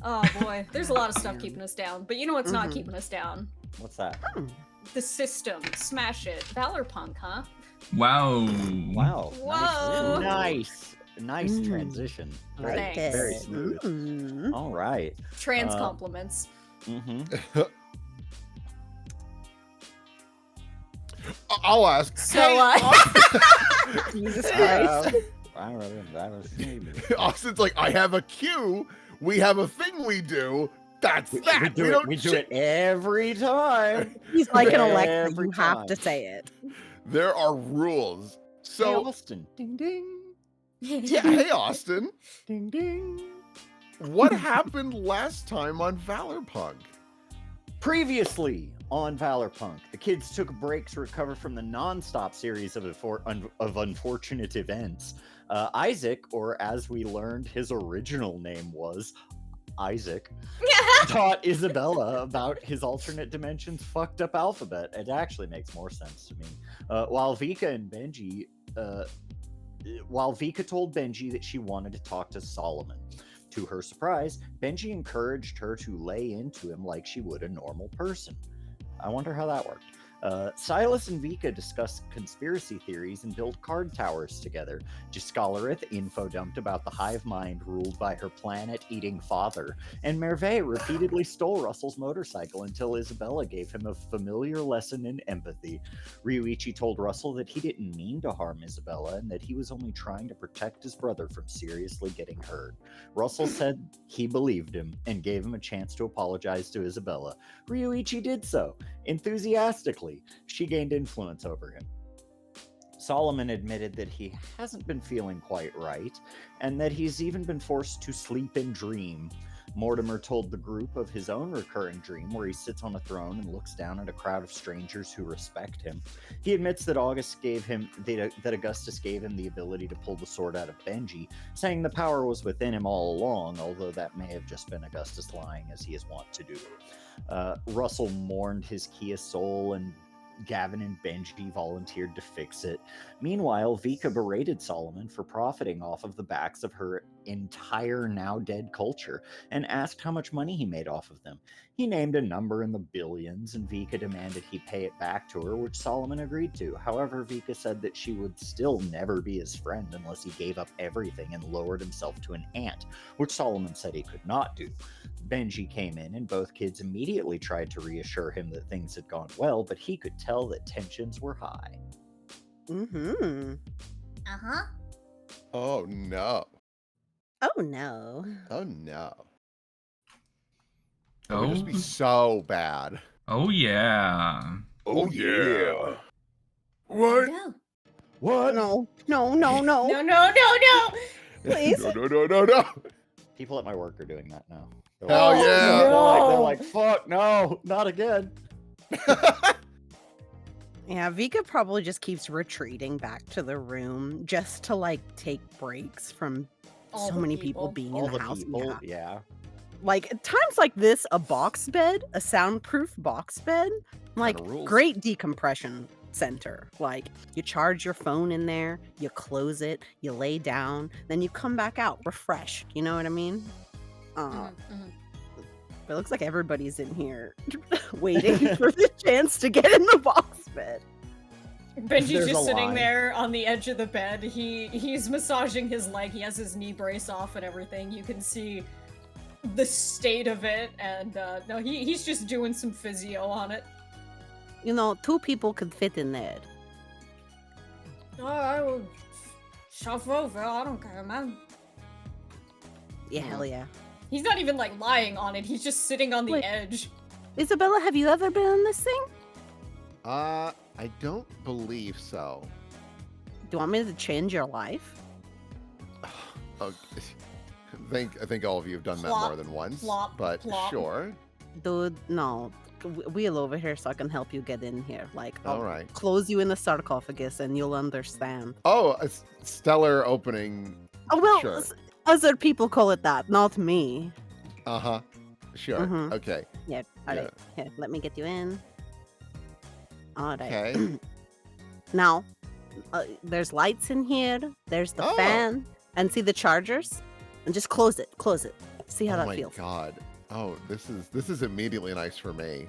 Oh boy, there's a lot of stuff keeping us down. But you know what's not keeping us down? What's that? The system. Smash it. Valor Punk, huh? Wow. Wow. Whoa. Nice transition. Thanks. Very smooth. All right. Trans compliments. I'll ask. So Jesus Christ. Austin's like, I have a cue. We have a thing we do. That's that. We do it every time. He's like an Alexa. Every You have time. to say it. There are rules. Hey, So, Austin. Ding ding. yeah, hey, Austin. Ding ding. What happened last time on Valor Punk? Previously on Valorpunk, the kids took a break to recover from the non-stop series of unfortunate events. Isaac, or as we learned his original name was, Isaac, taught Isabella about his alternate dimension's fucked up alphabet. It actually makes more sense to me. While Vika told Benji that she wanted to talk to Solomon. To her surprise, Benji encouraged her to lay into him like she would a normal person. I wonder how that worked. Silas and Vika discussed conspiracy theories and built card towers together. Giscalarith info-dumped about the hive mind ruled by her planet-eating father, and Merveille repeatedly stole Russell's motorcycle until Isabella gave him a familiar lesson in empathy. Ryuichi told Russell that he didn't mean to harm Isabella and that he was only trying to protect his brother from seriously getting hurt. Russell said he believed him and gave him a chance to apologize to Isabella. Ryuichi did so, enthusiastically. She gained influence over him. Solomon admitted that he hasn't been feeling quite right, and that he's even been forced to sleep and dream. Mortimer told the group of his own recurring dream where he sits on a throne and looks down at a crowd of strangers who respect him. He admits that Augustus gave him the ability to pull the sword out of Benji, saying the power was within him all along, although that may have just been Augustus lying as he is wont to do. Russell mourned his Kia Soul, and Gavin and Benji volunteered to fix it. Meanwhile, Vika berated Solomon for profiting off of the backs of her entire now-dead culture and asked how much money he made off of them. He named a number in the billions, and Vika demanded he pay it back to her, which Solomon agreed to. However, Vika said that she would still never be his friend unless he gave up everything and lowered himself to an ant, which Solomon said he could not do. Benji came in, and both kids immediately tried to reassure him that things had gone well, but he could tell that tensions were high. Uh-huh. Oh, no. Oh no. Oh, no. It Oh. would just be so bad. Oh yeah. Oh, yeah. What? No. What? No. Please. No. People at my work are doing that now. Hell yeah. They're like, fuck, no, not again. Yeah, Vika probably just keeps retreating back to the room just to like take breaks from All so the many people people. being All in the the house. people, yeah. Like at times like this, a box bed, a soundproof box bed, like rules. great decompression center. Like you charge your phone in there, you close it, you lay down, then you come back out refreshed. You know what I mean? But it looks like everybody's in here waiting for the chance to get in the box bed. Benji's There's just a sitting line. there on the edge of the bed. He's massaging his leg. He has his knee brace off and everything. You can see the state of it, and no, he's just doing some physio on it. You know, 2 people could fit in there. I will shove over. I don't care, man. Yeah, hell yeah. He's not even like lying on it. He's just sitting on the Wait. edge. Isabella, have you ever been on this thing? I don't believe so. Do you want me to change your life? Okay. I think all of you have done that Plop, more than once, plop, but plop. sure. Dude, no. Wheel over here so I can help you get in here. Like, I'll All right. close you in the sarcophagus and you'll understand. Oh, a stellar opening. Oh, well, Sure. Other people call it that, not me. Uh-huh. Sure. Mhm. Okay. Yeah, alright. Here, let me get you in. Alright. Okay. Now, there's lights in here. There's the Oh. fan. And see the chargers? And just close it. Close it. See how Oh that my feels. god. Oh, this is immediately nice for me.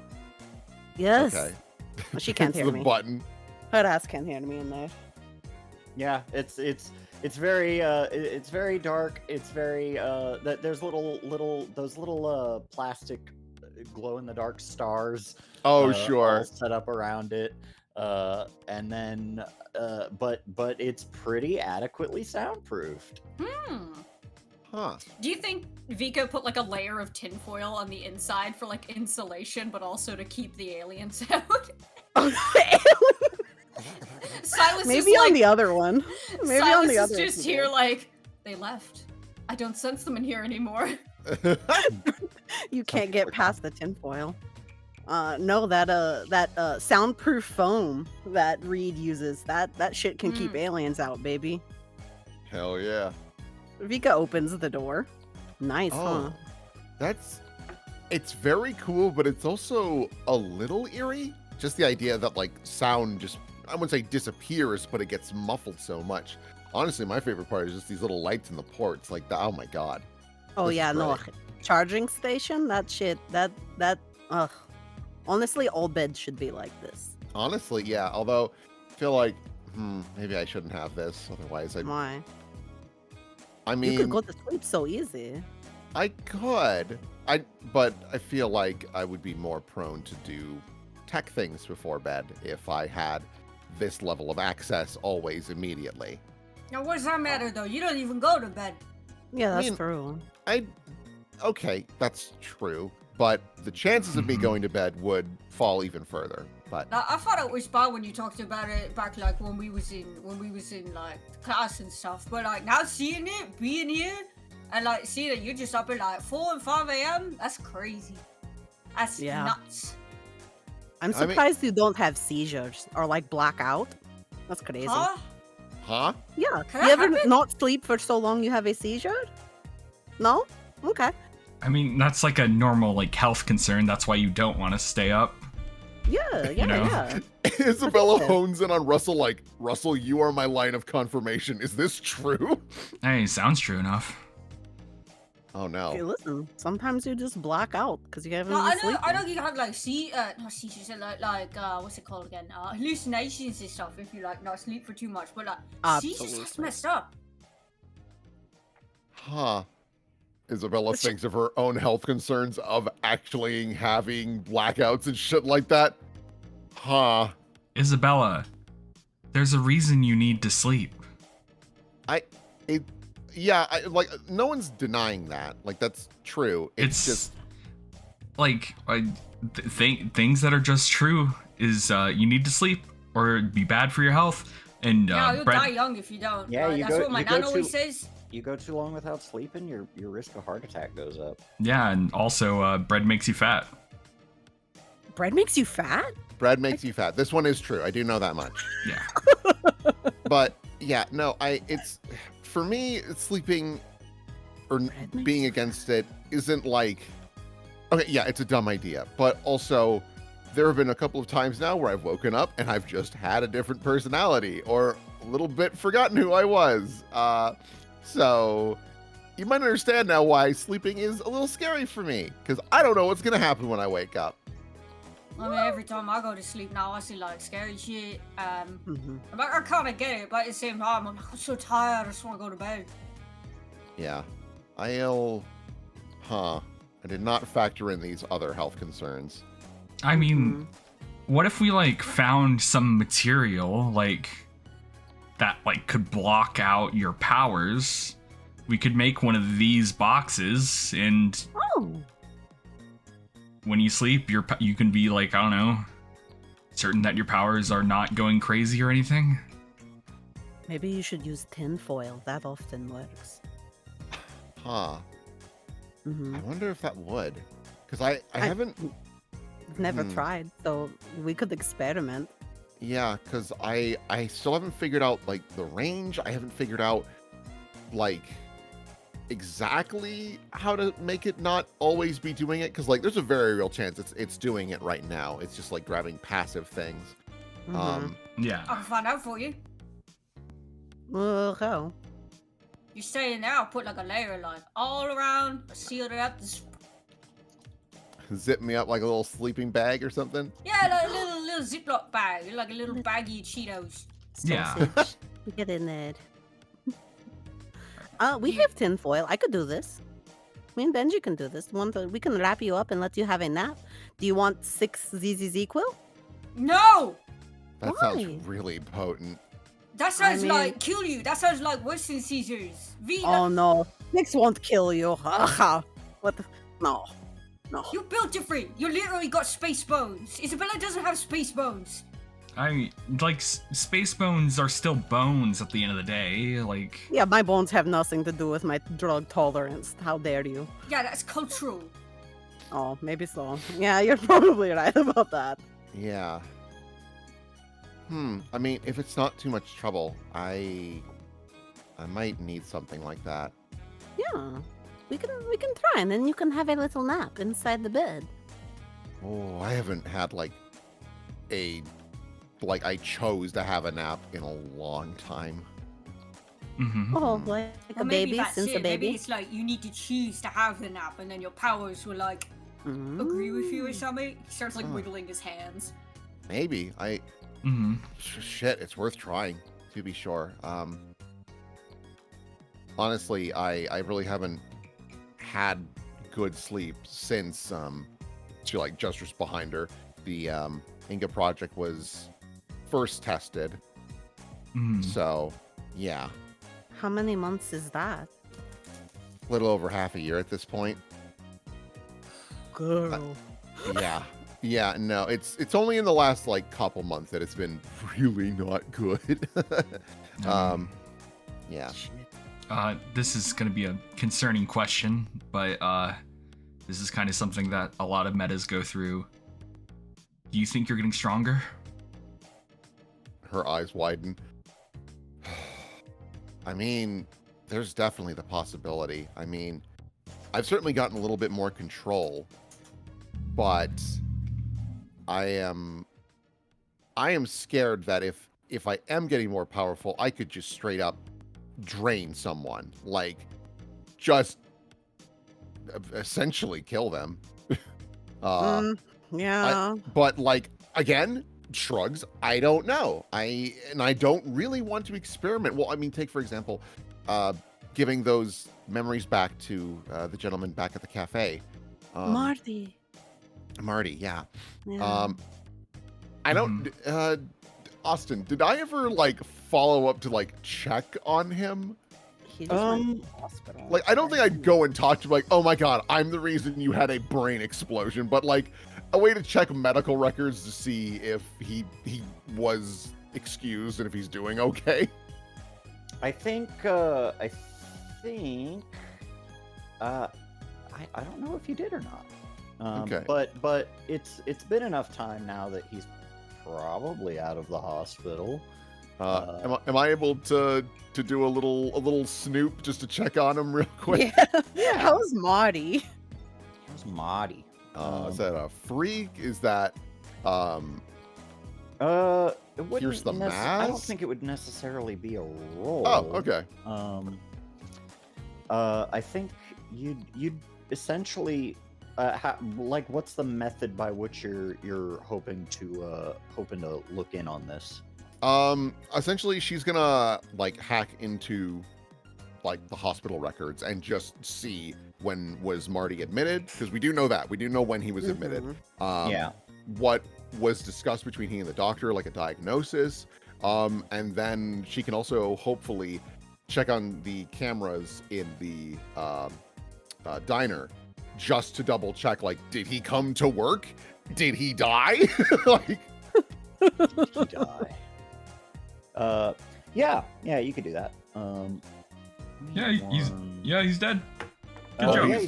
Yes. Okay. Well, she can't It's hear the me. button. Her ass can't hear me in there. Yeah, it's very it's very dark. It's very there's those little plastic glow in the dark stars. Oh, all sure. set up around it. And then but it's pretty adequately soundproofed. Huh. Do you think Vika put like a layer of tinfoil on the inside for like insulation, but also to keep the aliens out? Silas Maybe is on like, the other one. Maybe Silas on the is other just one. here like, they left. I don't sense them in here anymore. You can't get past the tinfoil. No, that soundproof foam that Reed uses, that shit can keep aliens out, baby. Hell yeah. Vika opens the door. Nice, Oh, huh? it's very cool, but it's also a little eerie. Just the idea that like sound just, I wouldn't say disappears, but it gets muffled so much. Honestly, my favorite part is just these little lights in the ports. Like, oh my god. Oh This is yeah, no, great. charging station, that shit, ugh. Honestly, all beds should be like this. Honestly, yeah. Although, I feel like, maybe I shouldn't have this. Otherwise, Why? I You mean, could go to sleep so easy. I could. But I feel like I would be more prone to do tech things before bed if I had this level of access always immediately. Now, what does that matter, though? You don't even go to bed. Yeah, that's mean, true. Okay, that's true. But the chances of me going to bed would fall even further. But Now, I thought it was bad when you talked about it back, like, when we was in like, class and stuff. But, like, now seeing it, being here, and, like, seeing that you're just up at, like, 4 and 5 a.m., that's crazy. That's Yeah. nuts. I'm I mean- surprised you don't have seizures or like blackout. That's crazy. huh? Yeah. Can You that ever happen? not sleep for so long you have a seizure? No? Okay. I mean, that's like a normal like health concern. That's why you don't want to stay up. Yeah, yeah, know? yeah. Isabella Yeah. hones in on Russell like, Russell, you are my line of confirmation. Is this true? Hey, sounds true enough. Oh no. Hey, listen, sometimes you just black out because you haven't No, been I know sleeping. you can have, like, not seizures, like, what's it called again? Hallucinations and stuff if you, like, not sleep for too much. But, like, seizures, that's Absolutely. messed up. Huh. Isabella thinks of her own health concerns of actually having blackouts and shit like that. Huh. Isabella, there's a reason you need to sleep. Like no one's denying that. Like that's true. It's just like things that are just true is you need to sleep or it'd be bad for your health. And Yeah, you'll Brett, die young if you don't. Yeah, Like, you that's go- what my you go nan always to- says. You go too long without sleeping, your risk of heart attack goes up. yeah, and also bread makes you fat. Bread makes you fat? bread makes you fat. This one is true. I do know that much. Yeah. But yeah, no, it's for me sleeping or Bread makes being you against it isn't like okay, yeah, it's a dumb idea, but also there have been a couple of times now where I've woken up and I've just had a different personality or a little bit forgotten who I was. So you might understand now why sleeping is a little scary for me because I don't know what's gonna happen when I wake up. I mean, every time I go to sleep now, I see, like, scary shit. Mhm. I kind of get it, but at the same time, I'm so tired, I just want to go to bed. Yeah, I did not factor in these other health concerns. I mean, what if we like found some material like that like could block out your powers? We could make one of these boxes, and Oh. when you sleep, you can be like, I don't know, certain that your powers are not going crazy or anything. Maybe you should use tin foil. That often works. Huh. Hmm I wonder if that would. Because I haven't... Never Hmm. tried, so we could experiment. Yeah, because I still haven't figured out, like, the range. I haven't figured out, like, exactly how to make it not always be doing it. Because, like, there's a very real chance it's doing it right now. It's just, like, grabbing passive things. Mhm. Yeah. I can find out for you. Well, how? You stay in there, I'll put like a layer like all around, I'll seal it up. Zip me up like a little sleeping bag or something. Yeah, like a little Ziploc bag, like a little baggie of Cheetos. Yeah. Sausage. Get in there. We have tinfoil. I could do this. Me and Benji can do this. We can wrap you up and let you have a nap. Do you want 6 ZZZ quill? No! That Why? sounds really potent. That sounds mean- like kill you. That sounds like worse than Caesars. Oh no, 6 won't kill you. Haha. What the? No. No. You built different. You literally got space bones. Isabella doesn't have space bones. Space bones are still bones at the end of the day. Like, Yeah, my bones have nothing to do with my drug tolerance. How dare you? Yeah, that's cultural. Oh, maybe so. Yeah, you're probably right about that. Yeah. I mean, if it's not too much trouble, I might need something like that. Yeah. We can try, and then you can have a little nap inside the bed. Oh, I haven't had like I chose to have a nap in a long time. mm-hmm. Oh, like Or a maybe baby that's since it. a Maybe baby. it's like you need to choose to have the nap, and then your powers will like agree with you or something. He starts like wiggling his hands. Maybe Mm-hmm. shit, it's worth trying to be sure. Honestly, I really haven't had good sleep since she like just behind her. The Inga project was first tested. Mm-hmm. So, yeah, How many months is that? a little over half a year at this point. Girl. Yeah. Yeah, no, it's only in the last like couple months that it's been really not good. Yeah. This is going to be a concerning question, but this is kind of something that a lot of metas go through. Do you think you're getting stronger? Her eyes widen. I mean, there's definitely the possibility. I mean, I've certainly gotten a little bit more control, but I am scared that if I am getting more powerful, I could just straight up drain someone, like just essentially kill them. Yeah. But like again, shrugs. I don't know. I don't really want to experiment. Well, I mean, take for example, giving those memories back to the gentleman back at the cafe. Marty. Marty, yeah. Yeah. I don't. Austin, did I ever like follow up to like check on him? He just went to the hospital. Like, I don't think I'd go and talk to him like, oh my god, I'm the reason you had a brain explosion. But like, a way to check medical records to see if he was excused and if he's doing okay. I think I don't know if you did or not. Okay. But it's been enough time now that he's probably out of the hospital. Am I able to do a little snoop just to check on him real quick? Yeah. How's Marty? How's Marty? Is that a freak? Is that It wouldn't Pierce the I mask? don't think it would necessarily be a role. Oh, okay. I think you'd essentially like, what's the method by which you're hoping to look in on this? Essentially she's gonna like hack into like the hospital records and just see when was Marty admitted, because we do know when he was admitted. Yeah. What was discussed between he and the doctor, like a diagnosis, and then she can also hopefully check on the cameras in the diner just to double check, like, did he come to work? Did he die? Like, Did he die? Yeah, you could do that. He's dead. Good Oh, job.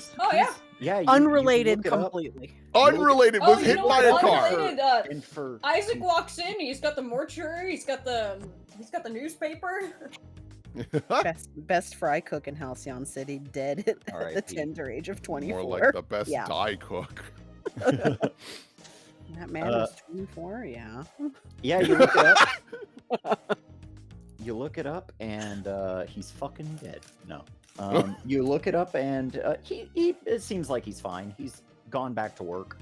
yeah, you Unrelated look it up. completely. unrelated, was hit by a car. Unrelated, And for Isaac walks in. He's got the mortuary. He's got the newspaper. Best fry cook in Halcyon City, dead at the R.I.P. tender age of 24. More like the best Yeah. die cook. That man was 24, yeah. yeah, you look it up. you look it up, and he's fucking dead. No. You look it up, and it seems like he's fine. He's gone back to work.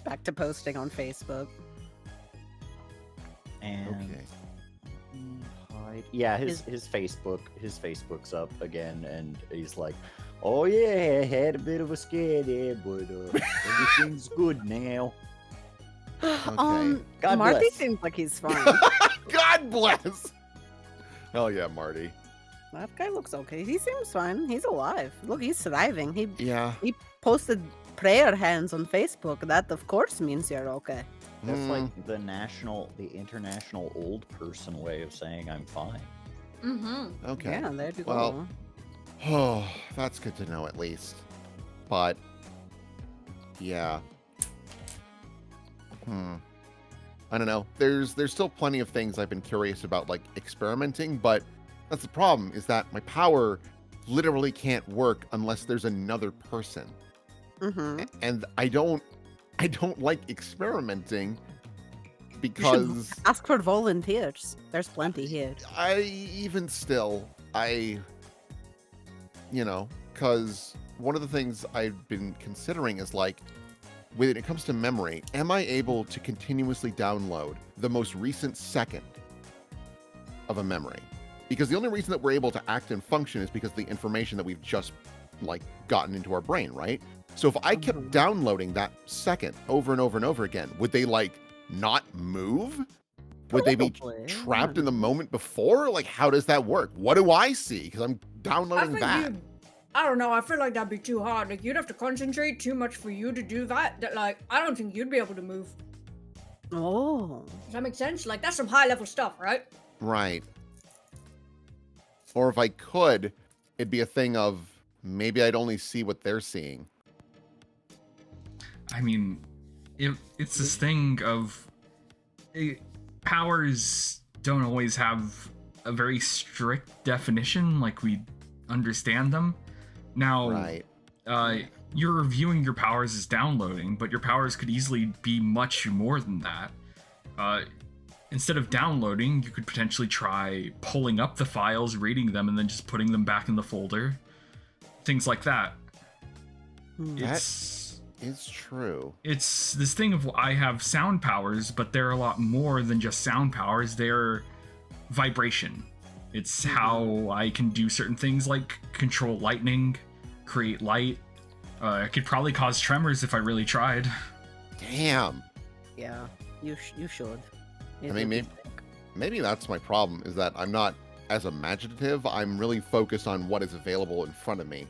Back to posting on Facebook. And Okay. yeah, his Facebook's up again, and he's like, "Oh yeah, I had a bit of a scare there, but everything's good now." Okay. God Marty bless. seems like he's fine. God bless. Hell yeah, Marty. That guy looks okay. He seems fine. He's alive. Look, he's thriving. He Yeah. posted prayer hands on Facebook. That of course means you're okay. That's Mm, like the international old person way of saying I'm fine. Mm-hmm. okay. Yeah, there you Well, go. Oh, that's good to know at least. But yeah. I don't know. There's still plenty of things I've been curious about, like experimenting, but that's the problem, is that my power literally can't work unless there's another person. Mm-hmm. And I don't like experimenting because Ask for volunteers. There's plenty here. because one of the things I've been considering is like, when it comes to memory, am I able to continuously download the most recent second of a memory? Because the only reason that we're able to act and function is because of the information that we've just like gotten into our brain, right? So if I kept downloading that second over and over and over again, would they like not move? Would they be Probably, trapped yeah. in the moment before? Like, how does that work? What do I see? Because I'm I downloading think that. I don't know. I feel like that'd be too hard. Like, you'd have to concentrate too much for you to do that. That, like, I don't think you'd be able to move. Oh. Does that make sense? Like, that's some high level stuff, right? Right. Or if I could, it'd be a thing of maybe I'd only see what they're seeing. I mean, it's this thing of powers don't always have a very strict definition like we understand them. Now, Right. you're viewing your powers as downloading, but your powers could easily be much more than that. Instead of downloading, you could potentially try pulling up the files, reading them, and then just putting them back in the folder. Things like that. That is true. It's this thing of I have sound powers, but they're a lot more than just sound powers. They're vibration. It's how I can do certain things like control lightning, create light. I could probably cause tremors if I really tried. Damn. Yeah, you should. I mean, maybe that's my problem, is that I'm not as imaginative. I'm really focused on what is available in front of me.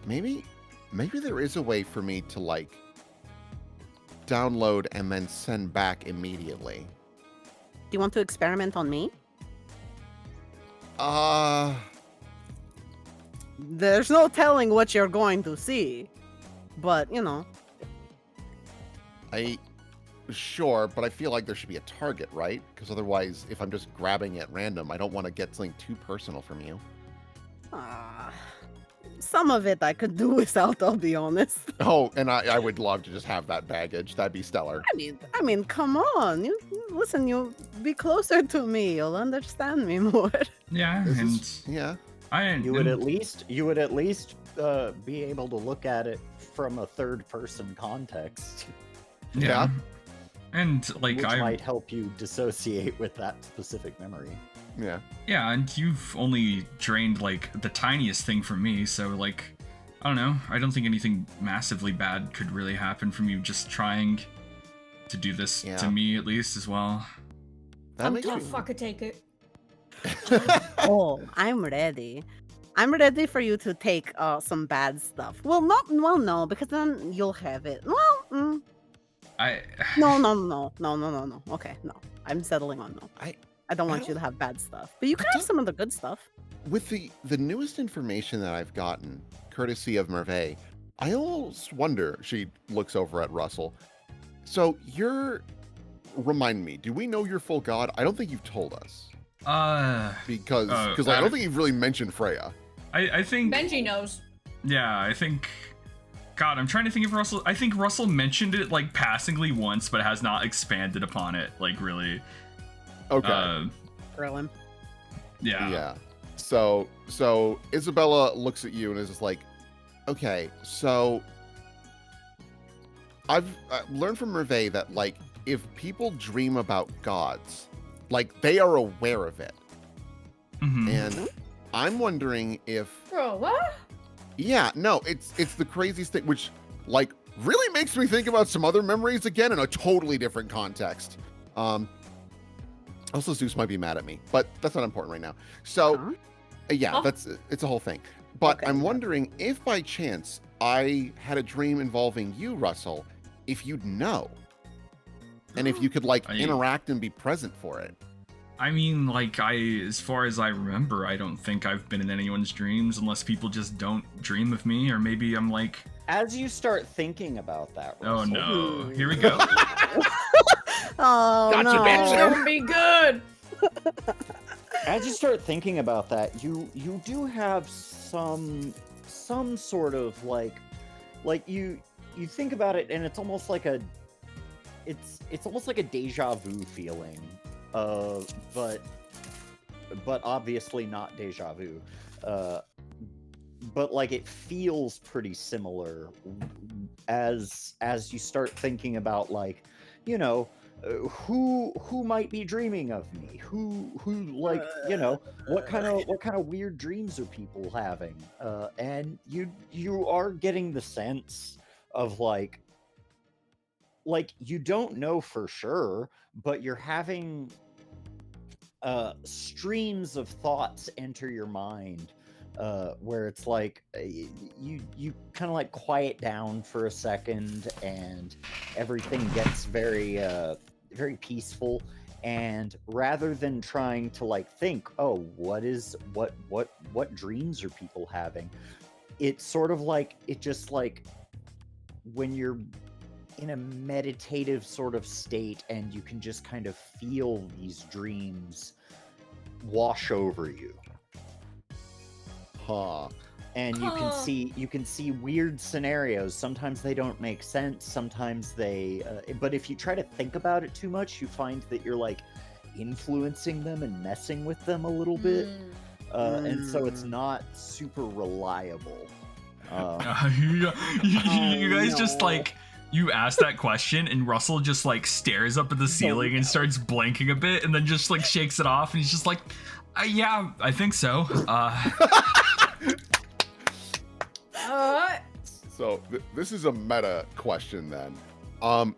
Maybe there is a way for me to like download and then send back immediately. Do you want to experiment on me? There's no telling what you're going to see, but you know. Sure, but I feel like there should be a target, right? Because otherwise, if I'm just grabbing at random, I don't want to get something too personal from you. Some of it I could do without, I'll be honest. Oh, and I would love to just have that baggage. That'd be stellar. I mean, come on. You listen, you be closer to me. You'll understand me more. Yeah, Yeah. You would at least be able to look at it from a third person context. Yeah. And like which might help you dissociate with that specific memory. Yeah. Yeah, and you've only drained like the tiniest thing from me, so like I don't know. I don't think anything massively bad could really happen from you just trying to do this to me at least as well. I'm tough. I could take it. Oh, I'm ready. I'm ready for you to take some bad stuff. Well, no, because then you'll have it. Well, No. Okay, no. I'm settling on no. I don't want you to have bad stuff. But you can have some of the good stuff. With the newest information that I've gotten, courtesy of Merve, I almost wonder, she looks over at Russell. So remind me, do we know you're full god? I don't think you've told us. Because I don't think you've really mentioned Freya. I think Benji knows. Yeah, I think God, I'm trying to think of Russell. I think Russell mentioned it like passingly once, but has not expanded upon it like really. Okay. Grill him. Yeah. Yeah. So Isabella looks at you and is just like, okay, so I've learned from Merve that like if people dream about gods, like they are aware of it. Mhm. And I'm wondering if Bro, what? yeah, no, it's the craziest thing, which like really makes me think about some other memories again in a totally different context. Also Zeus might be mad at me, but that's not important right now. So yeah, Oh. it's a whole thing. But Okay, I'm yeah. wondering if by chance I had a dream involving you, Russell, if you'd know. And if you could like interact and be present for it. I mean, like, as far as I remember, I don't think I've been in anyone's dreams unless people just don't dream of me, or maybe I'm like, As you start thinking about that, oh Russell, no, here we go. Oh Gotcha, no. It's bitch. gonna be good. as you start thinking about that, you do have some sort of like you think about it, and it's almost like a deja vu feeling, but obviously not deja vu. But like it feels pretty similar as you start thinking about like, you know, who might be dreaming of me, who like, you know, what kind of weird dreams are people having, and you are getting the sense of like you don't know for sure, but you're having streams of thoughts enter your mind, where it's like you kind of like quiet down for a second, and everything gets very very peaceful. And rather than trying to like think, oh, what dreams are people having, it's sort of like it just like when you're in a meditative sort of state and you can just kind of feel these dreams wash over you. Huh. And you can see weird scenarios. Sometimes they don't make sense, sometimes they but if you try to think about it too much, you find that you're like influencing them and messing with them a little bit. And so it's not super reliable. You guys just no. like, you ask that question and Russell just like stares up at the ceiling and starts blinking a bit, and then just like shakes it off, and he's just like, yeah, I think so. So this is a meta question then.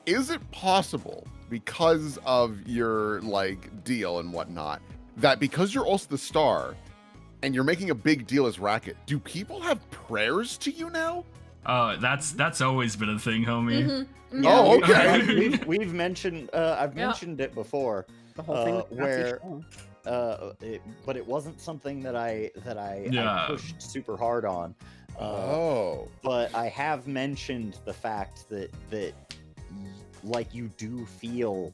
Is it possible, because of your like deal and whatnot, that because you're also the star and you're making a big deal as Racket, do people have prayers to you now? That's always been a thing, homie. Mm-hmm. Yeah, Oh, okay. we've mentioned I've Yeah. mentioned it before, The whole thing with where Nazi but it wasn't something that I Yeah. pushed super hard on. But I have mentioned the fact that like you do feel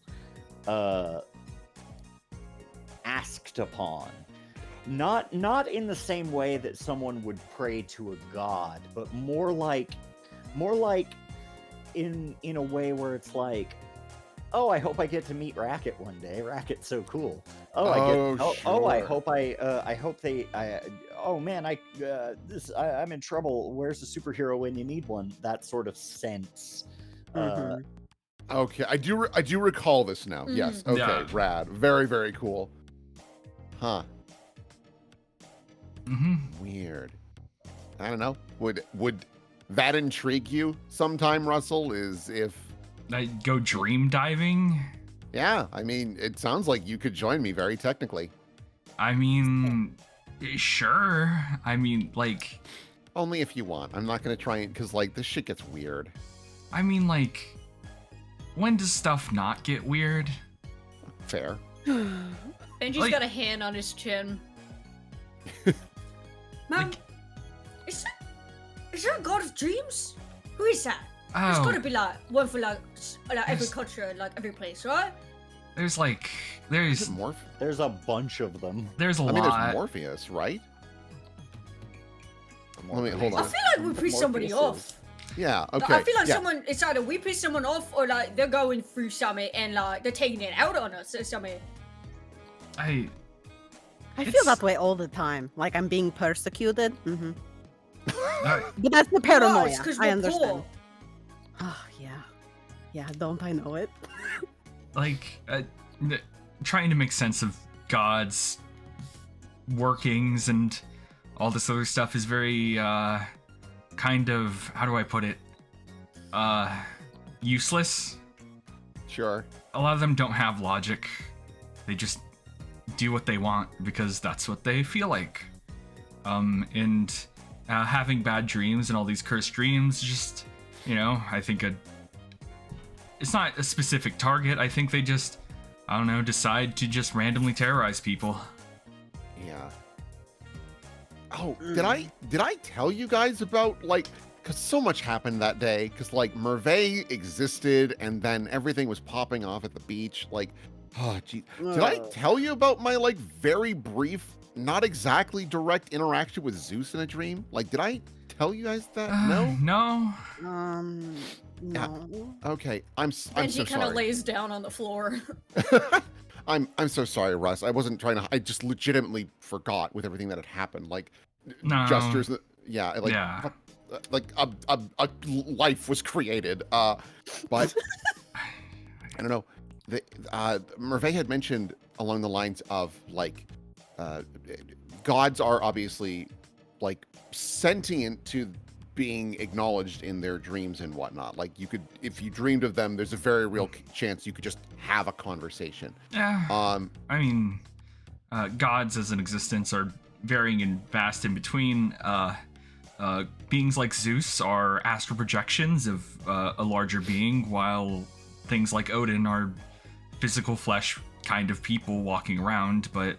asked upon. Not in the same way that someone would pray to a god, but more like in a way where it's like, oh, I hope I get to meet Racket one day. Racket's so cool. I'm in trouble. Where's the superhero when you need one? That sort of sense. Okay, I do recall this now. Yes. Okay, Yeah. rad. Very, very cool. Huh. Weird. I don't know. Would that intrigue you sometime, Russell? Is if I go dream diving? yeah, I mean, it sounds like you could join me very technically. I mean, sure. I mean, like, Only if you want. I'm not gonna try it because like this shit gets weird. I mean, like, when does stuff not get weird? Fair. Benji's Like- got a hand on his chin. Man, Like- is there a god of dreams? Who is that? There's Oh, gotta be like one for like every culture, like every place, right? there's Is it There's a bunch of them. there's a I mean, lot. there's Morpheus, right? Let me hold I on. feel like we pissed somebody Morpheus off. Yeah, Like, okay. I feel like yeah. it's either we piss someone off or like they're going through something and like they're taking it out on us or something. I feel It's- that way all the time. Like I'm being persecuted. uh, But that's the No, it's paranoia. 'cause I we're understand. poor. Oh yeah, yeah. Don't I know it? like trying to make sense of God's workings and all this other stuff is very kind of, how do I put it, useless. Sure. A lot of them don't have logic. They just do what they want because that's what they feel like. And having bad dreams and all these cursed dreams, just, I think it's not a specific target. I think they just, I don't know, decide to just randomly terrorize people. Yeah. Oh, did I tell you guys about, like, because so much happened that day, because, like, Merveille existed, and then everything was popping off at the beach, like, oh, gee. Did I tell you about my, like, very brief, not exactly direct interaction with Zeus in a dream? Like, did I tell you guys that? No? No. No. Okay, I'm Benji so kind of sorry. lays down on the floor. I'm so sorry, Russ. I wasn't trying to. I just legitimately forgot with everything that had happened. Like No. gestures. Yeah. Like Yeah. like a life was created. But I don't know. Merveille had mentioned along the lines of like gods are obviously like sentient to being acknowledged in their dreams and whatnot. Like you could, if you dreamed of them, there's a very real chance you could just have a conversation. Yeah. I mean, gods as an existence are varying and vast in between. Beings like Zeus are astral projections of a larger being, while things like Odin are physical flesh kind of people walking around. But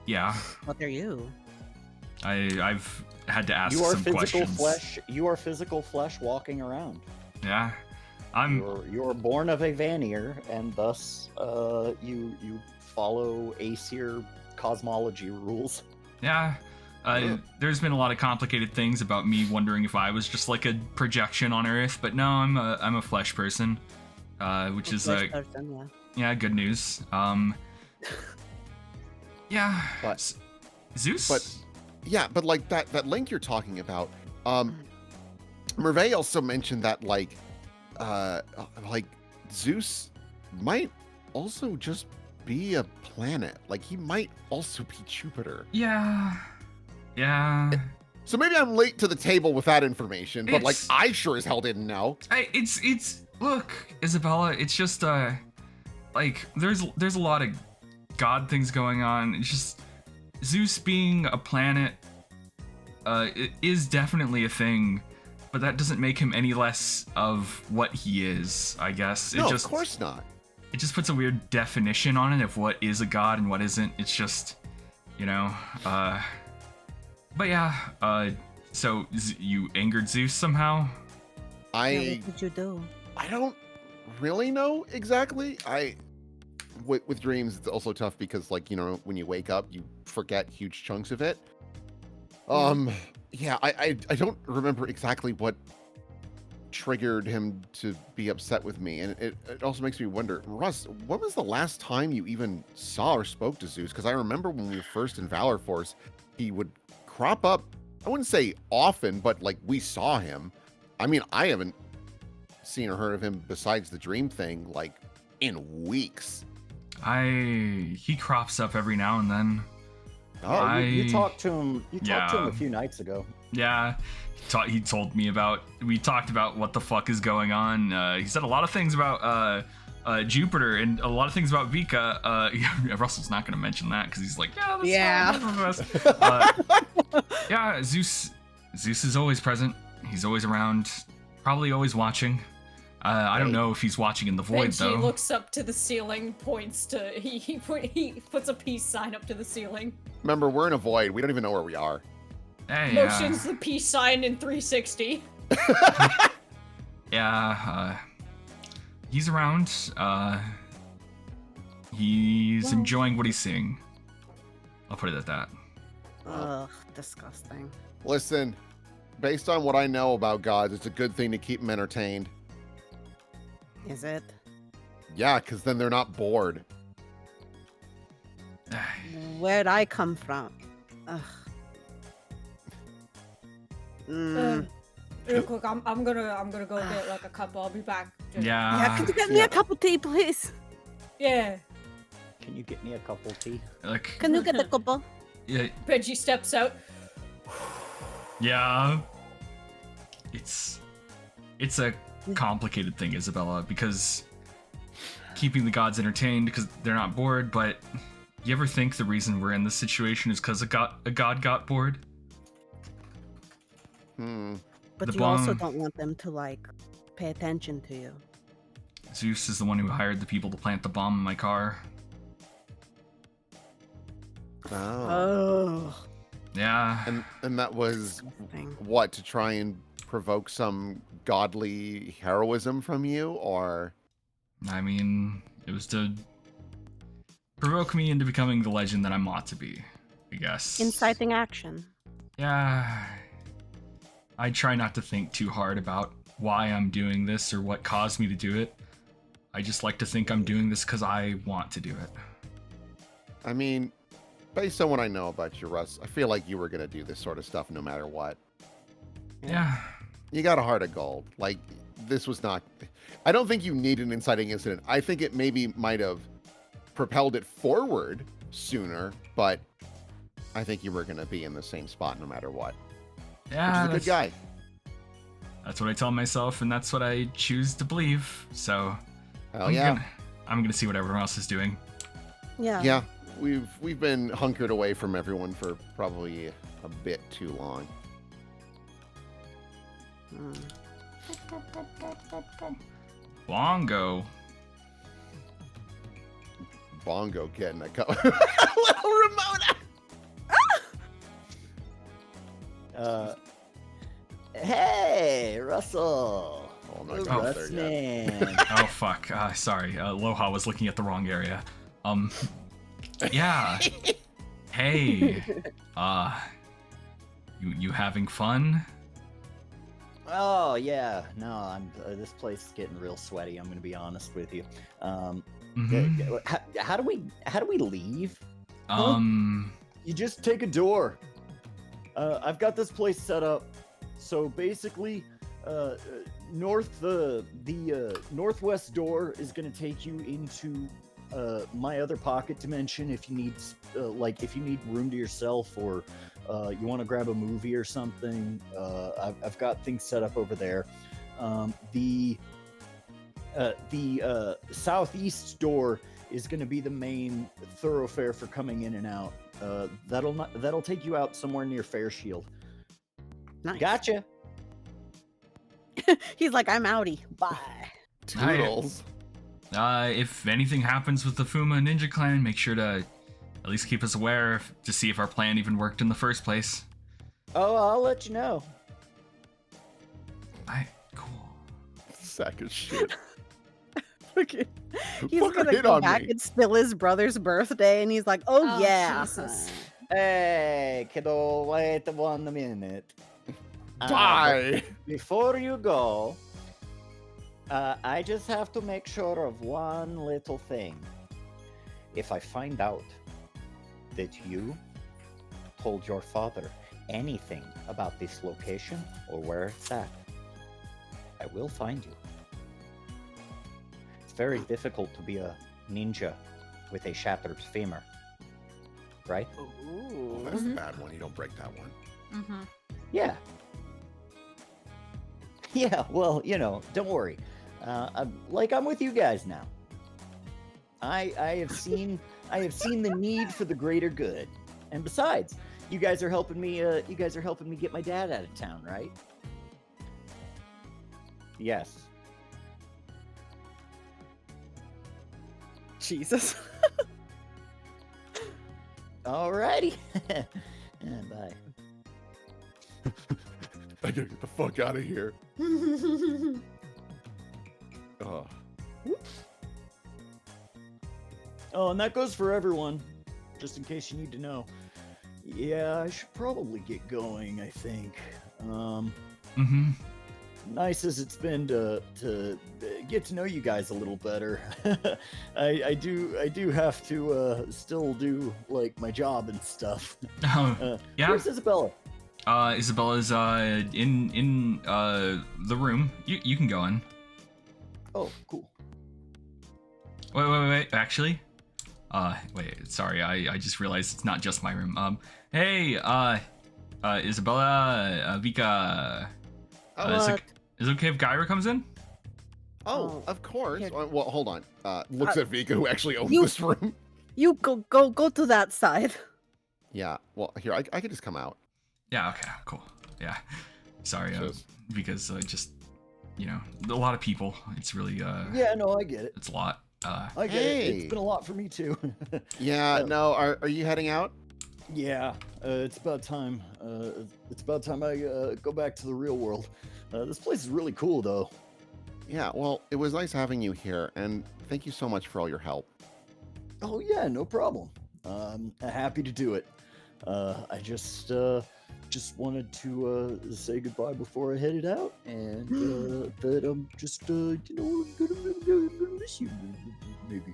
yeah, What are you? I've had to ask You are some physical questions. flesh. You are physical flesh walking around. Yeah, I'm. You're born of a Vanir, and thus you follow Aesir cosmology rules. Yeah. There's been a lot of complicated things about me wondering if I was just like a projection on Earth, but no, I'm a flesh person, which is Flesh person, yeah, good news. Yeah, But- Zeus. But like that link you're talking about, Merveille also mentioned that like Zeus might also just be a planet. Like he might also be Jupiter. Yeah. So maybe I'm late to the table with that information, but like It's- I sure as hell didn't know. It's look, Isabella. It's just like there's a lot of god things going on. It's just Zeus being a planet it is definitely a thing, but that doesn't make him any less of what he is, I guess. No, of course not. It just puts a weird definition on it of what is a god and what isn't. It's just, but yeah, so you angered Zeus somehow? I What did you do? I don't really know exactly. With dreams, it's also tough because like, when you wake up, you forget huge chunks of it. Yeah, I don't remember exactly what triggered him to be upset with me. And it also makes me wonder, Russ, when was the last time you even saw or spoke to Zeus? Because I remember when we were first in Valor Force, he would crop up, I wouldn't say often, but like we saw him. I mean, I haven't seen or heard of him besides the dream thing like in weeks. He crops up every now and then. Oh, you talked to him. You talked to him Yeah. a few nights ago. Yeah, he told me we talked about what the fuck is going on. He said a lot of things about Jupiter and a lot of things about Vika. Russell's not going to mention that because he's like, yeah, Zeus is always present. He's always around, probably always watching. I don't know if he's watching in the void Benji though. looks up to the ceiling, points to he puts a peace sign up to the ceiling, Remember, we're in a void. We don't even know where we are. Hey, motions the peace sign in 360. yeah, he's around. He's enjoying what he's seeing. I'll put it at that. Ugh, disgusting. Listen, based on what I know about gods, it's a good thing to keep them entertained. Is it? Yeah, because then they're not bored. Where'd I come from? Ugh. Real quick, I'm gonna go get like a cup. I'll be back. Yeah, can you get me a cup of tea, please? Yeah. Can you get me a couple tea? Like, Can you get a couple? yeah, Benji steps out. yeah. It's a complicated thing, Isabella, because keeping the gods entertained because they're not bored. But you ever think the reason we're in this situation is because a god got bored? But The you also bomb- don't want them to like pay attention to you. Zeus is the one who hired the people to plant the bomb in my car. Oh. Oh. Yeah. And that was Disgusting. what, to try and provoke some godly heroism from you, or? I mean, it was to provoke me into becoming the legend that I'm ought to be, I guess. Inciting action. Yeah. I try not to think too hard about why I'm doing this or what caused me to do it. I just like to think I'm doing this because I want to do it. I mean, based on what I know about you, Russ, I feel like you were going to do this sort of stuff no matter what. Yeah. You got a heart of gold. Like, this was not... I don't think you need an inciting incident. I think it maybe might have propelled it forward sooner, but I think you were going to be in the same spot no matter what. Yeah. Which is a good guy. That's what I tell myself, and that's what I choose to believe. So Hell yeah. I'm gonna see what everyone else is doing. Yeah. Yeah, we've been hunkered away from everyone for probably a bit too long. Mm. Bongo. Bongo getting a couple. Little Ramona. Hey, Russell. Oh, I'm not going there yet. Russman. Oh fuck. Sorry. Loha was looking at the wrong area. Yeah. Hey. You having fun? Oh yeah, no, I'm. This place is getting real sweaty. I'm gonna be honest with you. Mhm. How do we leave? You just take a door. I've got this place set up. So basically, the northwest door is gonna take you into my other pocket dimension. If you need, if you need room to yourself, or you want to grab a movie or something, I've got things set up over there. The southeast door is going to be the main thoroughfare for coming in and out. That'll take you out somewhere near Fair-Shield. Nice. Gotcha. He's like, I'm outie. Bye. Toodles. If anything happens with the Fuma Ninja Clan, make sure to at least keep us aware to see if our plan even worked in the first place. Oh, I'll let you know. Cool. Sack of shit. Okay. He's Fucker gonna hit go on back. me. It's still his brother's birthday, and he's like, "Oh, Oh, yeah." Jesus. Hey, kiddo, wait 1 minute. Die. Before you go, I just have to make sure of one little thing. If I find out that you told your father anything about this location or where it's at, I will find you. It's very difficult to be a ninja with a shattered femur, right? Oh, that's the bad one. You don't break that one. Mm-hmm. Yeah. Yeah, well, don't worry. I'm with you guys now. I have seen the need for the greater good. And besides, you guys are helping me get my dad out of town, right? Yes. Jesus. Alrighty. Yeah, bye. I gotta get the fuck out of here. Oh. Oh, and that goes for everyone, just in case you need to know. Yeah, I should probably get going, I think. Mm-hmm. Nice as it's been to get to know you guys a little better. I do have to still do like my job and stuff. Yeah. Where's Isabella? Isabella's in the room. You can go in. Oh, cool. Wait. Actually, wait. Sorry, I just realized it's not just my room. Hey, Isabella, Vika. Is it okay if Gyra comes in? Oh, Oh, of course. here. Well, hold on. Looks at Vika, who actually owns you- this room. You go to that side. Yeah. Well, here I could just come out. Yeah. Okay. Cool. Yeah. Sorry. Just- Because just a lot of people. It's really Yeah, no, I get it. it's a lot. I get it. It's Hey. been a lot for me too. Yeah. Oh. No. Are you heading out? Yeah, it's about time. It's about time I go back to the real world. This place is really cool, though. Yeah. Well, it was nice having you here, and thank you so much for all your help. Oh yeah, no problem. Happy to do it. I just wanted to say goodbye before I headed out, and that I'm just gonna miss you, maybe.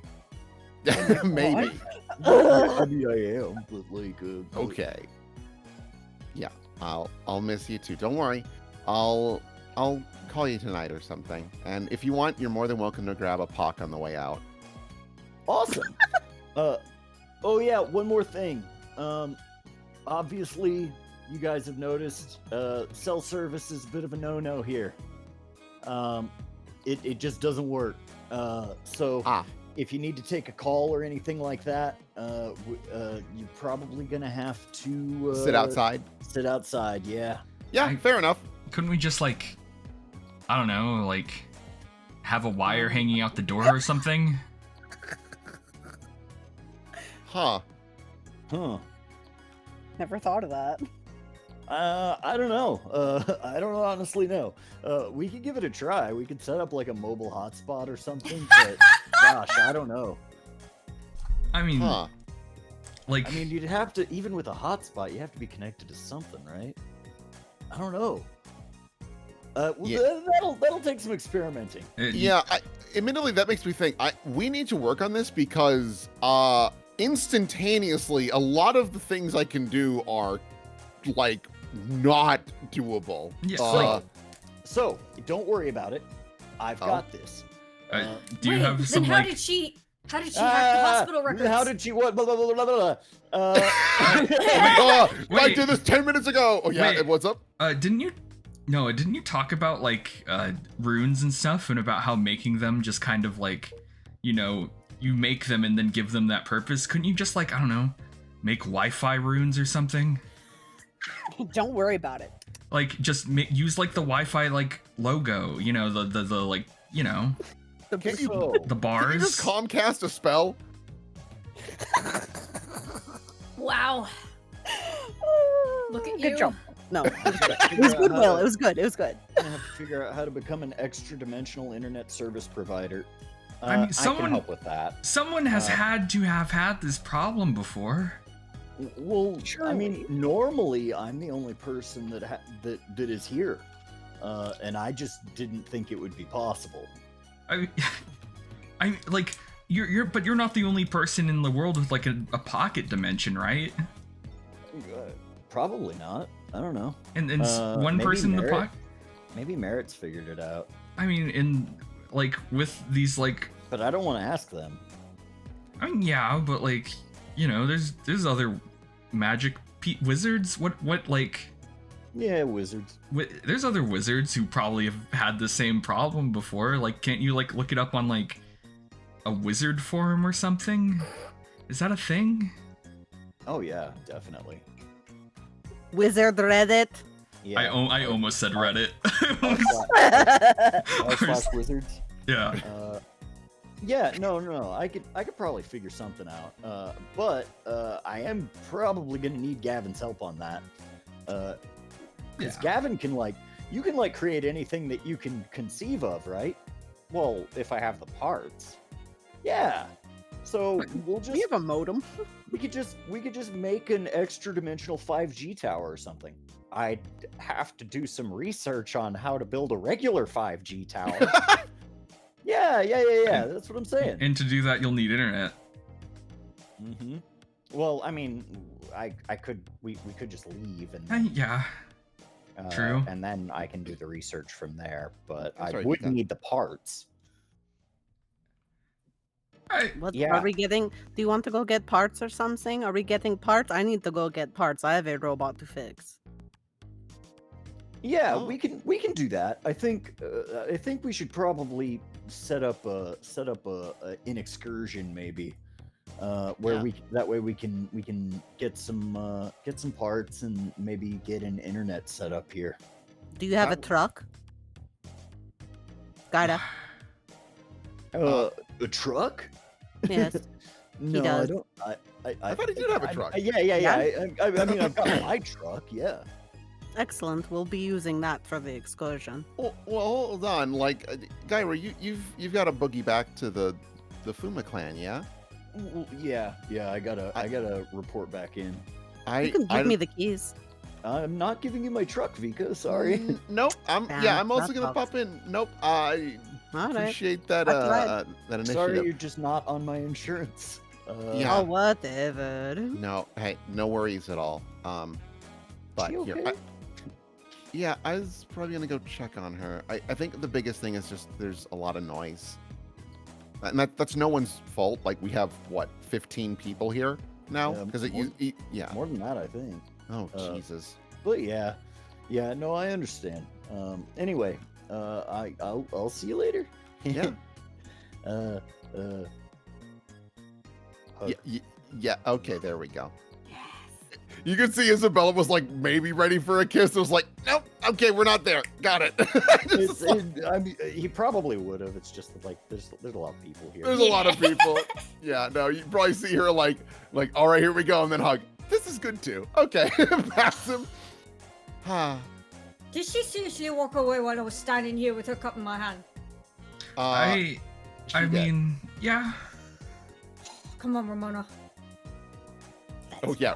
Maybe. I mean, I am, but like, Okay. Yeah. I'll miss you too. Don't worry. I'll call you tonight or something. And if you want, you're more than welcome to grab a Pock on the way out. Awesome. Oh yeah, one more thing. Obviously, you guys have noticed cell service is a bit of a no-no here. It just doesn't work. So if you need to take a call or anything like that, you're probably gonna have to Sit outside. Sit outside, yeah. Yeah, fair enough. Couldn't we just I don't know, have a wire hanging out the door or something? Huh. Huh. Never thought of that. I don't know. I don't honestly know. We could give it a try. We could set up like a mobile hotspot or something, but gosh, I don't know. I mean, Huh. I mean, you'd have to, even with a hotspot, you have to be connected to something, right? I don't know. Well, Yeah. that'll take some experimenting. Yeah, admittedly, that makes me think we need to work on this because instantaneously, a lot of the things I can do are not doable. Yeah. So don't worry about it. I've Oh. got this. do you Wait, have then some how did she hack the hospital records? How did she what? Blah, blah, blah, blah, blah. I Wait. did this 10 minutes ago. Oh yeah, Wait. what's up? didn't you talk about runes and stuff, and about how making them just kind of you make them and then give them that purpose? Couldn't you just I don't know, make Wi-Fi runes or something? Don't worry about it. Just use the Wi-Fi logo, the Can't you, the can bars. you just Comcast a spell? Wow. Look at Good you. job. No, it was good. It was goodwill. It was good. It was good. I'm gonna have to figure out how to become an extra-dimensional internet service provider. I mean, I someone- can help with that. Someone has Uh, had to have had this problem before. Well, I mean, Surely. normally I'm the only person that is here, and I just didn't think it would be possible. I you're not the only person in the world with a pocket dimension, right? Probably not. I don't know. And one maybe person in the Merritt- pocket. Maybe Merritt's figured it out, I mean, with these but I don't want to ask them. I mean, yeah, but there's other magic wizards. What Yeah, wizards. there's other wizards who probably have had the same problem before. Can't you look it up on a wizard forum or something? Is that a thing? Oh yeah, definitely. Wizard Reddit. Yeah. I almost said Reddit. Slash wizards. Yeah. Yeah, no. I could probably figure something out. But I am probably gonna need Gavin's help on that. Because Yeah. Gavin can you can create anything that you can conceive of, right? Well, if I have the parts. Yeah. So we'll just We have a modem. we could just make an extra dimensional 5G tower or something. I'd have to do some research on how to build a regular 5G tower. Yeah. That's what I'm saying. And to do that, you'll need internet. Mm-hmm. Well, I mean, we could just leave and Yeah. True. and then I can do the research from there. But That's I right, would Vika. need the parts. What Yeah. are we getting? Do you want to go get parts or something? Are we getting parts? I need to go get parts. I have a robot to fix. Yeah, Oh. we can do that. I think we should probably set up an excursion maybe, where Yeah. that way we can get some parts and maybe get an internet set up here. Do you have a That- truck? Gotta. A truck? Yes. No, I does. don't. I thought he did have a truck. Yeah. I mean, I've got my truck. Yeah. Excellent. We'll be using that for the excursion. Well, hold on. Like, Gyra, you've got to boogie back to the Fuma clan, yeah? Well, yeah. I gotta report back in. You can give me the keys. I'm not giving you my truck, Vika. Sorry. Nope. I'm Damn, also that gonna sucks. pop in. Nope. I All right. appreciate that I that Sorry, initiative. you're just not on my insurance. Yeah. Oh, whatever. No, hey, no worries at all. But She here, okay? yeah, I was probably gonna go check on her. I think the biggest thing is just there's a lot of noise, and that's no one's fault. Like we have what 15 people here now Yeah, because more- yeah. More than that, I think. Oh uh, Jesus. But yeah. No, I understand. Anyway, I'll see you later. Yeah. uh. hug. Yeah. Okay, there we go. You can see Isabella was like maybe ready for a kiss. It was like, nope. Okay, we're not there. Got it. Just like, I mean, he probably would have. It's just that, like there's a lot of people here. there's a lot of people. Yeah. No, you probably see her like, all right, here we go, and then hug. This is good too. Okay, pass him. Did she seriously walk away while I was standing here with her cup in my hand? I did. mean, yeah. Come on, Ramona. Oh yeah.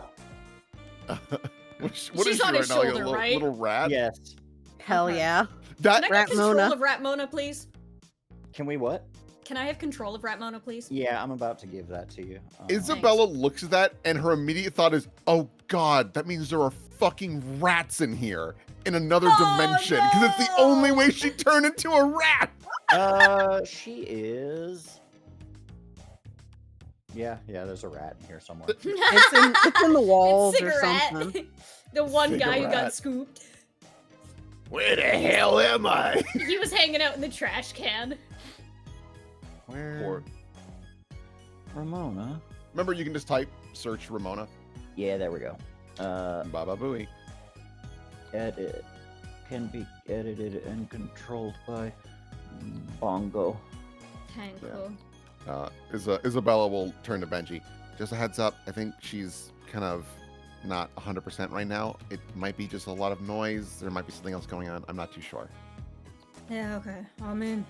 What She's is she on right his now? Like a shoulder, little, right? little rat. Yes. Hell Okay. yeah. That Can I get control Ratmona. of Ratmona, please? Can we what? Can I have control of Ratmona, please? Yeah, I'm about to give that to you. Isabella looks at that, and her immediate thought is, "Oh God, that means there are fucking rats in here in another Oh, dimension." Because it's the only way she turned into a rat. She is. Yeah, there's a rat in here somewhere. It's in the walls or Cigarette. something. The one guy who got Cigarette. scooped. Where the hell am I? He was hanging out in the trash can. Where? Or, Ramona? remember, you can just type search Ramona. Yeah, there we go. Baba Booey. Edit. Can be edited and controlled by Bongo. Tanko. Isabella will turn to Benji. Just a heads up, I think she's kind of not 100% right now. It might be just a lot of noise. There might be something else going on. I'm not too sure. Yeah, okay. I mean,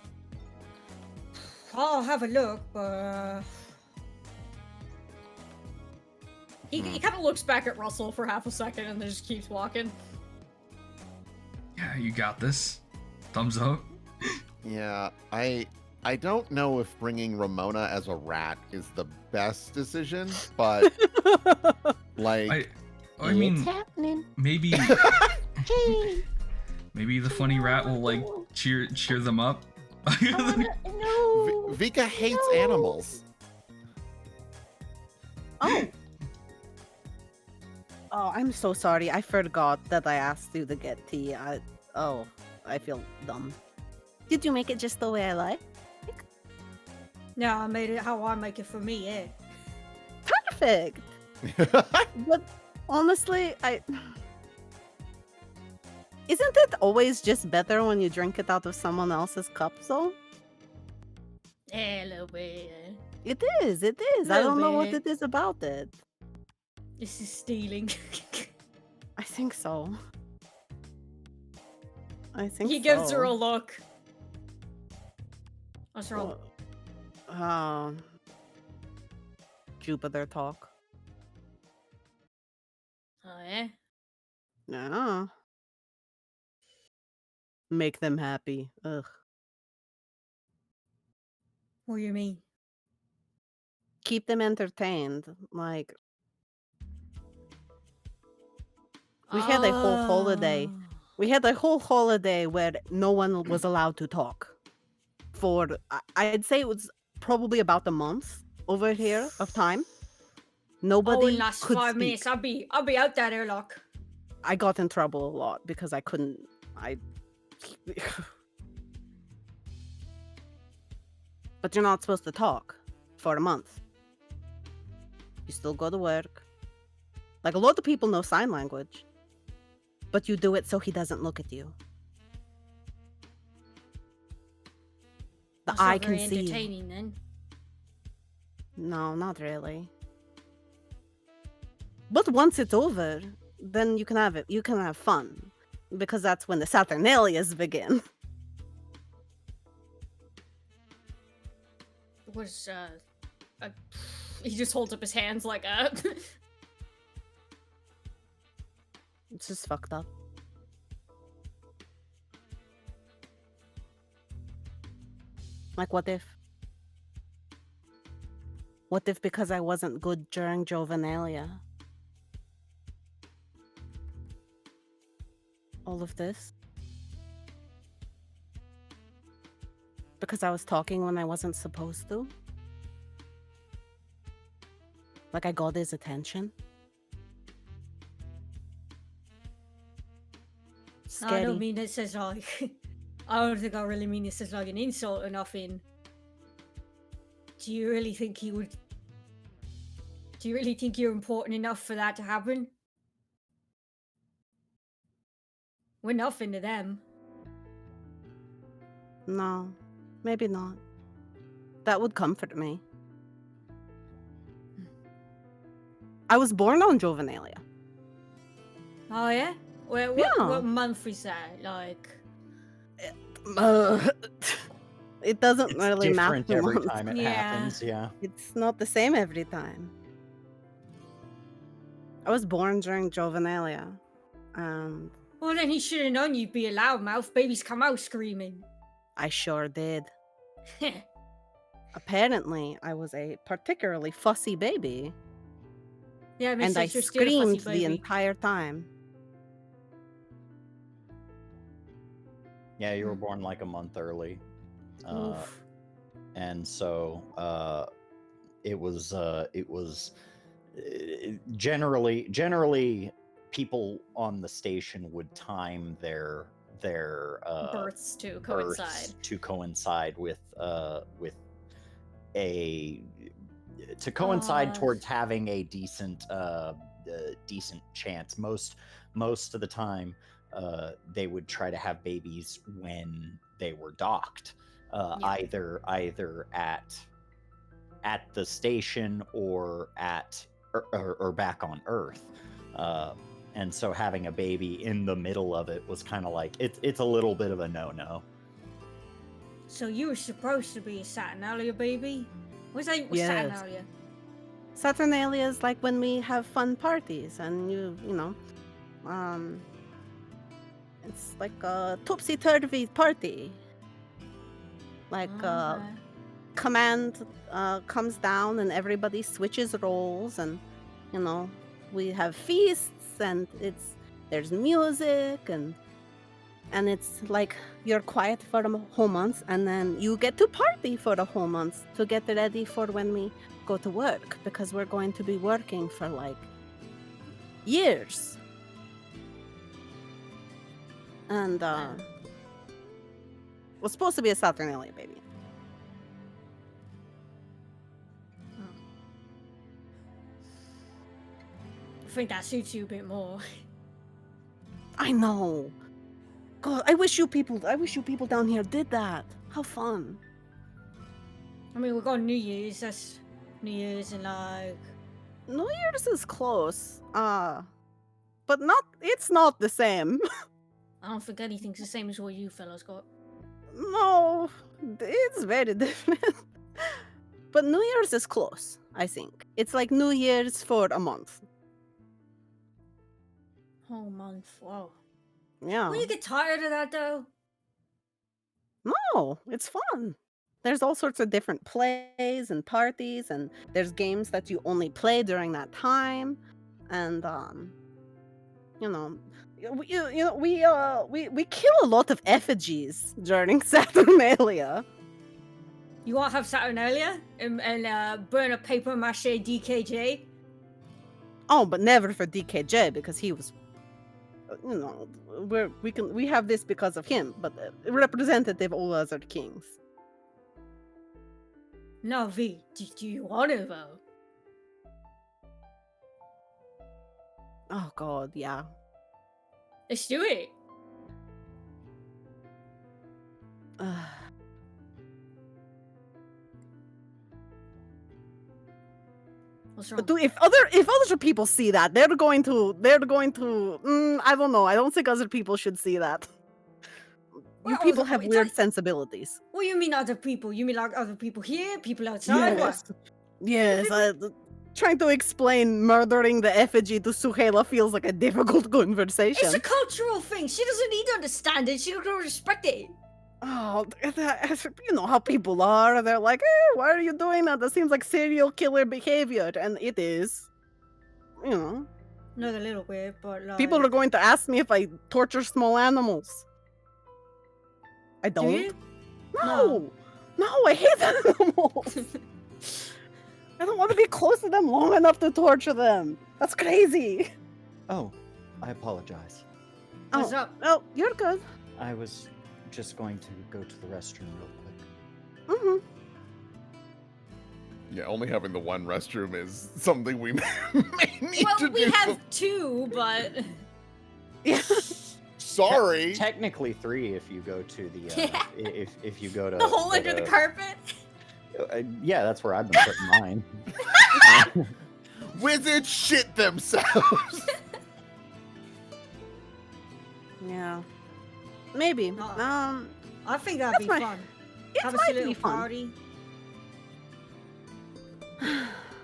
I'll have a look, but He kind of looks back at Russell for half a second and then just keeps walking. Yeah, you got this. Thumbs up. Yeah, I don't know if bringing Ramona as a rat is the best decision, but like I mean, maybe maybe the funny rat will like cheer them up. Vika hates animals. Oh. Oh, I'm so sorry. I forgot that I asked you to get tea. I feel dumb. Did you make it just the way I like? yeah, I made it how I make it for me, yeah. Perfect. But honestly, isn't it always just better when you drink it out of someone else's cup, though? A little bit. It is. It is. I Little don't know what bit. it is about it. This is stealing. I think so. I think He gives so. her a look. What's wrong? Jupiter talk. Oh, yeah? Yeah. Make them happy. Ugh. What do you mean? Keep them entertained. Like, we had a whole holiday. Oh. We had a whole holiday where no one was allowed to talk. For, I'd say it was probably about a month over here of time. Oh, Nobody in last could 5 speak. minutes, I'll be out that airlock. I got in trouble a lot because I couldn't. But you're not supposed to talk for a month. You still go to work. Like, a lot of people know sign language, but you do it so he doesn't look at you. The That's eye not very can see you. entertaining then. No, not really. But once it's over, then you can have it. You can have fun, because that's when the Saturnalias begin. Was, he just holds up his hands like, It's just fucked up. Like, what if? What if because I wasn't good during Jovanalia? All of this? Because I was talking when I wasn't supposed to? Like, I got his attention? Scary. I don't mean this as like. I don't think I really mean this as like an insult or nothing. Do you really think he would? Do you really think you're important enough for that to happen? We're nothing to them. No, maybe not. That would comfort me. I was born on Jovanalia. Oh yeah? Well, Yeah. what month is that? Like, It doesn't It's really matter. different every month. time it Yeah. happens. Yeah. It's not the same every time. I was born during Jovanalia. And well then he should have known you'd be a loudmouth. Babies come out screaming. I sure did. Apparently, I was a particularly fussy baby. Yeah, it makes And I sense. You're still a fussy screamed the baby. entire time. Yeah, you were born like a month early. Oof. And so it was generally people on the station would time their births to coincide. births to coincide with towards having a decent chance. Most of the time they would try to have babies when they were docked, either at the station or or back on Earth. And so having a baby in the middle of it was kind of like it's a little bit of a no-no. So you were supposed to be a Saturnalia baby? What's that? What's Yes. Saturnalia? Saturnalia is like when we have fun parties and you know, it's like a topsy-turvy party. Like, Okay. command comes down and everybody switches roles, and you know, we have feasts and there's music and it's like you're quiet for a whole month and then you get to party for a whole month to get ready for when we go to work, because we're going to be working for like years. And was supposed to be a Saturnalia baby. I think that suits you a bit more. I know. God, I wish you people down here did that. How fun. I mean, we've got New Year's. That's New Year's and like. New Year's is close. But it's not the same. I don't think anything's the same as what you fellas got. No, it's very different. But New Year's is close, I think. It's like New Year's for a month. Whole month. Whoa. Yeah. Will you get tired of that though? No, it's fun. There's all sorts of different plays and parties, and there's games that you only play during that time, and you know, we kill a lot of effigies during Saturnalia. You want to have Saturnalia and burn a paper mache DKJ? Oh, but never for DKJ because he was, we have this because of him, but representative all other kings. No, V. Do you want to though? Oh God, yeah. Let's do it. What's wrong? But if other people see that, they're going to I don't know. I don't think other people should see that. You Well, people have it's weird like- sensibilities. What do you mean other people? You mean like other people here? People outside? What? Yes. Trying to explain murdering the effigy to Suhela feels like a difficult conversation. It's a cultural thing. She doesn't need to understand it. She don't respect it. Oh, you know how people are. They're like, why are you doing that? That seems like serial killer behavior. And it is. You know. Not a little bit, but like... People are going to ask me if I torture small animals. I Do don't. you? No. No, I hate animals. I don't want to be close to them long enough to torture them. That's crazy. Oh, I apologize. What's up? Oh, you're good. I was just going to go to the restroom real quick. Mm-hmm. Yeah, only having the one restroom is something we may need Well, to we do. have two, but... Yeah. Sorry. Technically 3 if you go to the if you go to the hole under the carpet? Yeah, that's where I've been putting mine. Wizards shit themselves. Yeah. Maybe. No. I think that'd be That's fun. It Have a might little be fun. party.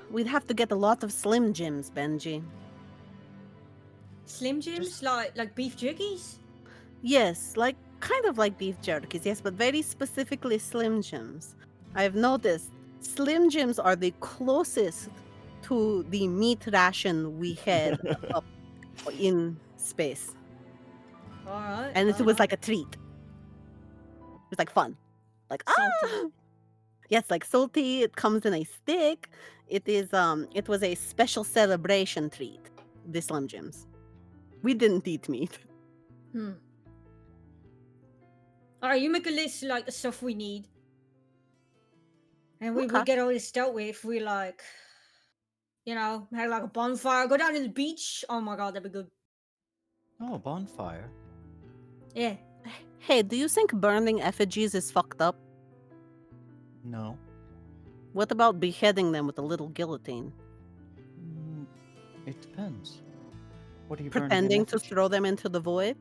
We'd have to get a lot of Slim Jims, Benji. Slim Jims? Like beef jerkies? Yes, kind of like beef jerkies, yes, but very specifically Slim Jims. I've noticed Slim Jims are the closest to the meat ration we had up in space. Alright. And it was like a treat. It was like fun. Like, Salty. Yes, like salty. It comes in a stick. It was a special celebration treat. The Slim Jims. We didn't eat meat. Alright, you make a list like the stuff we need. And we Okay. get all this dealt with. We like, had like a bonfire. Go down to the beach. Oh my god, that'd be good. Oh, bonfire. Yeah. Hey, do you think burning effigies is fucked up? No. What about beheading them with a little guillotine? It depends. What are you burning an Pretending to effigy? throw them into the void?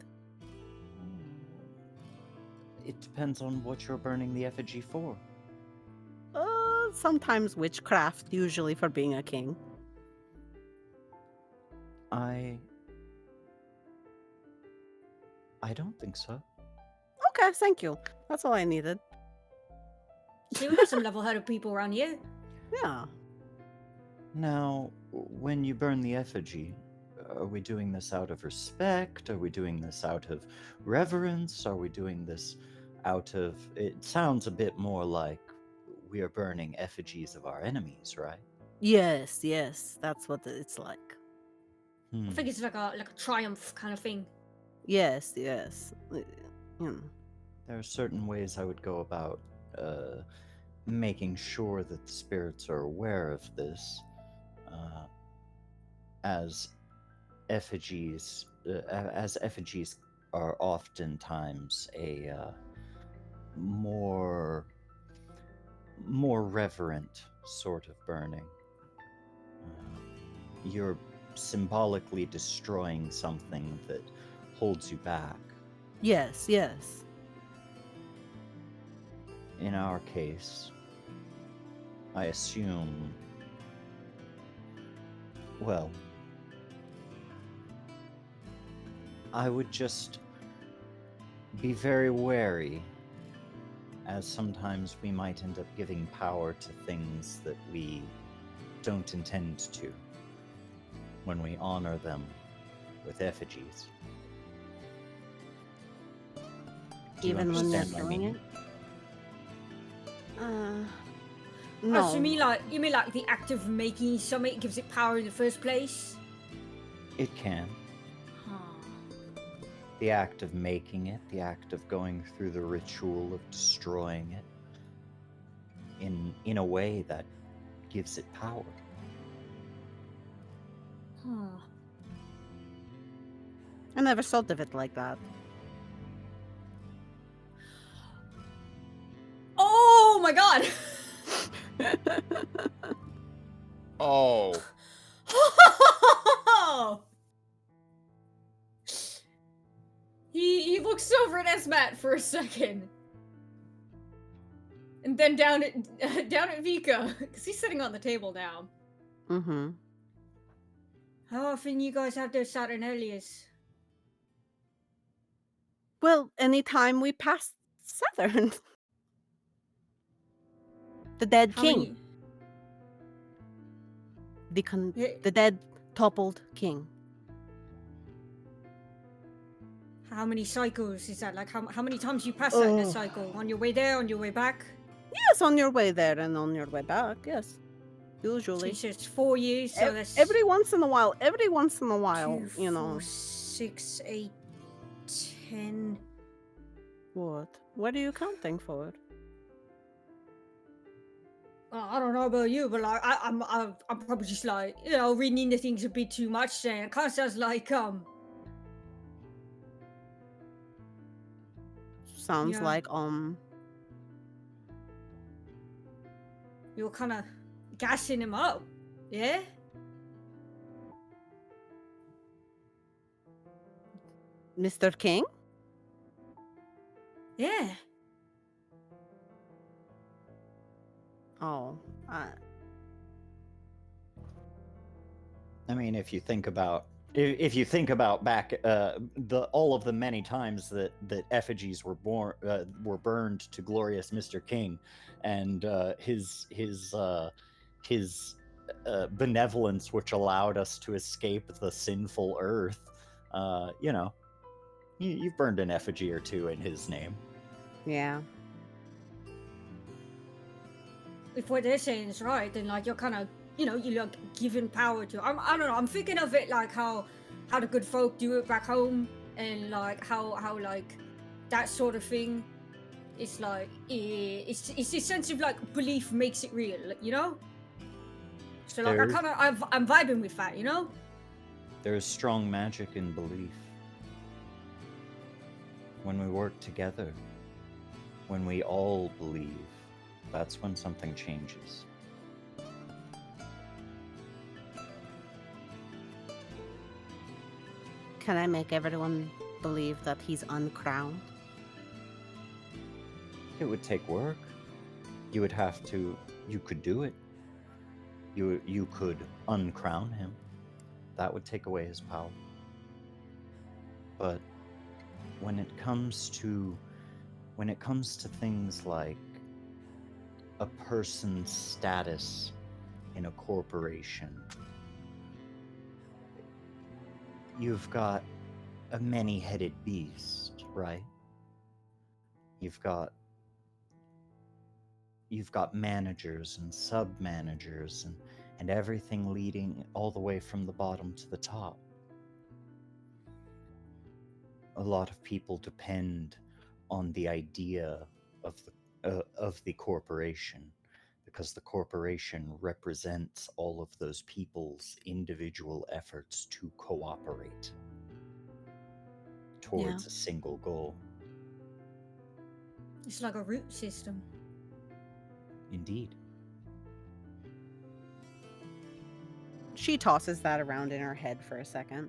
It depends on what you're burning the effigy for. Sometimes witchcraft, usually for being a king. I don't think so. Okay, thank you. That's all I needed. See, we got some level-headed people around here. Yeah. Now, when you burn the effigy, are we doing this out of respect? Are we doing this out of reverence? Are we doing this out of... It sounds a bit more like we are burning effigies of our enemies, right? Yes, that's what it's like. I think it's like a triumph kind of thing. Yes. There are certain ways I would go about making sure that the spirits are aware of this, as effigies are oftentimes a more reverent sort of burning. You're symbolically destroying something that holds you back. Yes. In our case, I assume... Well, I would just be very wary, as sometimes we might end up giving power to things that we don't intend to when we honor them with effigies. Do you Even when you're understand my doing meaning? it? Oh, No. so you mean like the act of making something gives it power in the first place? It can. The act of making it, the act of going through the ritual of destroying it, in a way that gives it power. I never thought of it like that. Oh my god! Oh. He looks over at Esmat for a second. And then down at Vika, because he's sitting on the table now. Mm-hmm. How often you guys have those Saturnalias? Well, anytime we pass Saturn. The dead How king. many? The dead toppled king. How many cycles is that? Like how many times you pass that in a cycle? On your way there, on your way back? Yes, on your way there and on your way back, yes. Usually. So it's 4 years, so that's Every once in a while, 2, you know. 4, 6, 8, 10. What? What are you counting for? I don't know about you, but like I'm probably just like, you know, reading into things a bit too much. Saying it kind of sounds like Sounds Yeah. like you're kind of gassing him up, yeah. Mr. King? Yeah. Oh, I mean, if you think about back all of the many times that effigies were burned to glorious Mr. King, and his benevolence, which allowed us to escape the sinful earth, you know, you've burned an effigy or two in his name. yeah. If what they're saying is right, then like you're kind of, you know, you're like giving power to. I don't know. I'm thinking of it like how the good folk do it back home, and like how like that sort of thing. It's like it's this sense of like belief makes it real, you know. So like I'm vibing with that, you know. There's strong magic in belief. When we work together, when we all believe, that's when something changes. Can I make everyone believe that he's uncrowned? It would take work. You would have to. You could do it. You could uncrown him. That would take away his power. But when it comes to things like a person's status in a corporation, you've got a many-headed beast, right? You've got managers and sub-managers and everything leading all the way from the bottom to the top. A lot of people depend on the idea of the corporation, because the corporation represents all of those people's individual efforts to cooperate towards a single goal. It's like a root system. Indeed. She tosses that around in her head for a second.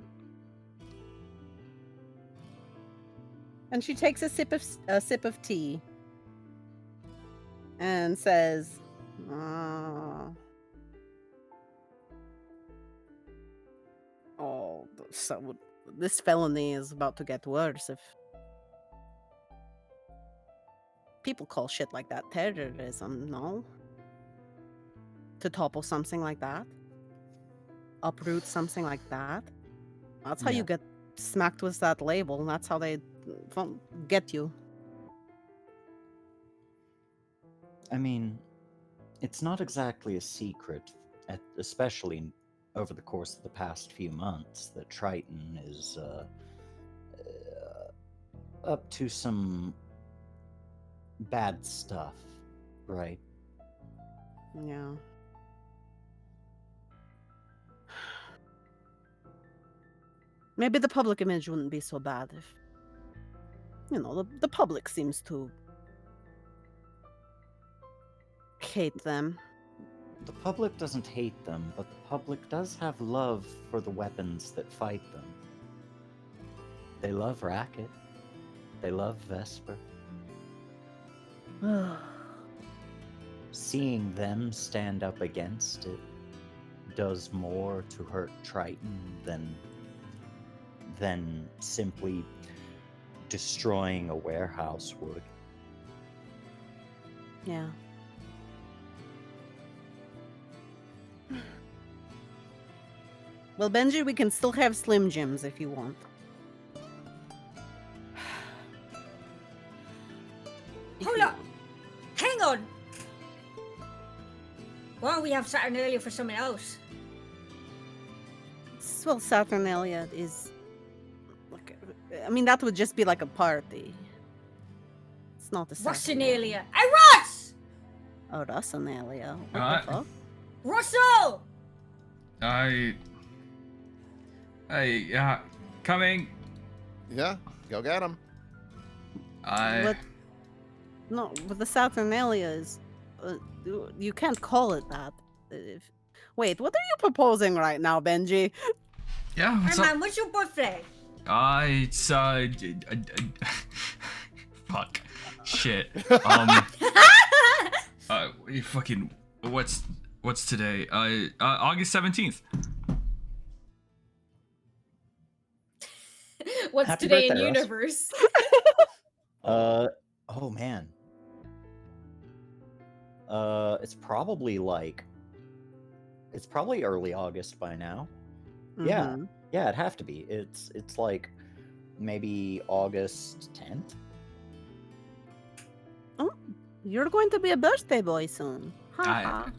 And she takes a sip of tea and says, so this felony is about to get worse if people call shit like that terrorism, no? To topple something like that, uproot something like that. That's how Yeah. you get smacked with that label. That's how they get you. I mean, it's not exactly a secret, especially over the course of the past few months, that Triton is up to some bad stuff, right? Yeah. Maybe the public image wouldn't be so bad if, the public seems to hate them. The public doesn't hate them, but the public does have love for the weapons that fight them. They love Racket. They love Vesper. Seeing them stand up against it does more to hurt Triton than simply destroying a warehouse would. Yeah. Well, Benji, we can still have Slim Jims if you want. Hold up! Hang on! Why don't we have Saturnalia for something else? Well, Saturnalia is... I mean, that would just be like a party. It's not a Russanelia! Hey, Russ! Oh, Russanelia. What Uh, the fuck? Russell! Yeah, coming. Yeah, go get him. What? No, but the Saturnalia is... you can't call it that. Wait, what are you proposing right now, Benji? Yeah, Hey, what's up? man, what's your birthday? It's fuck, shit. You fucking, what's today? August 17th. What's Happy today in birthday, Russ. universe? Oh man. It's probably early August by now. Yeah. Mhm. Yeah, it'd have to be. It's like maybe August 10th. Oh, you're going to be a birthday boy soon. Ha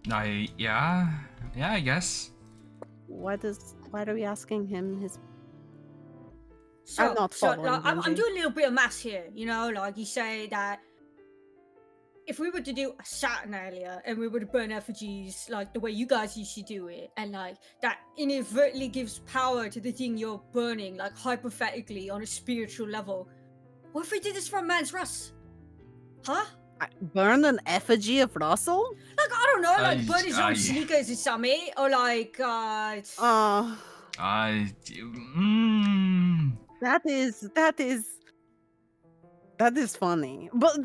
Yeah, I guess. Why are we asking him his... So, I'm not following, I'm Benji. doing a little bit of maths here, like you say that if we were to do a Saturnalia and we were to burn effigies like the way you guys used to do it, and like that inadvertently gives power to the thing you're burning, like hypothetically on a spiritual level. What if we did this for a man's Russ? Huh? Burn an effigy of Russell? Like, I don't know, like burn his own I- sneakers or something, or like, That is funny. But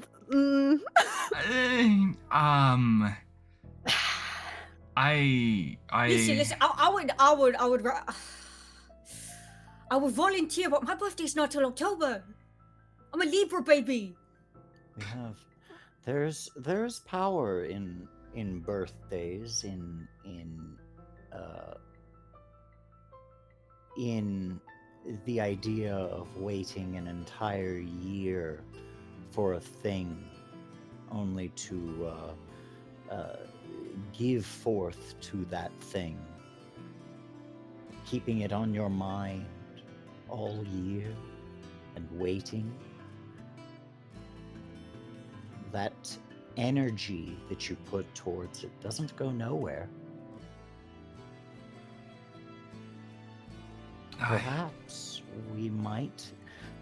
Listen, I would volunteer, but my birthday's not till October. I'm a Libra baby. We have there's power in birthdays, in the idea of waiting an entire year for a thing only to give forth to that thing, keeping it on your mind all year and waiting. That energy that you put towards it doesn't go nowhere.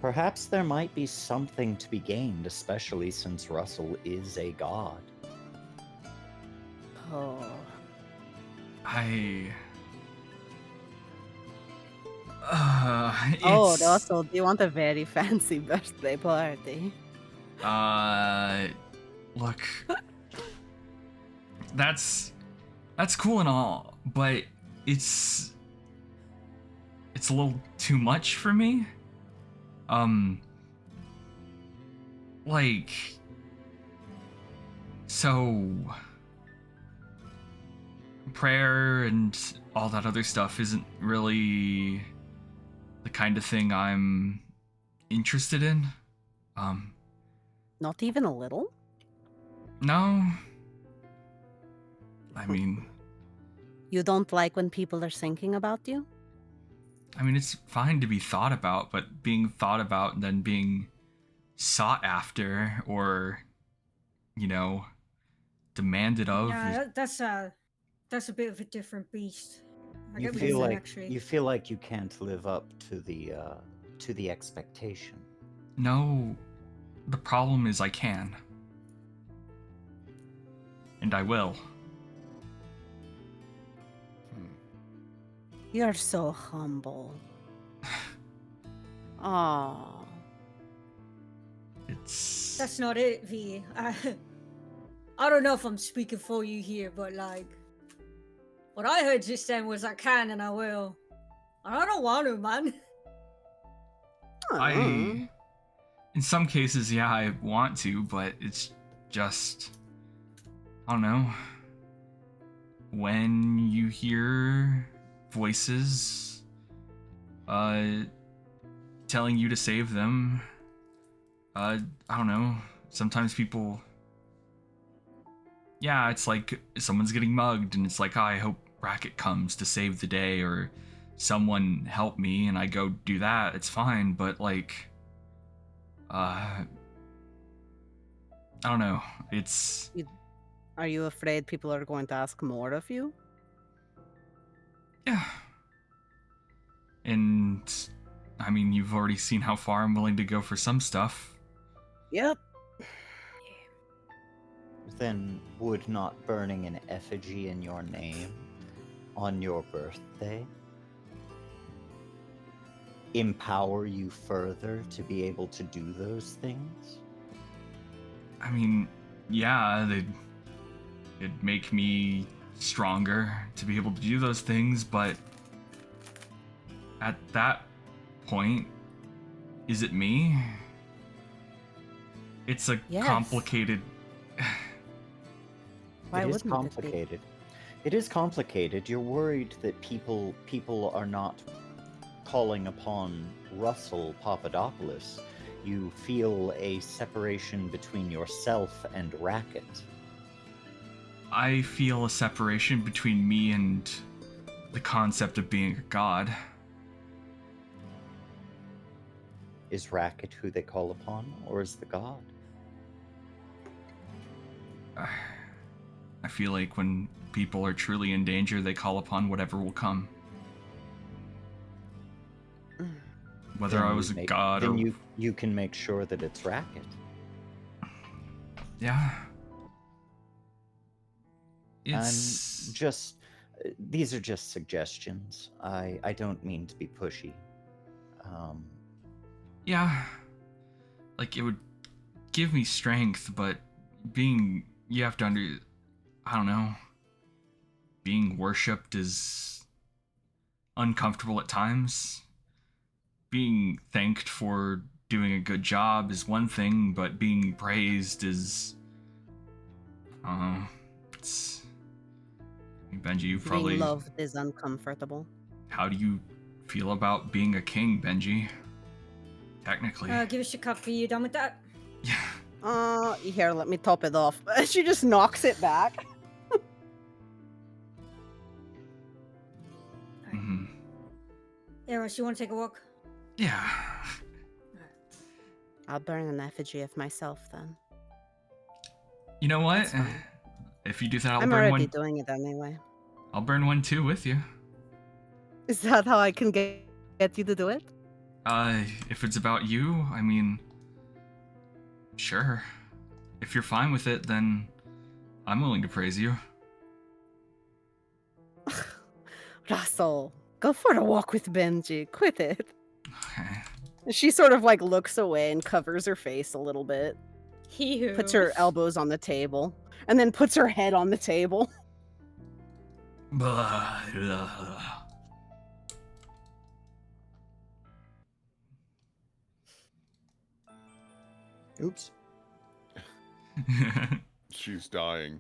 Perhaps there might be something to be gained, especially since Russell is a god. oh, Russell, do you want a very fancy birthday party? Look, that's cool and all, but it's it's a little too much for me. Like, so prayer and all that other stuff isn't really the kind of thing I'm interested in. Not even a little? No. I mean, You don't like when people are thinking about you? it's fine to be thought about, but being thought about and then being sought after or, demanded of. Yeah, that's a bit of a different beast. I You get what feel you're saying, like actually. you feel like you can't live up to the expectation. No, the problem is I can. And I will. You're so humble. Aww. That's not it, V. I don't know if I'm speaking for you here, but like, what I heard just then was I can and I will. And I don't want to, man. In some cases, yeah, I want to, but it's just, I don't know. When you hear voices, telling you to save them, I don't know. Sometimes people, yeah, it's like someone's getting mugged, and it's like, oh, I hope Bracket comes to save the day, or someone help me, and I go do that. It's fine, but like, I don't know. It's. Are you afraid people are going to ask more of you? Yeah. And, you've already seen how far I'm willing to go for some stuff. Yep. Then would not burning an effigy in your name on your birthday empower you further to be able to do those things? Yeah, it'd make me stronger to be able to do those things, but at that point, is it me? It's a Yes. complicated... Why It is wouldn't it be? complicated. It is complicated. You're worried that people are not calling upon Russell Papadopoulos. You feel a separation between yourself and Racket. I feel a separation between me and the concept of being a god. Is Racket who they call upon, or is the god? I feel like when people are truly in danger, they call upon whatever will come. Whether Then I you was a make- god then or... you can make sure that it's Racket. Yeah. It's... And just these are just suggestions. I don't mean to be pushy. Yeah. Like, it would give me strength, but you have to I don't know. Being worshipped is uncomfortable at times. Being thanked for doing a good job is one thing, but being praised is... it's... Benji, you probably... Being loved is uncomfortable. How do you feel about being a king, Benji? Technically. Give us your cup. Are you done with that? Yeah. Here, let me top it off. She just knocks it back. Mm-hmm. Eros, you want to take a walk? Yeah. I'll burn an effigy of myself then. You know what? That's fine. If you do that, I'll I'm burn already one. doing it anyway. I'll burn one too with you. Is that how I can get you to do it? If it's about you, sure. If you're fine with it, then I'm willing to praise you. Russell, go for a walk with Benji. Quit it. Okay. She sort of like looks away and covers her face a little bit. He who Puts her elbows on the table. And then puts her head on the table. Oops. She's dying.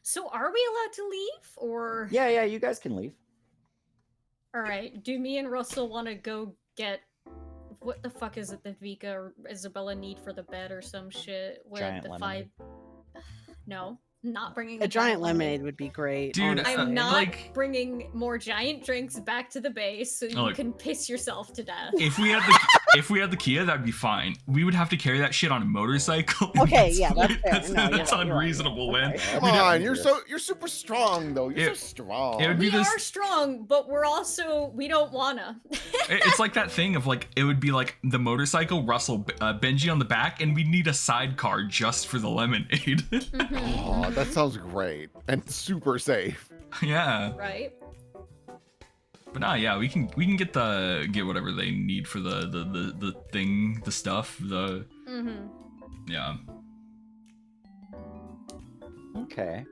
So are we allowed to leave, or? Yeah, you guys can leave. All right. Do me and Russell want to go get? What the fuck is it that Vika or Isabella need for the bed or some shit? With Giant the lemonade. No, not bringing A giant lemonade would be great. Dude, honestly. I'm not like- bringing more giant drinks back to the base so you Look. can piss yourself to death. If we had the Kia, that'd be fine. We would have to carry that shit on a motorcycle. Okay, yeah, that's fair. That's, No, you're that's right, you're right. unreasonable, man. Okay. Come We'd have- on, you're super strong though. You're so strong. it would be We this- are strong, but we don't wanna. It's like that thing of like, it would be like the motorcycle, Russell, Benji on the back, and we'd need a sidecar just for the lemonade. Oh, that sounds great and super safe. Yeah. Right? But nah, yeah, we can get whatever they need for the thing, the stuff, the yeah. Okay.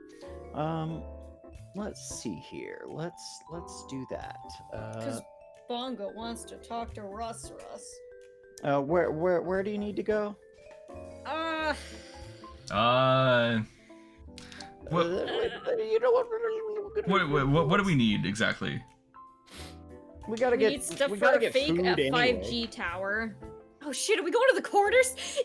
Let's see here. Let's do that. Because Bongo wants to talk to Russ. Where do you need to go? What You know what do we need exactly? We gotta We get need stuff we for gotta a get fake food anyway. 5G tower. Oh shit, are we going to the quarters? Yo!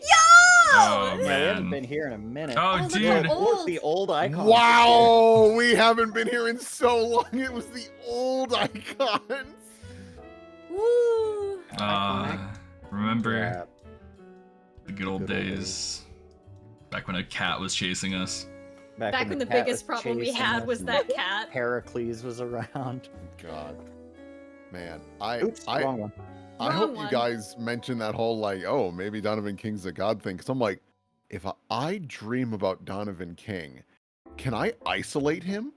Oh, Yeah, we haven't man. been here in a minute. Oh, look dude. how Look, old. the old icon. Wow, we haven't been here in so long. It was the old icons. Woo! Remember Yeah, the good old Good old days, back when a cat was chasing us. Back when the cat biggest was problem we chasing had us was and that cat. Heracles was around. God, man, Oops, wrong one. I Wrong hope one. you guys mention that whole like, oh, maybe Donovan King's a god thing. Cause I'm like, if I dream about Donovan King, can I isolate him?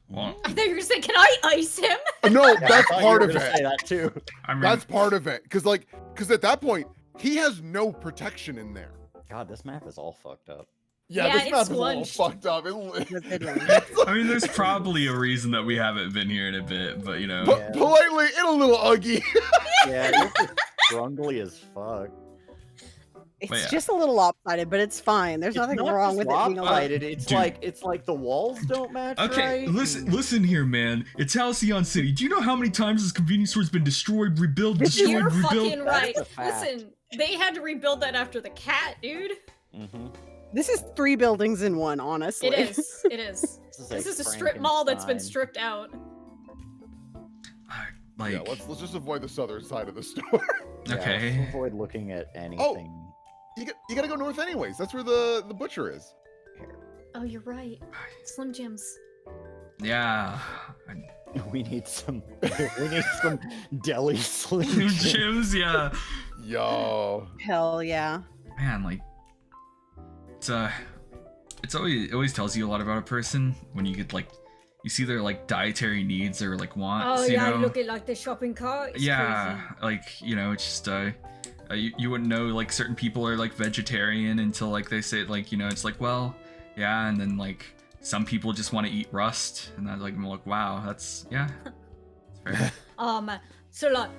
Well, I thought you were gonna say, can I ice him? No, Yeah, I that's thought you part were of gonna it. Say that too. I mean, That's part of it. Cause at that point, he has no protection in there. God, this map is all fucked up. Yeah, this it's map is all squunched. fucked up. Good one. I mean, there's probably a reason that we haven't been here in a bit, but you know. But Yeah. politely and a little uggy. Yeah, this is strongly as fuck. It's yeah. just a little lopsided, but it's fine. There's nothing It's not wrong just with it being a lopsided. It's Dude. like the walls don't match Okay, right. listen here, man. It's Halcyon City. Do you know how many times this convenience store's been destroyed, rebuilt, destroyed, You're rebuilt? fucking right. That's a fact. Listen, they had to rebuild that after the cat, dude. Mm-hmm. This is 3 buildings in one, honestly. It is. It is. This is a strip mall that's been stripped out. Like, Yeah, let's just avoid the southern side of the store. okay. Let's avoid looking at anything. You gotta go north anyways. That's where the butcher is. Oh, you're right. Slim Jims. Yeah. We need some. We need some deli slim. Gyms, yeah. Yo. Hell yeah. Man, like, it's always tells you a lot about a person when you get like, you see their like dietary needs or like wants. Oh you yeah, know? look at like the shopping cart. It's Yeah, crazy. like, you know, it's just you wouldn't know like certain people are like vegetarian until like they say like, you know, it's like, well, yeah, and then like some people just want to eat rust, and I'm like, wow, that's yeah, that's fair. So like,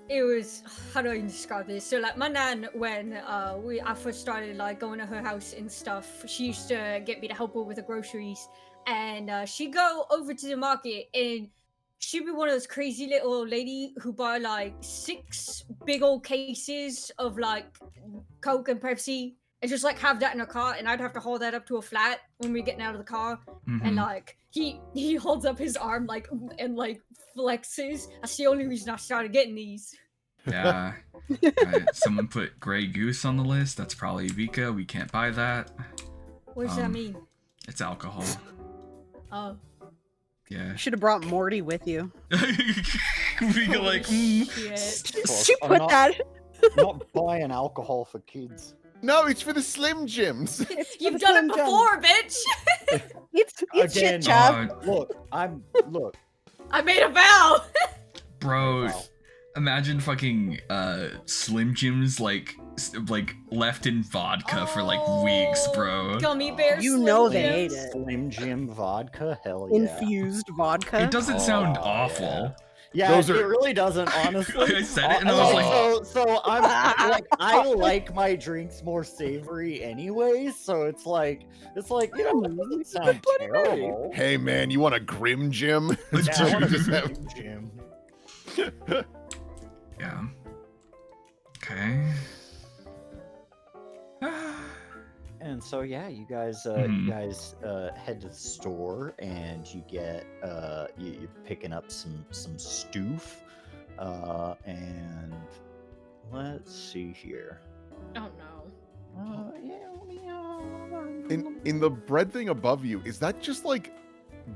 it was, how do I describe this? So like, my nan, when I first started like going to her house and stuff, she used to get me to help her with the groceries, and she'd go over to the market and she'd be one of those crazy little old lady who buy like 6 big old cases of like Coke and Pepsi and just like have that in her car, and I'd have to hold that up to a flat when we were getting out of the car. And Mhm. like he holds up his arm like and like flexes. That's the only reason I started getting these. Yeah. Someone put Grey Goose on the list. That's probably Vika. We can't buy that. What does that mean? It's alcohol. Oh, Yeah. You should have brought Morty with you. Vika like, shit. She I'm put not- that. Not buying alcohol for kids. No, it's for the Slim Jims. You've the done it Slim Jim. before, bitch. It's Again, shit, Chav. Look. I made a vow. bro, Wow. imagine fucking Slim Jims like left in vodka for like weeks, bro. Gummy bears. You Slim know they Jims. hate it. Slim Jim vodka. Hell yeah. Infused vodka. It doesn't sound Oh, awful. yeah. Yeah, Those it are- really doesn't, honestly. I said it and I was like, so I'm like, I like my drinks more savory anyways, so it's like, it doesn't sound terrible. Hey man, you want a Grim Jim? Yeah, I want a Just have- Jim. yeah. Okay. And so yeah, you guys head to the store and you get you're picking up some stoof, and let's see here. Oh no. In the bread thing above you, is that just like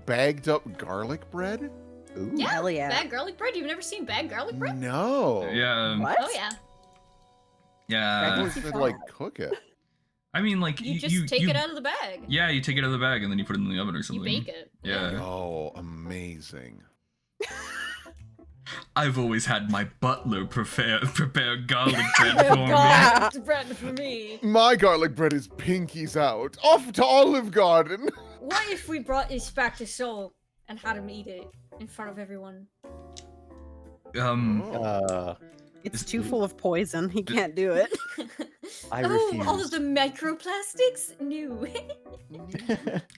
bagged up garlic bread? Ooh. Yeah, Hell yeah. bag garlic bread. You've never seen bag garlic bread? No. Yeah. What? Oh yeah. Yeah. How does it like cook it? I mean, like You just take it out of the bag. Yeah, you take it out of the bag and then you put it in the oven or You something. bake it. Yeah. Oh, amazing. I've always had my butler prepare garlic bread for me. Garlic bread for me. My garlic bread is pinkies out. Off to Olive Garden. What if we brought this back to Seoul and had him eat it in front of everyone? It's too full of poison. He can't do it. I Oh, all refuse. of the microplastics? No.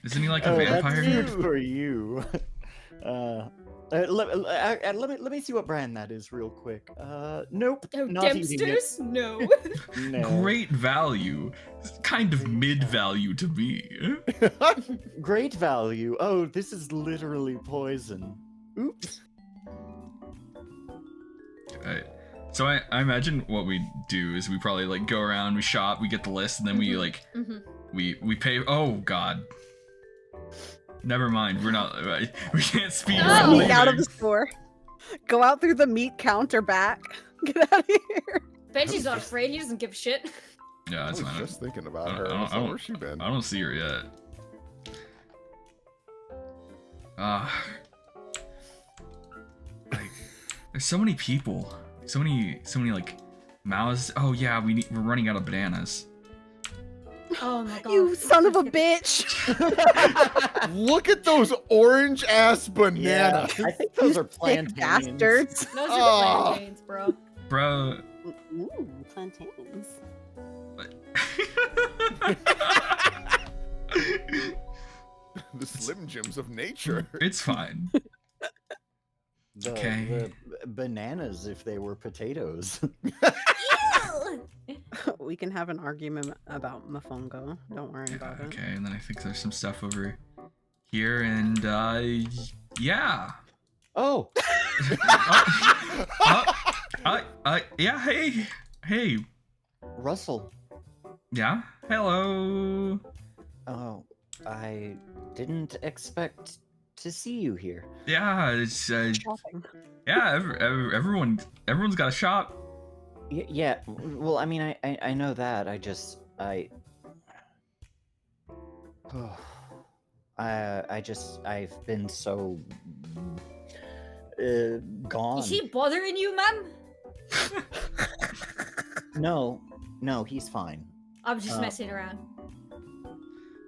Isn't he like a Oh, vampire? that's food for you. Let me see what brand that is real quick. Nope. Oh, Not eating it. Dempsters? No. No. Great value. Kind of mid value to me. Great value. Oh, this is literally poison. Oops. Alright. So I imagine what we do is we probably like go around, we shop, we get the list, and then we like we pay. Oh God. Never mind. We're not. We can't speed run. Sneak out of the store. Go out through the meat counter back. Get out of here. Benji's not afraid. He doesn't give a shit. Yeah, I that's was fine. just thinking about I her. don't- I was I like, don't- where's she been? I don't see her yet. Like, there's so many people. So many like mouths. Oh yeah, we're running out of bananas. Oh my god. You son of a bitch. Look at those orange ass Yeah, bananas. I think You those are sick plantains. bastards. Those Oh. are plantains, bro. Bro. Ooh, plantains. The Slim Jims of nature. It's fine. Okay. The bananas if they were potatoes. We can have an argument about Mofongo. Don't worry about it. Okay, and then I think there's some stuff over here, and yeah. Oh, Yeah. Hey. Russell. Yeah. Hello. Oh, I didn't expect to see you here. Yeah. It's Shopping. yeah. Everyone's got a shop. Yeah, well, I mean, I know that. I've been so gone. Is he bothering you, ma'am? No, he's fine. I'm just Uh, messing around.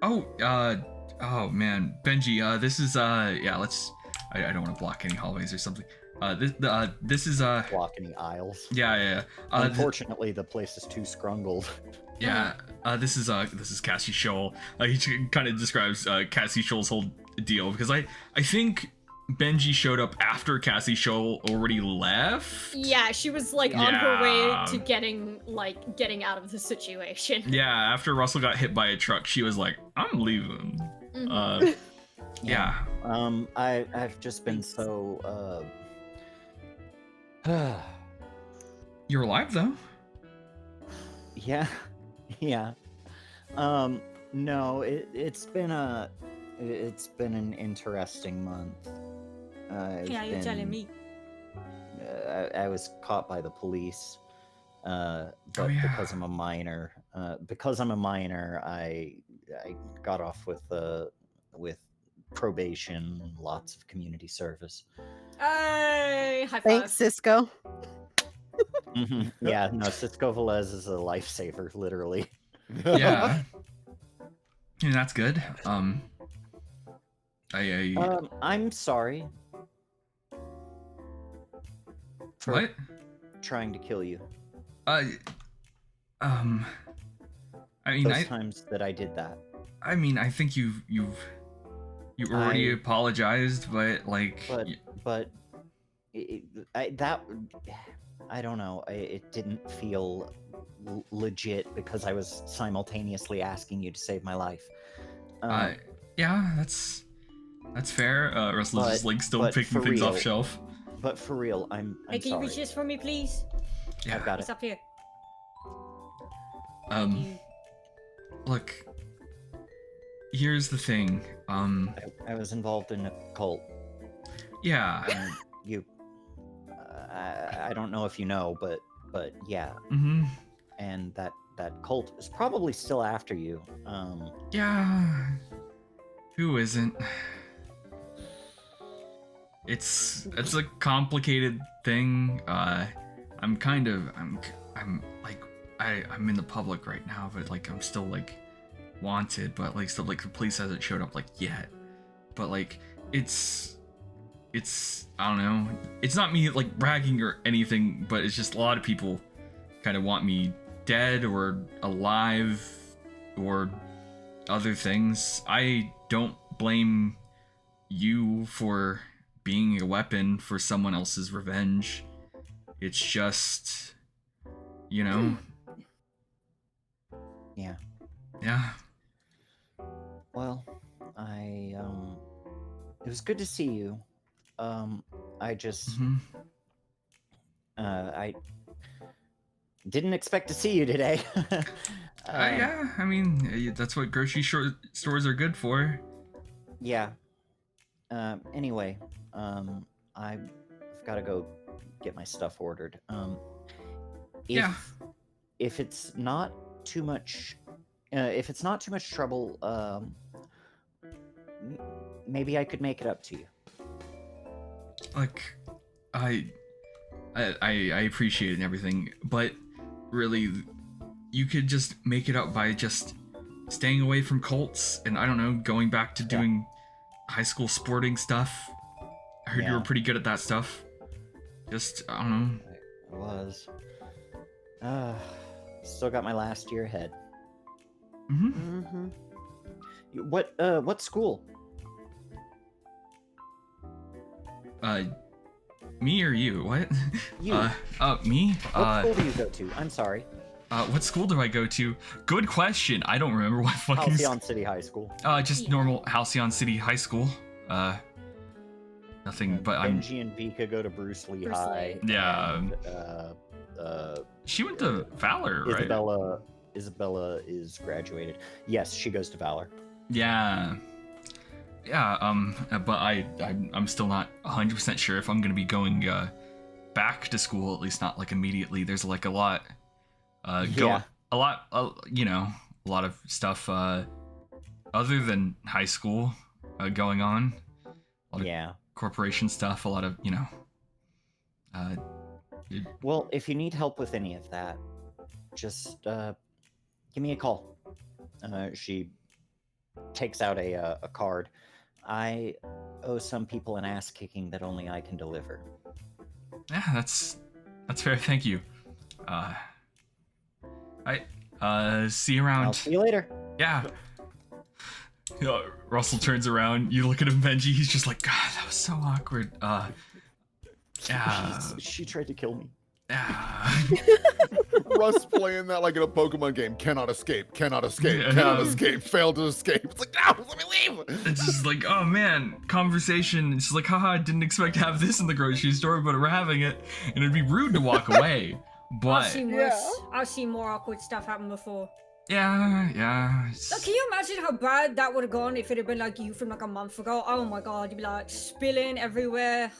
Oh. Oh man, Benji. This is yeah. Let's. I don't want to block any hallways or something. This is Block any aisles. Yeah. Unfortunately, the place is too scrungled. Yeah, this is Cassie Shoal. He kind of describes Cassie Shoal's whole deal because I think Benji showed up after Cassie Shoal already left. Yeah, she was like on her way Yeah. to getting out of the situation. Yeah, after Russell got hit by a truck, she was like, "I'm leaving." Mhm. Yeah. I've just been so You're alive though. yeah. No, it's been an interesting month. Yeah, you're telling me. I was caught by the police, but yeah. because I'm a minor, I got off with probation, and lots of community service. Hey, high five. Thanks, Cisco. Yeah, no, Cisco Velez is a lifesaver, literally. Yeah. Yeah, that's good. I'm sorry. for What? trying to kill you. I mean, Those times that I did that. I mean, I think you already apologized, but like, But I don't know. It didn't feel legit because I was simultaneously asking you to save my life. yeah, that's fair. Russell's just like still but picking for things off real- shelf. But for real, I'm Hey, can you sorry. reach this for me, please? Yeah. I've got It's it. up here. Look. Here's the thing. I was involved in a cult. Yeah. And you. I don't know if you know, but yeah. Mm-hmm. And that cult is probably still after you. Yeah. Who isn't? It's a complicated thing. I'm in the public right now, but like I'm still like wanted, but like still like the police hasn't showed up like yet. But like it's I don't know. It's not me like bragging or anything, but it's just a lot of people kind of want me dead or alive or other things. I don't blame you for being a weapon for someone else's revenge. It's just, you know. Yeah. Yeah. Well, it was good to see you. I just, I didn't expect to see you today. Yeah, I mean, that's what grocery stores are good for. Yeah. Anyway, I've got to go get my stuff ordered. Yeah. If it's not too much, trouble, maybe I could make it up to you. Like, I appreciate it and everything, but really, you could just make it up by just staying away from cults and I don't know, going back to doing high school sporting stuff. I heard you were pretty good at that stuff. Just, I don't know. I was. Still got my last year ahead. What school? Me or you? What? You. Me? What school do you go to? I'm sorry. What school do I go to? Good question. I don't remember what fucking. Halcyon City High School. Just normal Halcyon City High School. Nothing. But Benji and Vika go to Bruce Lee High. Yeah. And, she went to Valor, right? Isabella is graduated. Yes, she goes to Valor. Yeah. Yeah. But I'm still not 100% sure if I'm gonna be going back to school. At least not like immediately. There's like a lot. A lot of stuff other than high school going on. A lot of corporation stuff, a lot of, well, if you need help with any of that, just give me a call. She takes out a card. I owe some people an ass kicking that only I can deliver. Yeah, that's fair. Thank you. I see you around. I'll see you later. Yeah. Russell turns around. You look at him, Benji. He's just like, God, that was so awkward. Yeah. She tried to kill me. Yeah. Russ playing that like in a Pokemon game. Cannot escape. Cannot escape. Cannot escape. Failed to escape. It's like, no, let me leave. It's just like, oh man, conversation. It's like, haha, I didn't expect to have this in the grocery store, but we're having it, and it'd be rude to walk away. But I've seen worse. I've seen more awkward stuff happen before. Yeah. Like, can you imagine how bad that would have gone if it had been like you from like a month ago? Oh my god, you'd be like spilling everywhere.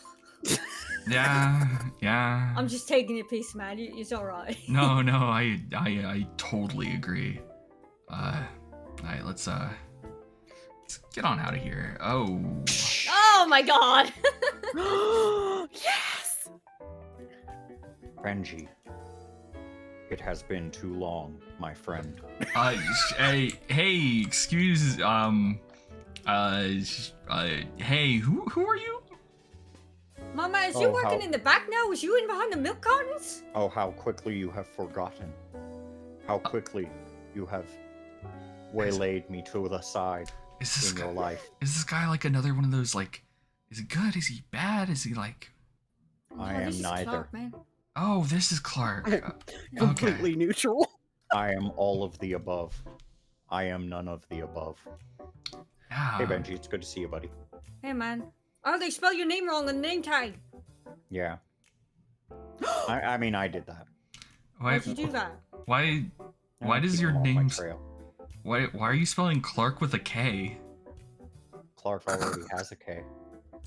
Yeah. I'm just taking a piece, man. It's alright. No, I totally agree. Alright, let's get on out of here. Oh. Oh my god! Yes! Benji, it has been too long, my friend. Hey, excuse, hey, who are you? My man is you Oh, working how- in the back now? Was you in behind the milk cartons? Oh, how quickly you have forgotten. How quickly you have waylaid me to the side Is this in your life. Is this guy like another one of those like? Is he good? Is he bad? Is he like? I Oh, am this is neither. Clark, man. Oh, this is Clark. Completely neutral. I am all of the above. I am none of the above. Yeah. Hey Benji, it's good to see you, buddy. Hey, man. Oh, they spell your name wrong on the name tag. Yeah. I mean, I did that. Why? Why'd you do that? Why? Why I does keep your them off my name? trail. Why are you spelling Clark with a K? Clark already has a K.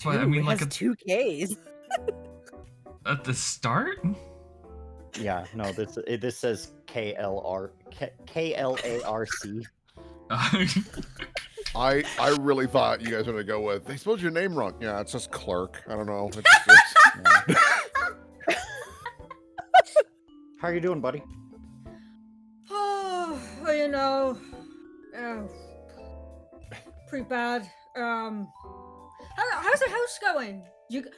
But I Ooh, mean, it like has 2 Ks. at the start. Yeah, no, this says KLARC. I really thought you guys were gonna go with they spelled your name wrong. Yeah, it's just Clark. I don't know. It's just, How you doing, buddy? Oh, well, you know, pretty bad. How's the house going?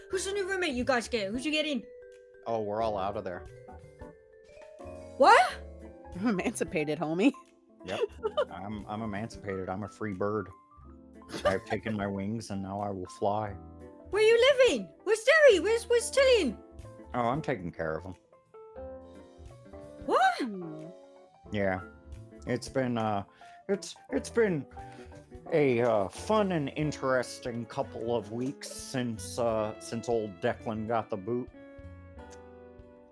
Who's the new roommate you guys get? Who'd you get in? Oh, we're all out of there. What? I'm emancipated, homie. Yep. I'm emancipated. I'm a free bird. I've taken my wings and now I will fly. Where you living? Where's Derry? Where's Tillian? Oh, I'm taking care of them. What? Yeah. It's been it's been a fun and interesting couple of weeks since old Declan got the boot.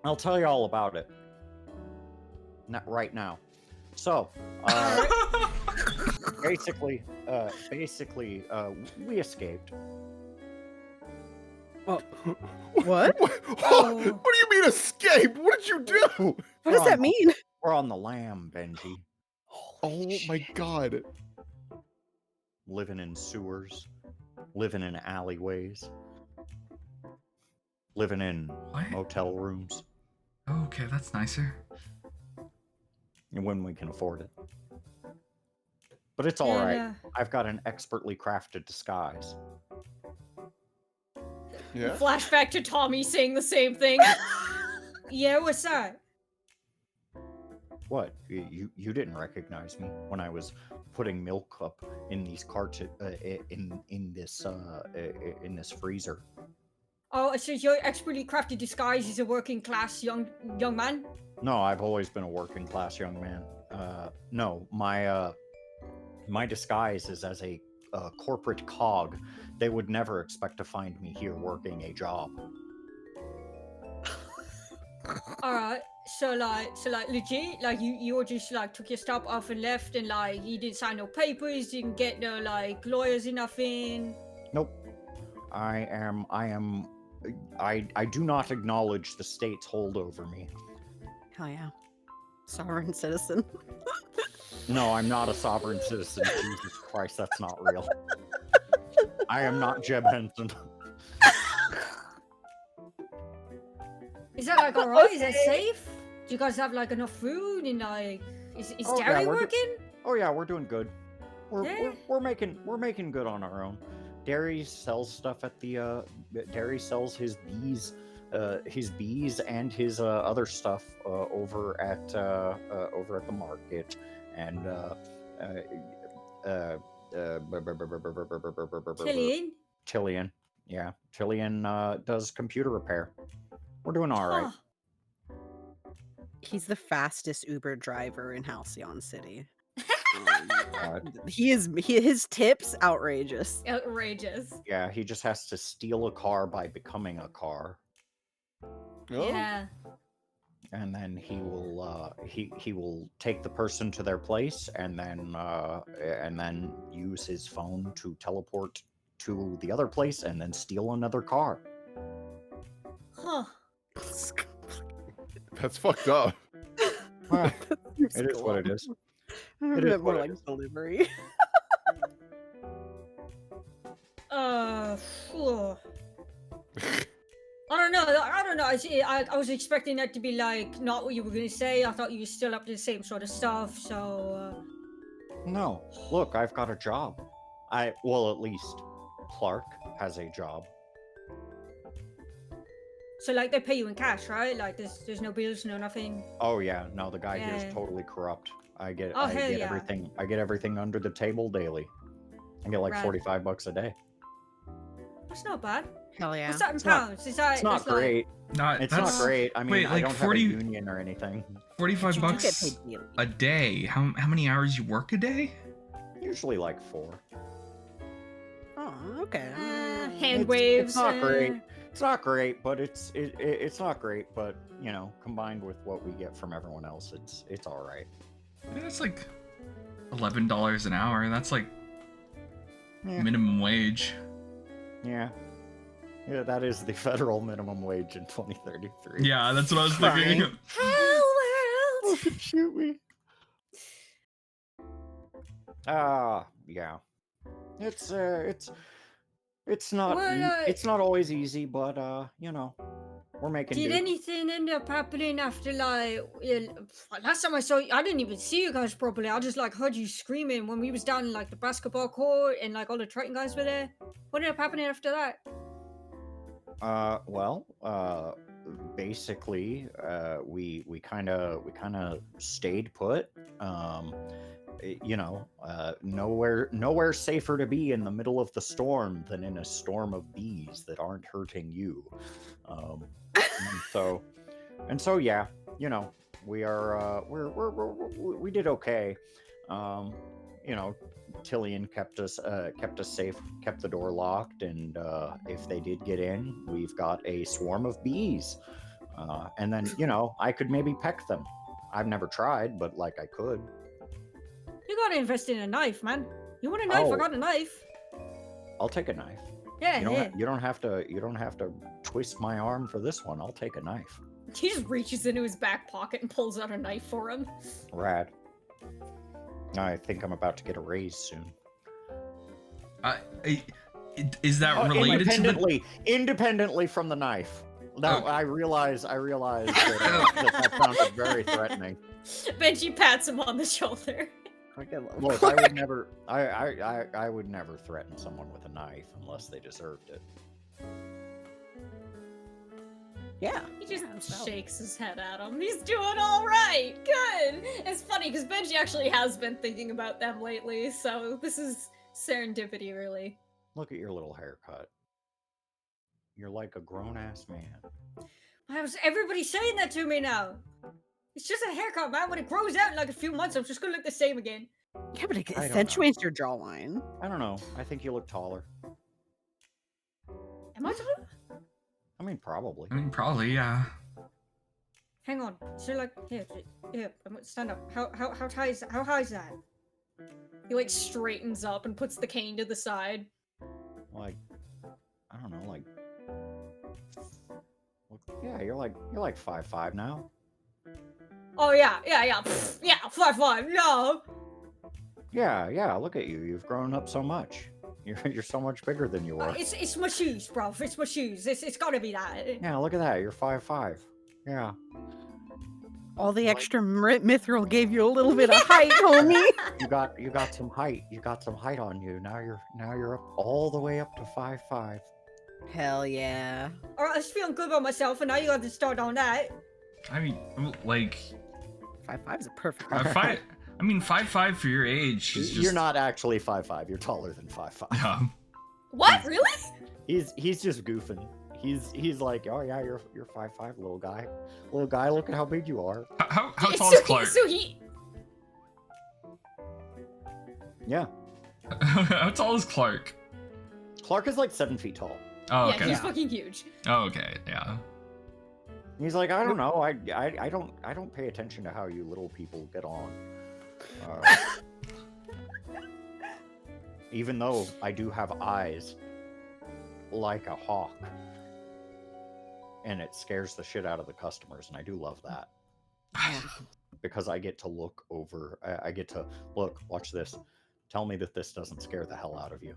I'll tell you all about it. Not right now. So, basically, we escaped. Oh, what? what do you mean escape? What did you do? What does that mean? We're on the lam, Benji. Oh my god. Living in sewers, living in alleyways, living in What? motel rooms, Okay, that's nicer. when we can afford it. But it's all right. I've got an expertly crafted disguise. Yeah. Flashback to Tommy saying the same thing. Yeah, what's that? What? You didn't recognize me when I was putting milk up in these in this freezer. Oh, so your expertly crafted disguise is a working class young man? No, I've always been a working class young man. No, my disguise is as a corporate cog. They would never expect to find me here working a job. Alright, so legit, like you just like took your stuff off and left, and like you didn't sign no papers, didn't get no like lawyers or nothing. Nope. I do not acknowledge the state's hold over me. Hell yeah. Sovereign citizen. No, I'm not a sovereign citizen. Jesus Christ, that's not real. I am not Jeb Henson. Is that like alright? Is that safe? Do you guys have like enough food and like is Oh, yeah, Derry we're working? Oh yeah, we're doing good. Yeah. We're making good on our own. Derry sells stuff at the Derry sells his bees and his other stuff over at the market, and Tillian? yeah, Tillian does computer repair. We're doing all right. Huh. He's the fastest Uber driver in Halcyon City. God. His tips outrageous. Outrageous. Yeah, he just has to steal a car by becoming a car, Oh. Yeah. and then he will take the person to their place, and then use his phone to teleport to the other place, and then steal another car. Huh. That's fucked up. Well, it is what it is. It is More what it like is. delivery. Phew. I don't know. I was expecting that to be like not what you were gonna say. I thought you were still up to the same sort of stuff. So No, look, I've got a job. Well, at least Clark has a job. So like they pay you in cash, right? Like there's no bills, no nothing. Oh yeah, no, the guy here Yeah. is totally corrupt. I get Oh, hell yeah. everything. I get everything under the table daily. I get like Right. $45 a day. That's not bad. Hell yeah. What's that in It's not- pounds? Is that It's not just like- great. Not It's that's not great. I mean, wait, I like don't 40 have a union or anything. 45 You do get bucks paid daily. a day. How many hours you work a day? Usually like 4. Oh, okay. hand It's waves. not great. It's not great, but it's not great. But you know, combined with what we get from everyone else, it's all right. Yeah, that's like $11 an hour. That's like Yeah. minimum wage. Yeah. Yeah, that is the federal minimum wage in 2033. Yeah, that's what I was Crying. thinking. Hell Shoot me. Yeah. It's not Well, it's not always easy, but you know, we're making Did do. anything end up happening after like last time I saw you? I didn't even see you guys properly. I just like heard you screaming when we was down in like the basketball court and like all the Triton guys were there. What ended up happening after that? Well, basically, we kind of stayed put. You know, nowhere safer to be in the middle of the storm than in a storm of bees that aren't hurting you. And so yeah, you know, we did okay. You know, Tillian kept us safe, kept the door locked, and if they did get in, we've got a swarm of bees. And then, you know, I could maybe peck them. I've never tried, but like I could. You gotta invest in a knife, man. You want a knife? Oh. I got a knife. I'll take a knife. Yeah, You don't have to twist my arm for this one. I'll take a knife. He just reaches into his back pocket and pulls out a knife for him. Rad. I think I'm about to get a raise soon. Is that Oh, related to the... independently from the knife. No, Oh. I realize that sounded very threatening. Benji pats him on the shoulder. Look, I would never threaten someone with a knife unless they deserved it. Yeah. He just Yeah, so- shakes his head at him. He's doing all right. Good. It's funny because Benji actually has been thinking about them lately, so this is serendipity, really. Look at your little haircut. You're like a grown-ass man. How's everybody saying that to me now? It's just a haircut, man. When it grows out in like a few months, I'm just gonna look the same again. Yeah, but it I don't know. accentuates your jawline. I don't know. I think you look taller. Am I taller? I mean, probably. I mean, probably, yeah. Hang on. So like, here, I'm gonna stand up. How high is that? He like straightens up and puts the cane to the side. Like, I don't know, like. Yeah, you're like 5'5" now. Oh yeah. Pfft, yeah, 5'5". No. Yeah. Look at you. You've grown up so much. You're so much bigger than you were. It's my shoes, bro. It's my shoes. It's gotta be that. Yeah, look at that. You're 5'5". Yeah. All the extra mithril gave you a little bit of height, homie. You got some height. You got some height on you. Now you're up all the way up to 5'5". Hell yeah. All right, I was feeling good about myself, and now you have to start on that. I mean, like, 5'5" is a perfect. 5'5" for your age is just... You're not actually 5'5". You're taller than 5'5". Yeah. What? Really? He's just goofing. He's like, oh yeah, you're 5'5", little guy. Little guy, look at how big you are. How Yeah, tall so is Clark? Yeah. How tall is Clark? Clark is like 7 feet tall. Oh, Yeah, okay. he's fucking huge. Oh, okay, yeah. He's like, I don't know. I don't pay attention to how you little people get on. Even though I do have eyes like a hawk. And it scares the shit out of the customers, and I do love that. Because I get to look over, I get to look, watch this. Tell me that this doesn't scare the hell out of you.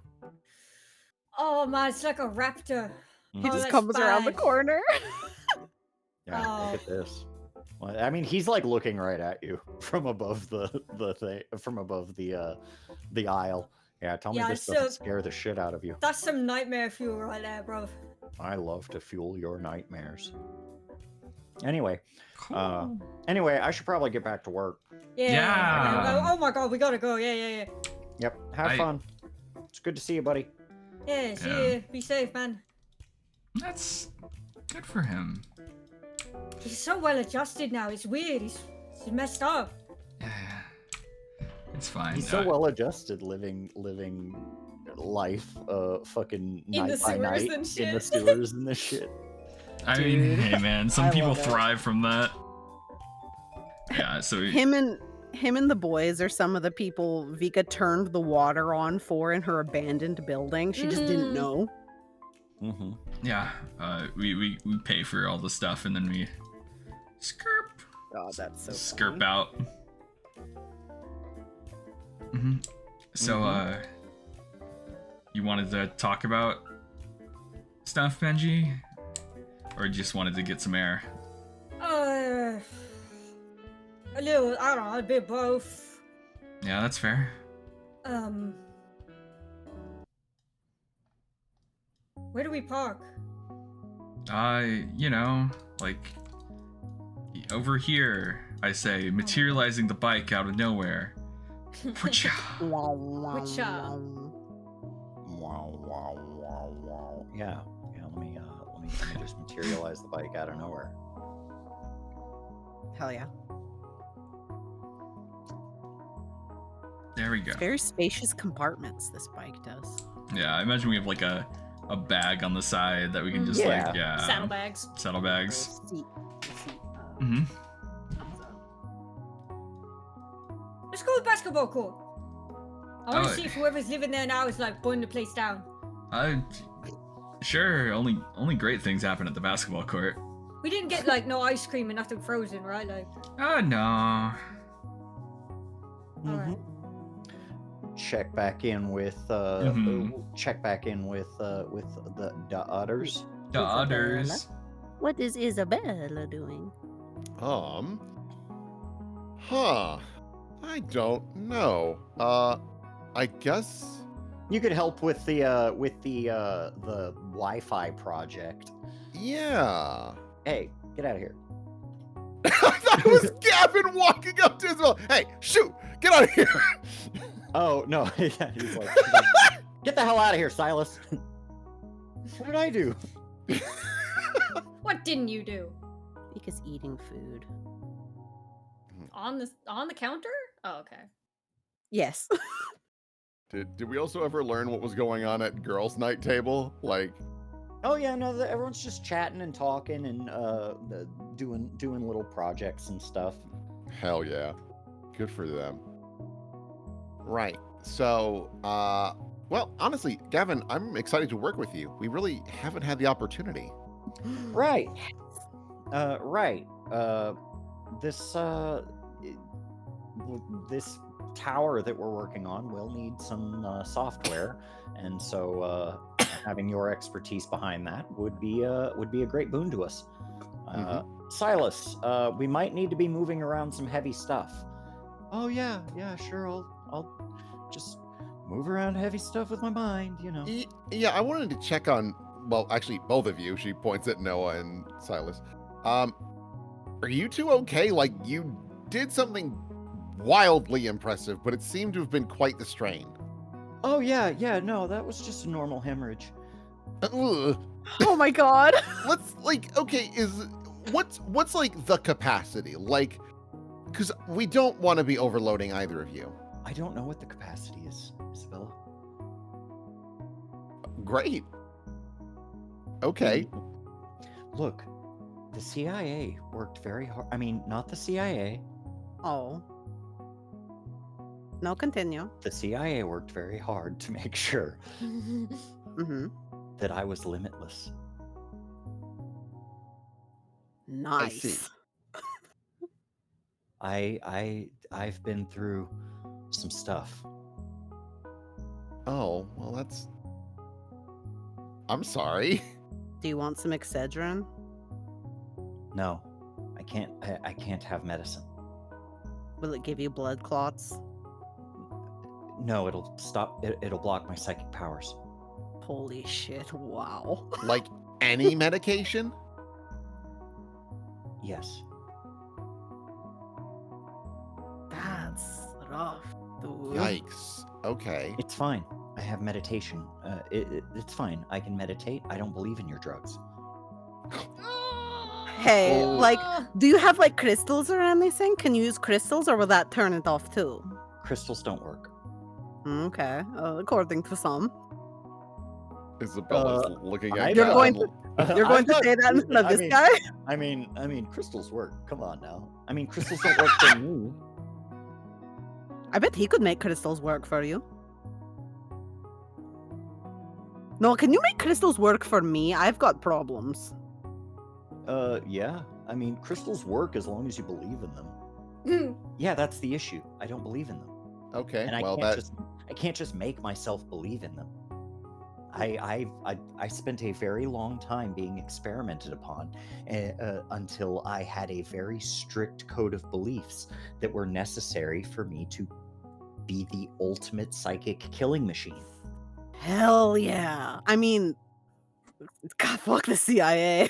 Oh man, it's like a raptor. He Mhm. Oh, just that's comes around the bad. corner. Yeah, Oh. look at this. Well, I mean, he's like looking right at you from above the thing, from above the aisle. Yeah, tell me Yeah, this so- doesn't scare the shit out of you. That's some nightmare fuel right there, bro. I love to fuel your nightmares. Anyway, Cool. I should probably get back to work. Yeah. Oh my god, we gotta go. Yeah. Yep. Have fun. It's good to see you, buddy. Yeah, see Yeah. you. Be safe, man. That's good for him. He's so well adjusted now. It's weird. He's messed up. Yeah. It's fine. He's so well adjusted, living life, fucking In the night by sewers night and in the shit. sewers and the shit. I mean, Dude, hey man, some I people love it. thrive from that. Yeah, so Him and the boys are some of the people Vika turned the water on for in her abandoned building. She just didn't know. Mm-hmm. yeah, we pay for all the stuff and then we God, that's so skirp funny. out. So you wanted to talk about stuff, Benji, or you just wanted to get some air? A little, I don't know, a bit both. Yeah, that's fair. Where do we park? You know, like over here, I say, materializing the bike out of nowhere. Whatcha? Wow, wow, Which, wow. Wow. Yeah. Let me just materialize the bike out of nowhere. Hell yeah. There we go. It's very spacious compartments, this bike does. Yeah, I imagine we have like a bag on the side that we can just Yeah. like Saddlebags. saddlebags. Seat. Mm-hmm. Let's go to the basketball court. I want to Oh. see if whoever's living there now is like burning the place down. Sure. Only great things happen at the basketball court. We didn't get like no ice cream and nothing frozen, right? Like, Oh no. alright. Check back in with the others. The others. What is Isabella doing? I don't know. I guess. You could help with the Wi-Fi project. Yeah. Hey, get out of here. I thought it was Gavin walking up to Isabel. Hey, shoot! Get out of here! Oh no, yeah, he's like, get the hell out of here, Silas. What did I do? What didn't you do? Because eating food. On the counter? Oh, okay. Yes. Did we also ever learn what was going on at girls' night table? Like, Oh yeah, no, everyone's just chatting and talking and doing little projects and stuff. hell yeah. Good for them. Right. So, well, honestly, Gavin, I'm excited to work with you. We really haven't had the opportunity. Right. Right. This this tower that we're working on will need some software, and so having your expertise behind that would be a great boon to us. Silas, we might need to be moving around some heavy stuff. Oh yeah, sure. I'll just move around heavy stuff with my mind, you know. Yeah, I wanted to check on, well, actually, both of you. She points at Noah and Silas. Are you two okay? Like, you did something wildly impressive, but it seemed to have been quite the strain. Oh yeah, no, that was just a normal hemorrhage. Ugh. Oh my god. Let's, like, okay, what's like the capacity? Like, because we don't want to be overloading either of you. I don't know what the capacity is, Isabella. Great. Okay. Look, the CIA worked very hard. I mean, not the CIA. Oh. No, continue. The CIA worked very hard to make sure Mm-hmm. that I was limitless. Nice. see. I've been through some stuff. Oh, well, that's... I'm sorry. Do you want some Excedrin? No, I can't have medicine. Will it give you blood clots? No, it'll block my psychic powers. Holy shit, wow. Like, any medication? Yes. That's rough, dude. Yikes. Okay. It's fine. I have meditation. It's fine. I can meditate. I don't believe in your drugs. Hey, Oh. like, do you have like crystals or anything? Can you use crystals, or will that turn it off too? Crystals don't work. Okay, according to some. Isabella's looking at I You're Gavin. going You're going to say that in front of this guy? I mean, crystals work. Come on now. I mean, crystals don't work for me. I bet he could make crystals work for you. No, can you make crystals work for me? I've got problems. Yeah. I mean, crystals work as long as you believe in them. Yeah, that's the issue. I don't believe in them. Okay, And well, I can't just make myself believe in them. I spent a very long time being experimented upon until I had a very strict code of beliefs that were necessary for me to be the ultimate psychic killing machine. Hell yeah. I mean, God, fuck the CIA.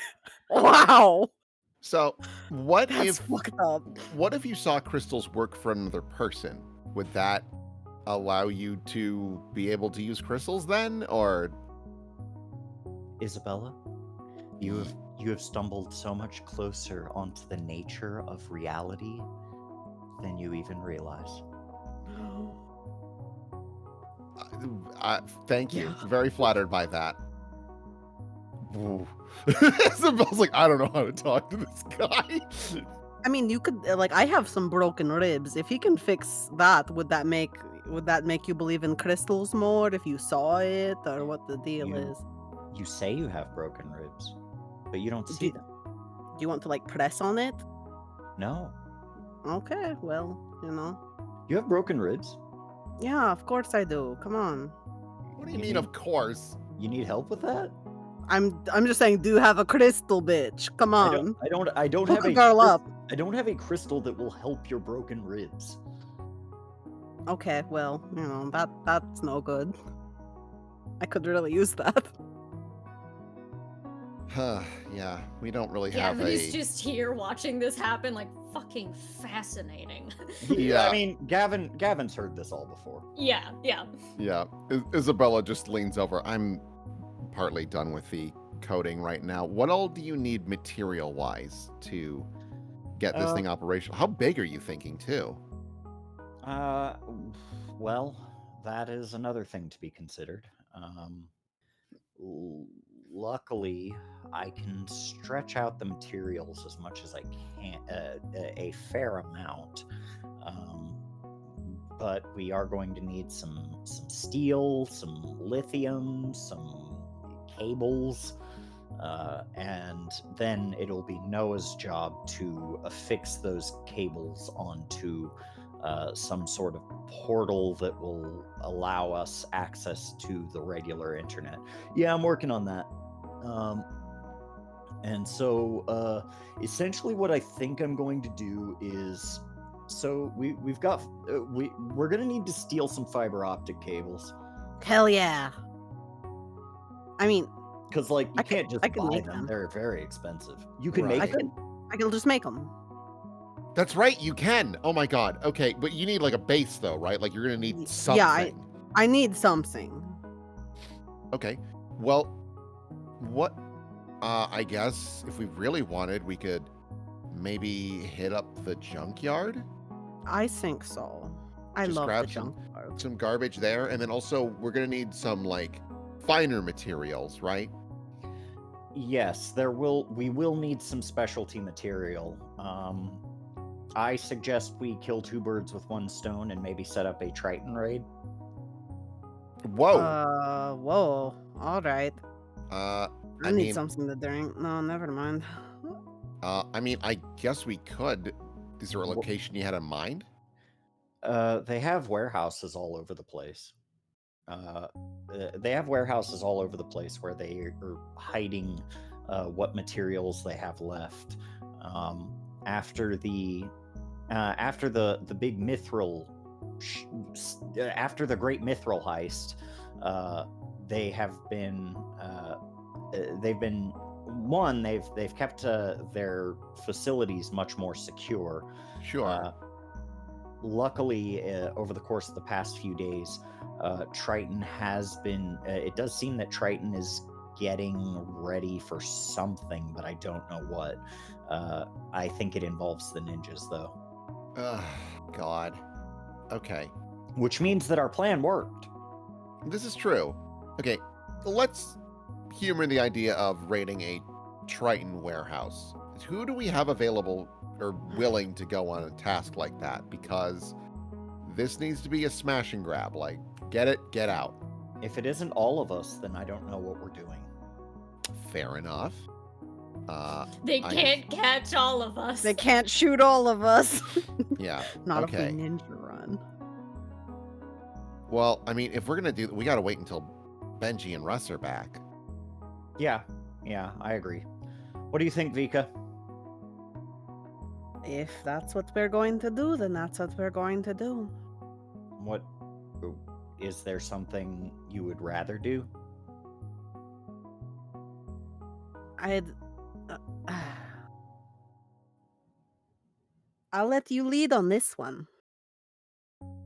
Wow. So, what That's fucked up. what if you saw crystals work for another person? Would that allow you to be able to use crystals then, or Isabella, you have stumbled so much closer onto the nature of reality than you even realize. thank you. Yeah. Very flattered by that. Ooh. Isabella's like, I don't know how to talk to this guy. I mean, you could like I have some broken ribs. If he can fix that, would that make you believe in crystals more if you saw it, or what the deal is? You say you have broken ribs, but you don't see them. Do you want to like press on it? No. Okay, well, you know. You have broken ribs? Yeah, of course I do. Come on. What do you mean, of course? You need help with that? I'm just saying, do you have a crystal, bitch? Come on. I don't Hook have a a girl up. I don't have a crystal that will help your broken ribs. Okay, well, you know, that's no good. I could really use that. Yeah, we don't really Yeah, have but a. he's just here watching this happen, like fucking fascinating. Yeah. I mean, Gavin's heard this all before. Yeah. Yeah, Isabella just leans over. I'm partly done with the coding right now. What all do you need material-wise to get this thing operational? How big are you thinking, too? Well, that is another thing to be considered. Luckily, I can stretch out the materials as much as I can, a fair amount. But we are going to need some steel, some lithium, some cables, and then it'll be Noah's job to affix those cables onto some sort of portal that will allow us access to the regular internet. Yeah, I'm working on that. And so essentially what I think I'm going to do is, so we're going to need to steal some fiber optic cables. Hell yeah. I mean, Because like you can't just I can buy make them. them. They're very expensive. You can Right. make them. I can just make them. That's right, you can. Oh my god. Okay, but you need like a base though, right? Like you're gonna need something. Yeah, I need something. Okay. Well, what? I guess if we really wanted, we could maybe hit up the junkyard. I think so. I Just love the grab junk. some garbage there, and then also we're gonna need some like finer materials, right? Yes, we will need some specialty material. I suggest we kill two birds with one stone and maybe set up a Triton raid. Whoa. Whoa. All right. I I need mean, something to drink. No, never mind. I mean, I guess we could. Is there a location you had in mind? They have warehouses all over the place. They have warehouses all over the place where they are hiding what materials they have left. After the big mithril, after the great mithril heist, they have been they've been they've kept their facilities much more secure. Sure. Luckily, over the course of the past few days, Triton has been. It does seem that Triton is getting ready for something, but I don't know what. I think it involves the ninjas, though. God. Okay. Which means that our plan worked. This is true. Okay, let's humor the idea of raiding a Triton warehouse. Who do we have available or willing to go on a task like that? Because this needs to be a smash and grab. Like, get it, get out. If it isn't all of us, then I don't know what we're doing. Fair enough. They can't catch all of us. They can't shoot all of us. Yeah. Not okay. if we ninja run. Well, I mean, if we're gonna we gotta wait until Benji and Russ are back. Yeah, I agree. What do you think, Vika? If that's what we're going to do, then that's what we're going to do. What is there something you would rather do? I'll let you lead on this one.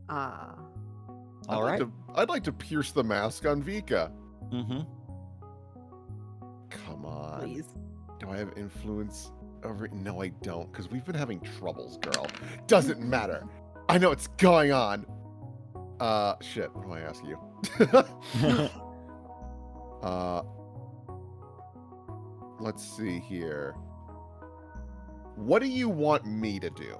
All right. I'd like to pierce the mask on Vika. Mm-hmm. Come on. Please. Do I have influence over? No, I don't, because we've been having troubles, girl. Doesn't matter. I know what's going on. Shit. What do I ask you? Let's see here. What do you want me to do?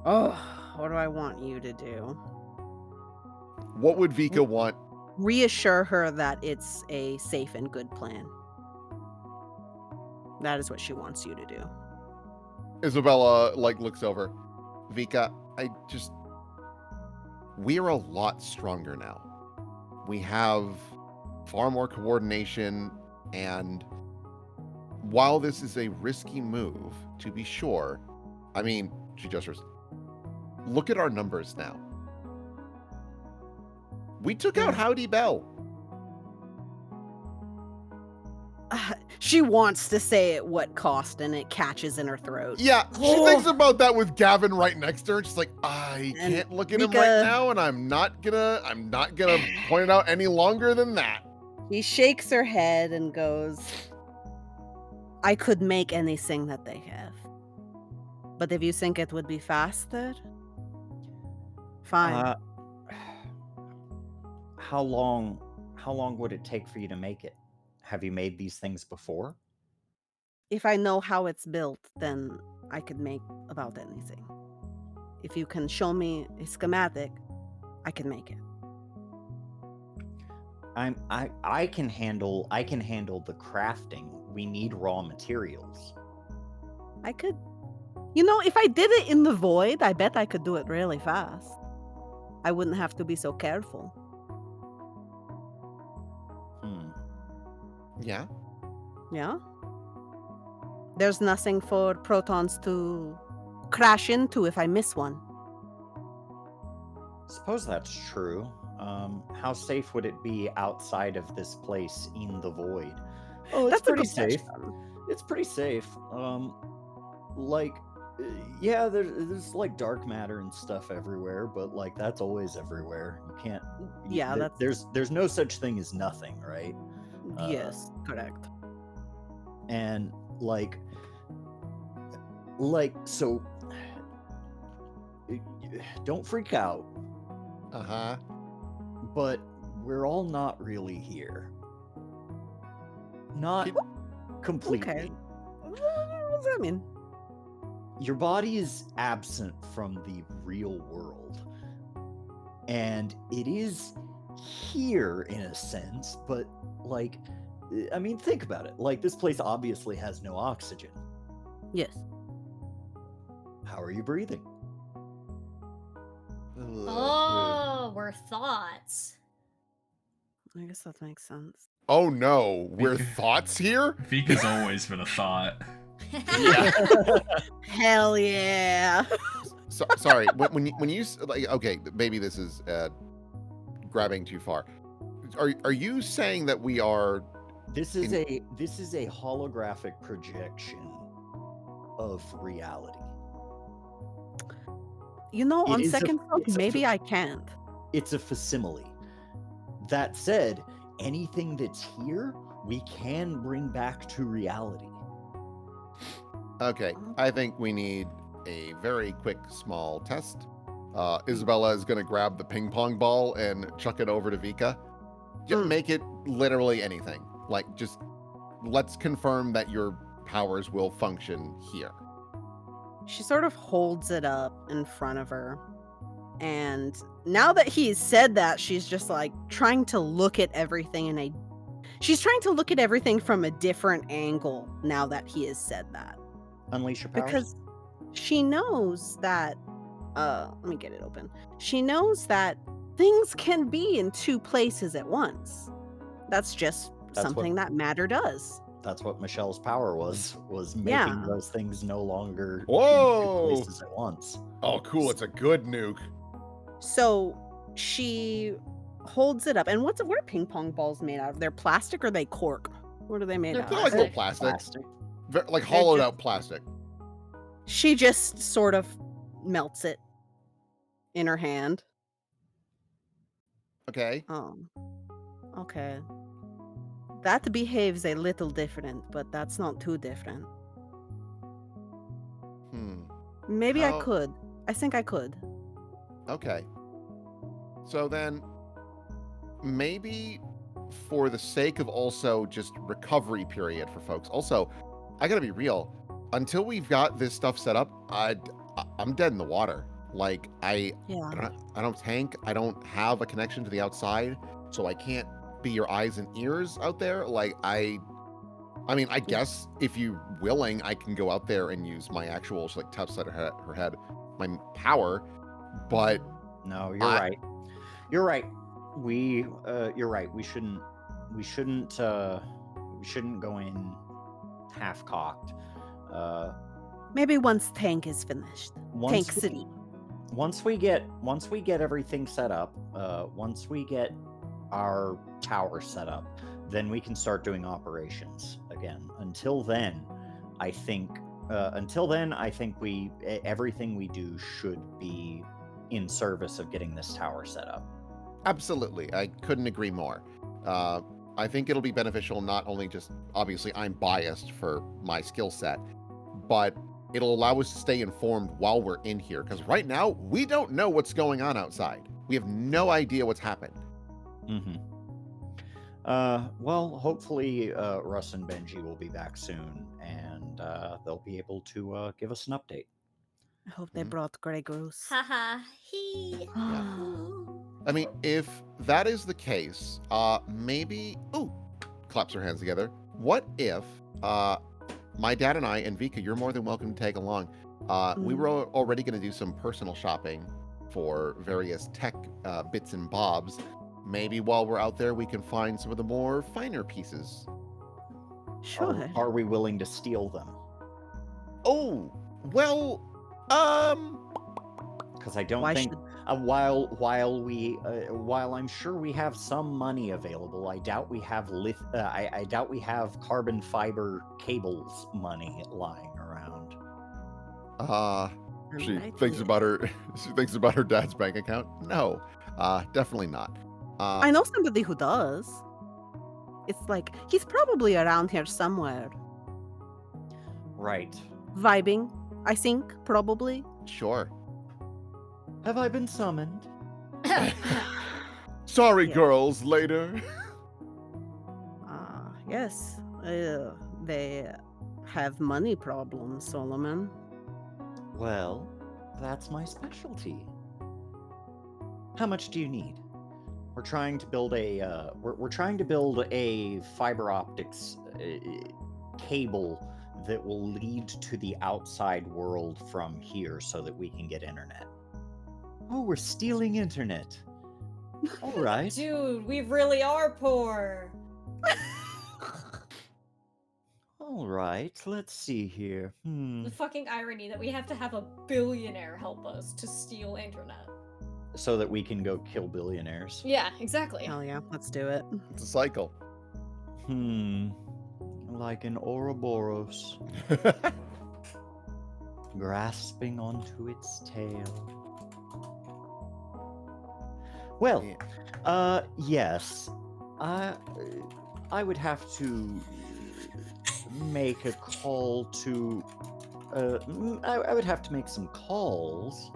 Oh, what do I want you to do? What would Vika want? Reassure her that it's a safe and good plan. That is what she wants you to do. Isabella, looks over. Vika, we're a lot stronger now. We have far more coordination, and while this is a risky move, to be sure, I mean, she gestures, look at our numbers now. We took out Howdy Bell. She wants to say at what cost, and it catches in her throat. Yeah, she thinks about that with Gavin right next to her. She's like, I can't look at him right now, and I'm not gonna point it out any longer than that. She shakes her head and goes, I could make anything that they have. But if you think it would be faster, fine. How long would it take for you to make it? Have you made these things before? If I know how it's built, then I could make about anything. If you can show me a schematic, I can make it. I can handle the crafting. We need raw materials. I could, if I did it in the void, I bet I could do it really fast. I wouldn't have to be so careful. Yeah? Yeah? There's nothing for protons to crash into if I miss one. Suppose that's true. How safe would it be outside of this place in the void? Oh, it's pretty safe. It's pretty safe. Yeah, there's like dark matter and stuff everywhere, but that's always everywhere. You can't. Yeah, there's no such thing as nothing, right? Yes, correct. And so don't freak out. Uh-huh. But we're all not really here. Not completely. Okay. What does that mean? Your body is absent from the real world. And it is here in a sense, but think about it. This place obviously has no oxygen. Yes. How are you breathing? Oh, we're thoughts. I guess that makes sense. Oh no, we're thoughts here? Vika's always been a thought. Yeah. Hell yeah. Sorry, when you okay, maybe this is grabbing too far. are you saying that we are? This is a holographic projection of reality. You know, It on is a- second thought, it's a maybe fa- I can't. It's a facsimile. That said, anything that's here, we can bring back to reality. Okay, I think we need a very quick, small test. Isabella is going to grab the ping pong ball and chuck it over to Vika. Just make it literally anything. Like, just let's confirm that your powers will function here. She sort of holds it up in front of her. And now that he's said that, she's just like trying to look at everything she's trying to look at everything from a different angle now that he has said that. Unleash your powers. Because she knows that let me get it open. She knows that things can be in two places at once. That's just something that matter does. That's what Michelle's power was making those things no longer in Whoa! two places at once. Oh, cool. It's a good nuke. So she holds it up. And what are ping pong balls made out of? They're plastic or they cork? What are they made They're out They're of? like little Plastic. plastic. Like hollowed out plastic. She just sort of melts it in her hand. Okay. Okay. That behaves a little different, but that's not too different. Maybe I could. I think I could. Okay. So then, maybe for the sake of also just recovery period for folks. Also, I gotta be real. Until we've got this stuff set up, I'm dead in the water. Like I don't tank. I don't have a connection to the outside, so I can't be your eyes and ears out there. Like I mean, I guess if you willing, I can go out there and use my actual like touch at her head, my power. But no, you're right. You're right. You're right. We shouldn't go in half cocked. Maybe once tank is finished. Tank City. Once we get everything set up, once we get our tower set up, then we can start doing operations again. Until then, I think everything we do should be in service of getting this tower set up. Absolutely. I couldn't agree more. I think it'll be beneficial, not only just, obviously I'm biased for my skill set, but it'll allow us to stay informed while we're in here. Because right now, we don't know what's going on outside. We have no idea what's happened. Mm-hmm. Well, hopefully Russ and Benji will be back soon, and they'll be able to give us an update. I hope they brought Grey Goose. Haha. He. I mean, if that is the case, maybe... Ooh! Claps her hands together. What if my dad and I, and Vika, you're more than welcome to tag along. We were already going to do some personal shopping for various tech bits and bobs. Maybe while we're out there, we can find some of the more finer pieces. Sure. Are we willing to steal them? Oh, well, because I don't think while I'm sure we have some money available, I doubt we have I doubt we have carbon fiber cables money lying around. She thinks about her. She thinks about her dad's bank account. No, definitely not. I know somebody who does. It's like he's probably around here somewhere. Right. Vibing, I think, probably. Sure. Have I been summoned? Sorry, girls, later. Yes. They have money problems, Solomon. Well, that's my specialty. How much do you need? We're trying to build a fiber optics cable that will lead to the outside world from here so that we can get internet. Oh, we're stealing internet. All right. Dude, we really are poor. All right, let's see here. The fucking irony that we have to have a billionaire help us to steal internet. so that we can go kill billionaires. Yeah, exactly. Hell yeah, let's do it. It's a cycle. Like an Ouroboros grasping onto its tail. Well, yes. I would have to make a call to. I would have to make some calls.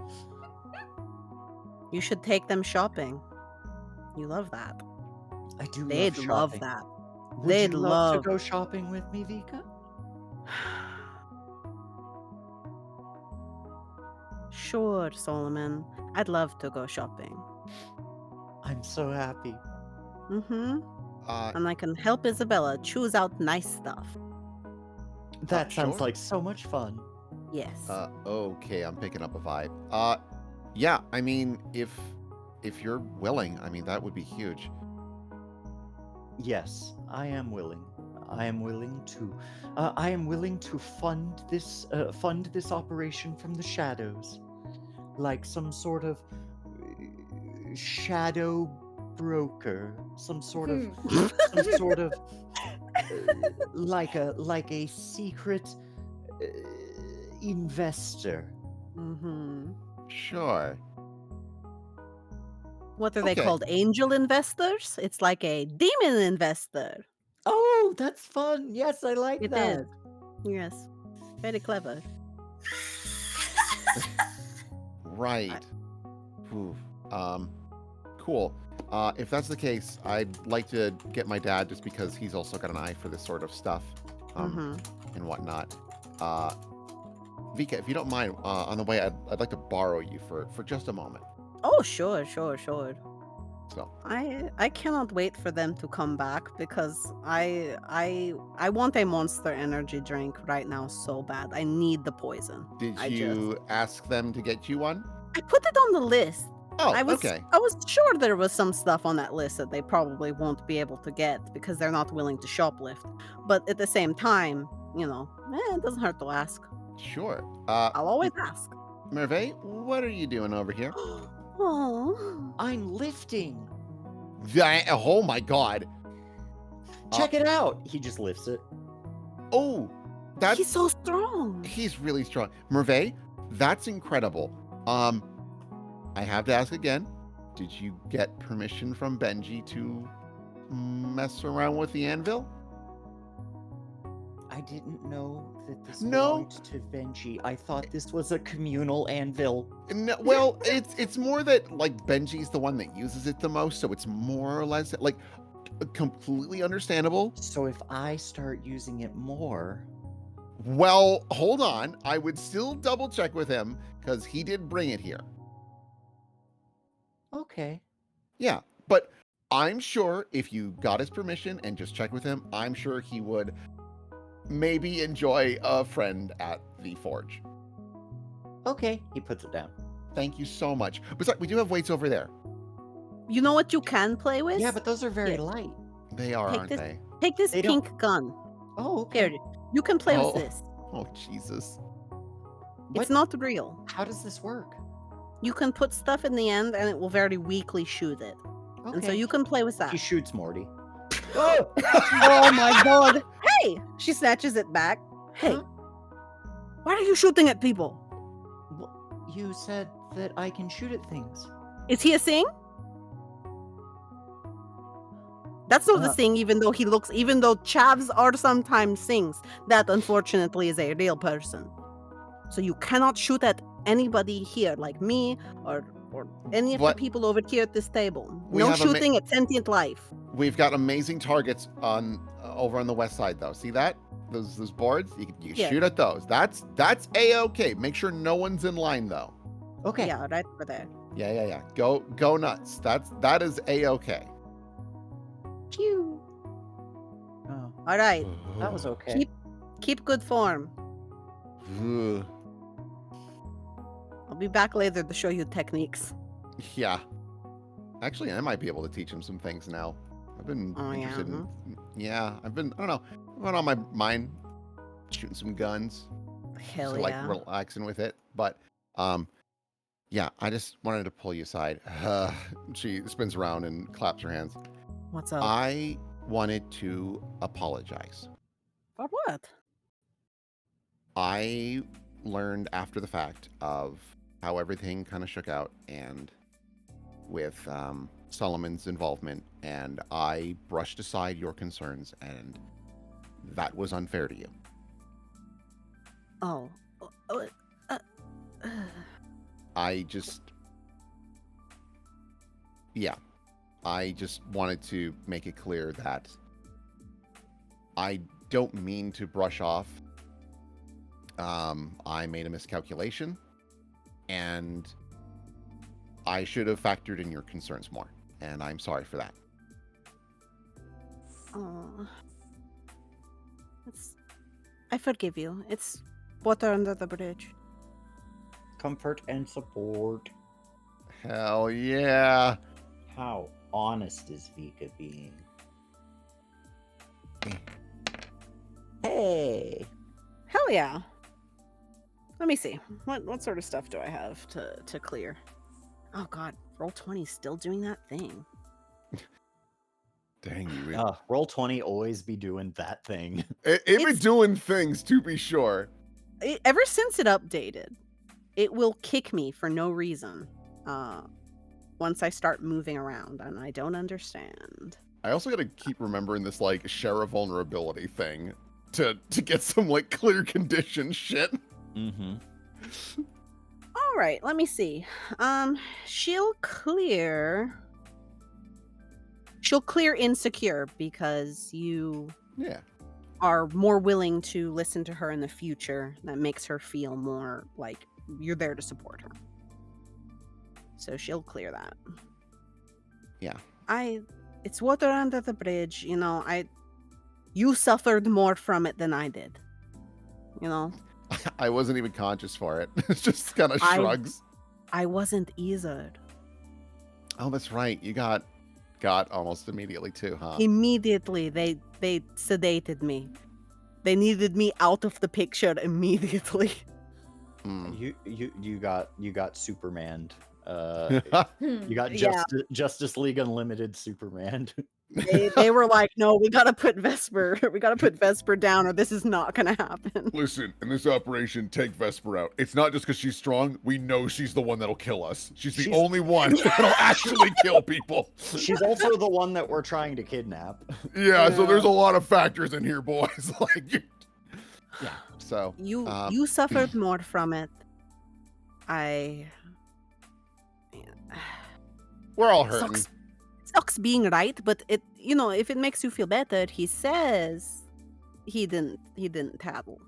You should take them shopping. You love that. I do. They'd love love shopping. that. Would They'd you love love- to go shopping with me, Vika? Sure, Solomon. I'd love to go shopping. I'm so happy. Mm-hmm. Uh, And I can help Isabella choose out nice stuff. That sounds sure. like so much fun. Yes. okay, I'm picking up a vibe. Yeah, I mean, if you're willing, I mean, that would be huge. Yes, I am willing. I am willing to. I am willing to fund this operation from the shadows, like some sort of shadow broker, some sort of like a secret investor. Mm-hmm. Sure. What are they Okay. called? Angel investors? It's like a demon investor. Oh, that's fun. Yes, I like It that. is. Yes. Very clever. Right. Ooh. Cool. If that's the case, I'd like to get my dad just because he's also got an eye for this sort of stuff, Mm-hmm. and whatnot. Vika, if you don't mind, on the way, I'd like to borrow you for just a moment. Oh, sure. So, I cannot wait for them to come back because I want a Monster Energy drink right now so bad. I need the poison. did I you ask them to get you one? I put it on the list. Oh, I was okay. I was sure there was some stuff on that list that they probably won't be able to get because they're not willing to shoplift. But at the same time, it doesn't hurt to ask. Sure. I'll always ask. Merve, what are you doing over here? Oh, I'm lifting. Oh my God. Check it out. He just lifts it. Oh, that's he's so strong. he's really strong. Merve, that's incredible. I have to ask again. Did you get permission from Benji to mess around with the anvil? I didn't know that this No. belonged to Benji. I thought this was a communal anvil. No, well, it's more that like Benji's the one that uses it the most, so it's more or less like completely understandable. So if I start using it more, Well, hold on. I would still double check with him because he did bring it here. okay. Yeah, but I'm sure if you got his permission and just check with him, I'm sure he would maybe enjoy a friend at the forge. Okay. He puts it down. Thank you so much. Besides, we do have weights over there. You know what you can play with? Yeah, but those are very Yeah. light. They are, Take aren't this- they? Take this They don't- pink gun. Oh, okay. Here, you can play Oh. with this. Oh, Jesus. It's What- not real. How does this work? You can put stuff in the end and it will very weakly shoot it. Okay. And so you can play with that. He shoots Morty. Oh! Oh my god! Hey! She snatches it back. Hey! Huh? Why are you shooting at people? You said that I can shoot at things. Is he a Sing? That's not the Uh, Sing, even though Chavs are sometimes Sings. That unfortunately is a real person. So you cannot shoot at anybody here, like me or any of What? the people over here at this table. We No have a ma- shooting at sentient life. We've got amazing targets on over on the west side, though. See that? Those boards? You can Yeah. shoot at those. That's A-okay. Make sure no one's in line, though. Okay. Yeah, right over there. Yeah. Go nuts. That is A-okay. Phew. Oh, All right. that was okay. Keep good form. Ugh. I'll be back later to show you techniques. Yeah. Actually, I might be able to teach him some things now. I've been Oh, yeah, interested in. Yeah, I don't know. I've been on my mind shooting some guns. Hell just, yeah. like relaxing with it. But Yeah, I just wanted to pull you aside. She spins around and claps her hands. What's up? I wanted to apologize. For what? I learned after the fact of how everything kind of shook out and with Solomon's involvement, and I brushed aside your concerns, and that was unfair to you. Oh. I just wanted to make it clear that I don't mean to brush off. I made a miscalculation, and I should have factored in your concerns more, and I'm sorry for that. I forgive you. It's water under the bridge. Comfort and support. Hell yeah. How honest is Vika being? Hey. Hell yeah. Let me see. What sort of stuff do I have to clear? Oh god, Roll20 is still doing that thing. Dang you. Really. Roll20 always be doing that thing. It be doing things, to be sure. Ever since it updated, it will kick me for no reason. Once I start moving around, and I don't understand. I also gotta keep remembering this like share a vulnerability thing to get some like clear condition shit. Mm-hmm. All right, let me see. She'll clear insecure because you are more willing to listen to her in the future. That makes her feel more like you're there to support her. So she'll clear that. Yeah. It's water under the bridge, you know. You suffered more from it than I did. You know? I wasn't even conscious for it. It's just kind of shrugs. I wasn't either. Oh, that's right. You got almost immediately too, huh? Immediately, they sedated me. They needed me out of the picture immediately. You got Superman. You got Justice League Unlimited Superman. They were like, no, we gotta put Vesper. We gotta put Vesper down, or this is not gonna happen. Listen, in this operation, take Vesper out. It's not just because she's strong. We know she's the one that'll kill us. She's the only one that'll actually kill people. She's also the one that we're trying to kidnap. Yeah, so there's a lot of factors in here, boys. Yeah. So you suffered more from it. We're all hurting. Sucks being right, but if it makes you feel better, he says he didn't tattle,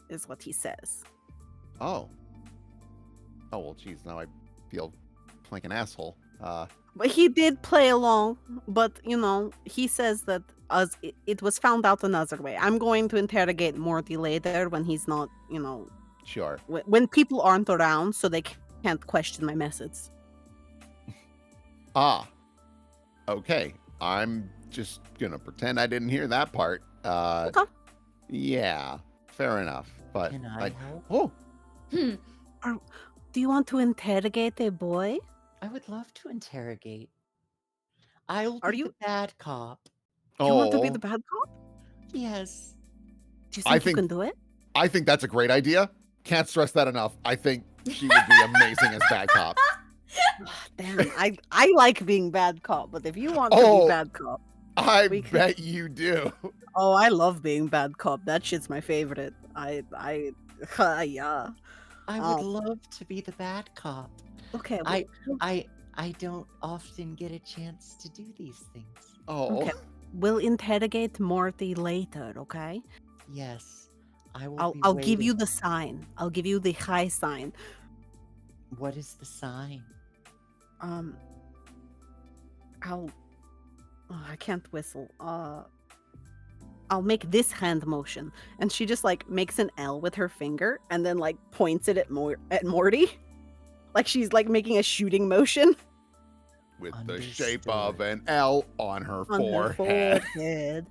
is what he says. Oh well, geez, now I feel like an asshole. But he did play along, but he says that it was found out another way. I'm going to interrogate Morty later when he's not, Sure. When people aren't around, so they can't question my methods. Okay. I'm just gonna pretend I didn't hear that part. Okay. Yeah, fair enough. But Can I help? Oh, Do you want to interrogate a boy? I would love to interrogate. I'll be the bad cop. Do you want to be the bad cop? Yes. Do you think you can do it? I think that's a great idea. Can't stress that enough. I think she would be amazing as bad cop. Damn, I like being bad cop, but if you want to be bad cop, I bet you do. Oh, I love being bad cop. That shit's my favorite. Yeah. I would love to be the bad cop. Okay. I don't often get a chance to do these things. Oh. Okay. We'll interrogate Morty later, okay? Yes. I'll give you the sign. I'll give you the high sign. What is the sign? I can't whistle. I'll make this hand motion, and she just makes an L with her finger, and then points it at Morty, like she's making a shooting motion. With the shape of an L on her forehead.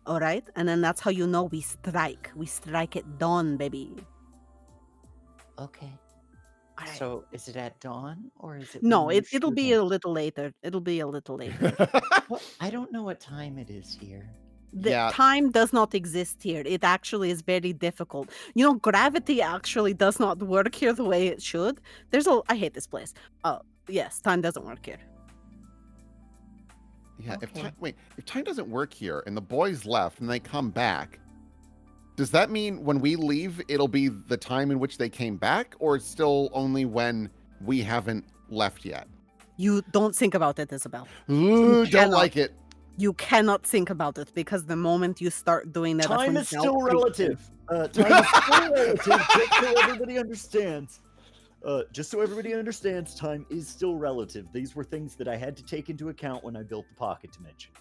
All right, and then that's how you know we strike. We strike it done, baby. Okay. Alright. So is it at dawn or is it? No, when you it'll shoot be him? a little later. It'll be a little later. What? I don't know what time it is here. The Yeah. time does not exist here. It actually is very difficult. You know, gravity actually does not work here the way it should. I hate this place. Oh, yes, time doesn't work here. Yeah, Okay. if time doesn't work here and the boys left and they come back, does that mean when we leave, it'll be the time in which they came back, or it's still only when we haven't left yet? You don't think about it, Isabel. Ooh, don't cannot. like it. You cannot think about it because the moment you start doing that, that's Time when is doubt still creeps in. relative. Time is still relative. Just so everybody understands. Just so everybody understands, time is still relative. These were things that I had to take into account when I built the pocket dimension.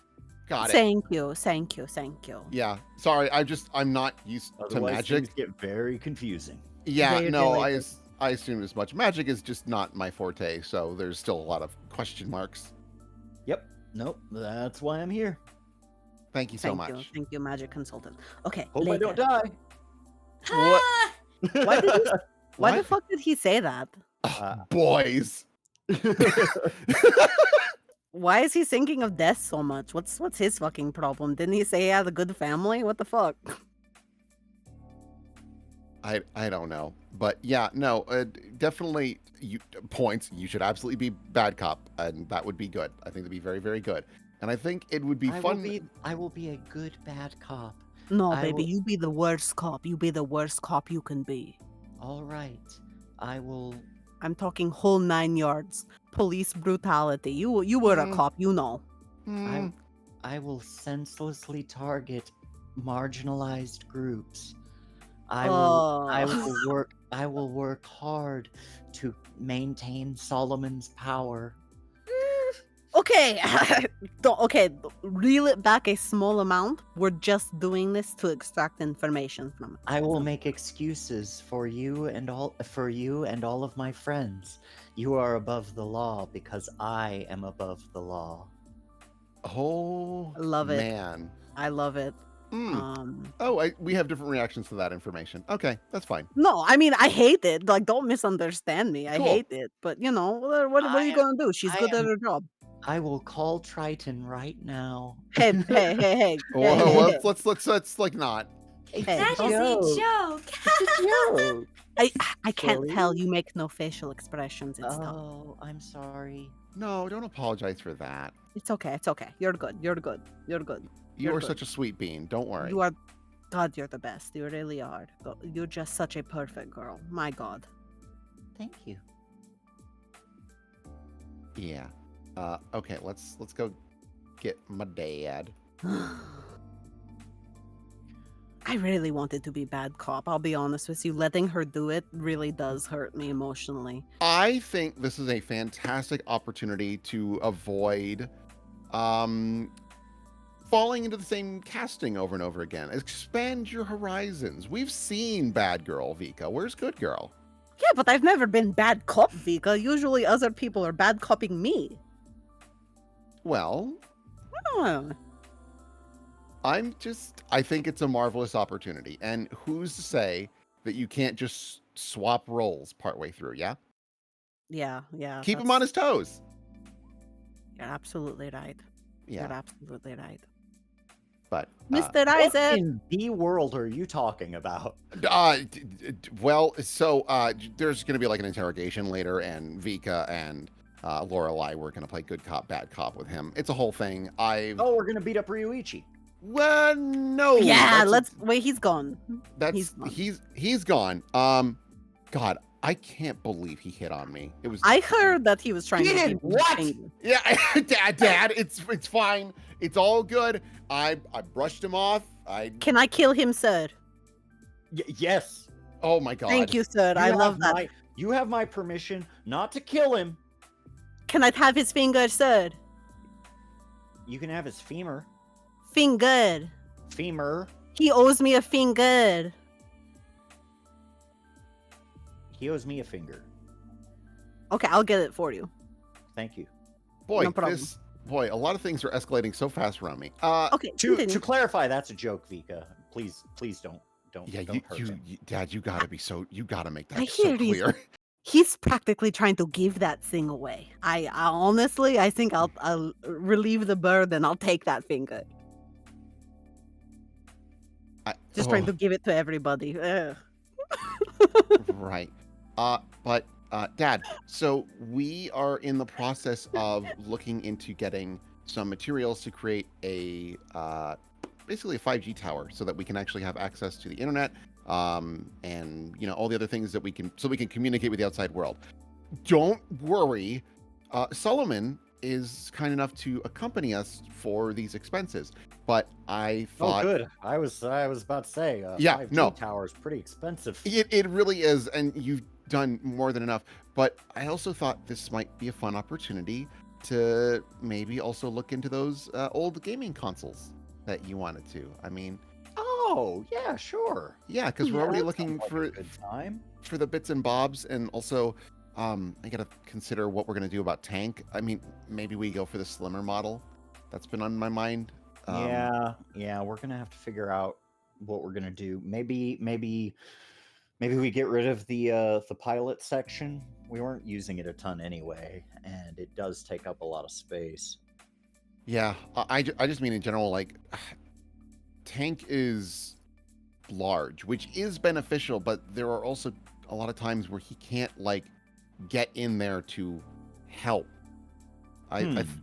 Got it. Thank you, thank you, thank you. Yeah. Sorry, I'm not used to Otherwise, magic. things get very confusing. Yeah, They no, really do. I assumed as much. Magic is just not my forte, so there's still a lot of question marks. Yep. Nope. That's why I'm here. Thank you so Thank much. Thank you, magic consultant. Okay, Hope later. I don't die. What? Why did he, why the What? fuck did he say that? Boys. Why is he thinking of death so much? What's his fucking problem? Didn't he say he had a good family? What the fuck? I don't know, but yeah, no, definitely points. You should absolutely be bad cop, and that would be good. I think that'd be very, very good. And I think it would be fun. I will be a good bad cop. No, I baby, will- you be the worst cop. You be the worst cop you can be. All right. I will. I'm talking whole 9 yards. Police brutality. You were a Mm. cop, you know. Hmm. I will senselessly target marginalized groups. I will work hard to maintain Solomon's power. Okay, reel it back a small amount. We're just doing this to extract information from it. I will make excuses for you and all of my friends. You are above the law because I am above the law. Oh, I love it. man. I love it. Hmm. Oh, we have different reactions to that information. Okay, that's fine. No, I mean I hate it. Like, don't misunderstand me. I Cool. hate it. But you know, what are you gonna do? She's I good at am- her job. I will call Triton right now. Hey. Well, let's like not. It's Hey, a That is a joke. It's a joke. I can't tell. Silly. You make no facial expressions. It's tough. Oh, I'm sorry. No, don't apologize for that. It's okay. It's okay. You're good. You're good. You're good. You You're are good. such a sweet bean. Don't worry. You are. God, you're the best. You really are. You're just such a perfect girl. My God. Thank you. Yeah. Okay, let's go get my dad. I really wanted to be bad cop. I'll be honest with you. Letting her do it really does hurt me emotionally. I think this is a fantastic opportunity to avoid falling into the same casting over and over again. Expand your horizons. We've seen bad girl Vika. Where's good girl? Yeah, but I've never been bad cop, Vika. Usually other people are bad copying me. Well, Oh, I think it's a marvelous opportunity. And who's to say that you can't just swap roles partway through, yeah? yeah. Keep him on his toes. You're absolutely right. You're Yeah, absolutely right. but Mr. What Isaac! in the world are you talking about? well, so there's going to be like an interrogation later, and Vika and Lorelai, we're going to play good cop, bad cop with him. It's a whole thing. Oh, we're gonna beat up Ryuichi. Well, no. Yeah, that's- wait, he's gone. That's he's he's gone. God, I can't believe he hit on me. It was. I heard that he was trying He to did keep me what? angry. Yeah, Dad, it's fine. It's all good. I brushed him off. Can I kill him, sir? Yes. Oh my God. Thank you, sir. I You love have that. You have my permission not to kill him. Can I have his finger, sir? You can have his femur. Finger. Femur. He owes me a finger. He owes me a finger. Okay, I'll get it for you. Thank you. Boy, No problem. a lot of things are escalating so fast around me. Okay, To continue. clarify, that's a joke, Vika. Please don't Yeah, hurt him. Dad, you gotta make that I so hear these- clear. He's practically trying to give that thing away. I honestly, I think I'll relieve the burden. I'll take that finger. Just trying to give it to everybody. Ugh. Right. But Dad, so we are in the process of looking into getting some materials to create a basically a 5G tower so that we can actually have access to the internet, and all the other things that we can communicate with the outside world. Don't worry, Solomon is kind enough to accompany us for these expenses. But I thought, good. I was about to say, Yeah, 5G no. tower is pretty expensive. it really is, and you've done more than enough. But I also thought this might be a fun opportunity to maybe also look into those old gaming consoles that you wanted to. I mean, Oh, yeah, sure. yeah, because we're Yeah, already that looking sounds like for a good time. the bits and bobs, and also I gotta consider what we're gonna do about tank. I mean, maybe we go for the slimmer model. That's been on my mind. Yeah, we're gonna have to figure out what we're gonna do. Maybe we get rid of the pilot section. We weren't using it a ton anyway, and it does take up a lot of space. Yeah, I just mean in general, like, tank is large, which is beneficial, but there are also a lot of times where he can't, like, get in there to help.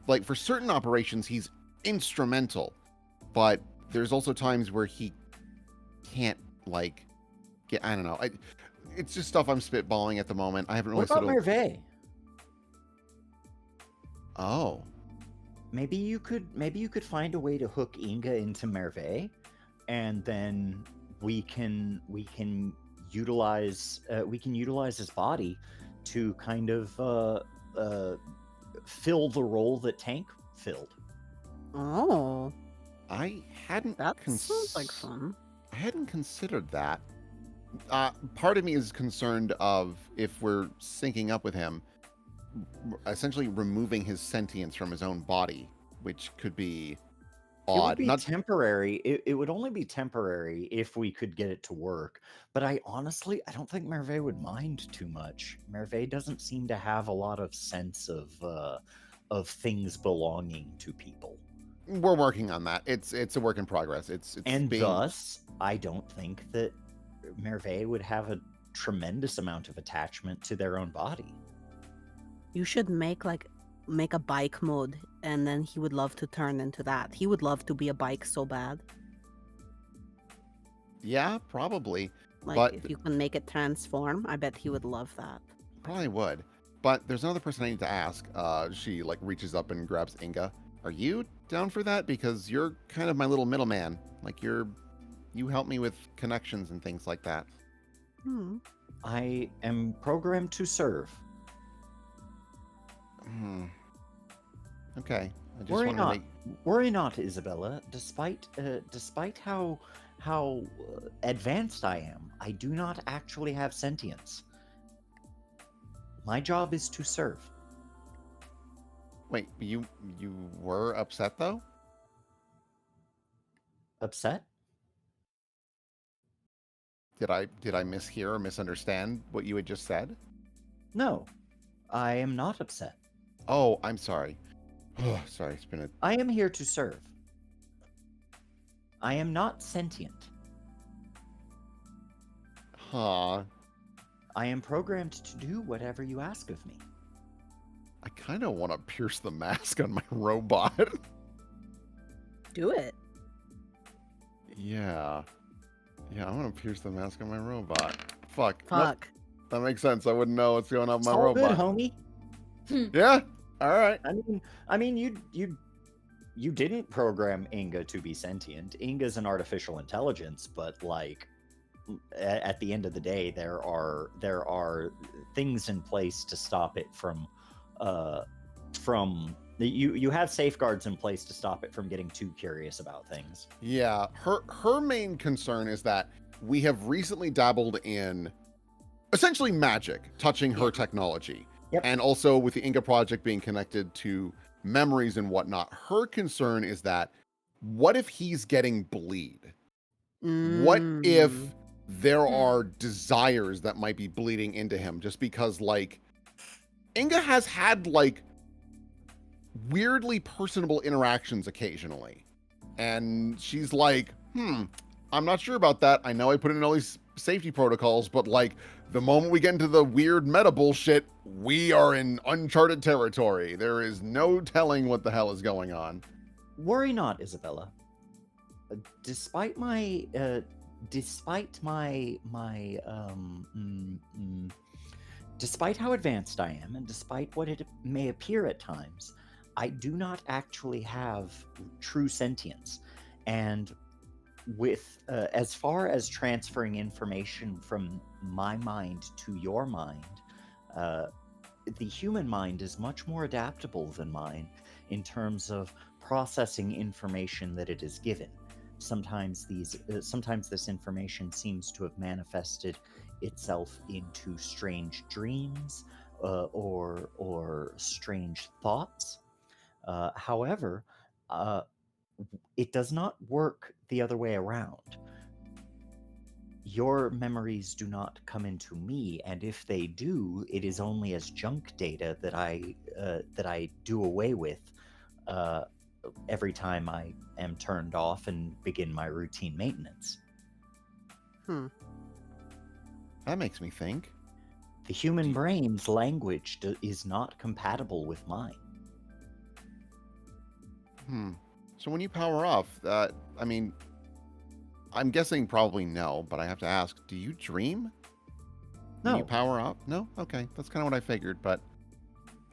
Like, for certain operations, he's instrumental, but there's also times where he can't, like, I don't know. It's just stuff I'm spitballing at the moment. I haven't really What about sort of... Merveille? Oh, Maybe you could find a way to hook Inga into Merveille, and then we can utilize his body to kind of fill the role that Tank filled. Oh, I hadn't that sounds like fun. I hadn't considered that. Part of me is concerned of, if we're syncing up with him, essentially removing his sentience from his own body, which could be It would odd. be temporary. It would only be temporary if we could get it to work. But I don't think Merveille would mind too much. Merveille doesn't seem to have a lot of sense of things belonging to people. We're working on that. It's a work in progress. Thus, I don't think that Merveille would have a tremendous amount of attachment to their own body. You should make a bike mode, and then he would love to turn into that. He would love to be a bike so bad. Yeah, probably. Like, But if you can make it transform, I bet he would love that. probably would. But there's another person I need to ask. She, like, reaches up and grabs Inga. Are you down for that? Because you're kind of my little middleman. Like, you help me with connections and things like that. I am programmed to serve. Okay. I just Worry wanted not. to make... Worry not, Isabella. Despite how advanced I am, I do not actually have sentience. My job is to serve. Wait, you were upset though? Upset? Did I mishear or misunderstand what you had just said? No, I am not upset. Oh, I'm sorry. Oh, sorry, it's been a... I am here to serve. I am not sentient. Huh. I am programmed to do whatever you ask of me. I kind of want to pierce the mask on my robot. Do it. Yeah. Yeah, I want to pierce the mask on my robot. Fuck. Nope, Fuck. that makes sense. I wouldn't know what's going on with It's my all robot. good, homie. Yeah. All right. I mean, you didn't program Inga to be sentient. Inga's an artificial intelligence, but like, at the end of the day, there are things in place to stop it from you have safeguards in place to stop it from getting too curious about things. Yeah. Her main concern is that we have recently dabbled in essentially magic touching her technology. Yep. And also with the Inga project being connected to memories and whatnot, her concern is that, what if he's getting bleed? What if there are desires that might be bleeding into him just because, like, Inga has had, like, weirdly personable interactions occasionally. And she's like, I'm not sure about that. I know I put in all these safety protocols, but, like, the moment we get into the weird meta bullshit, we are in uncharted territory. There is no telling what the hell is going on. Worry not, Isabella. Despite my despite how advanced I am, and despite what it may appear at times, I do not actually have true sentience. And with as far as transferring information from my mind to your mind, the human mind is much more adaptable than mine in terms of processing information that it is given. Sometimes this information seems to have manifested itself into strange dreams or strange thoughts. However, it does not work the other way around. Your memories do not come into me, and if they do, it is only as junk data that I do away with every time I am turned off and begin my routine maintenance. That makes me think. The human brain's language is not compatible with mine. So when you power off, I mean, I'm guessing probably no, but I have to ask, do you dream? No. When you power off? No? Okay, that's kind of what I figured, but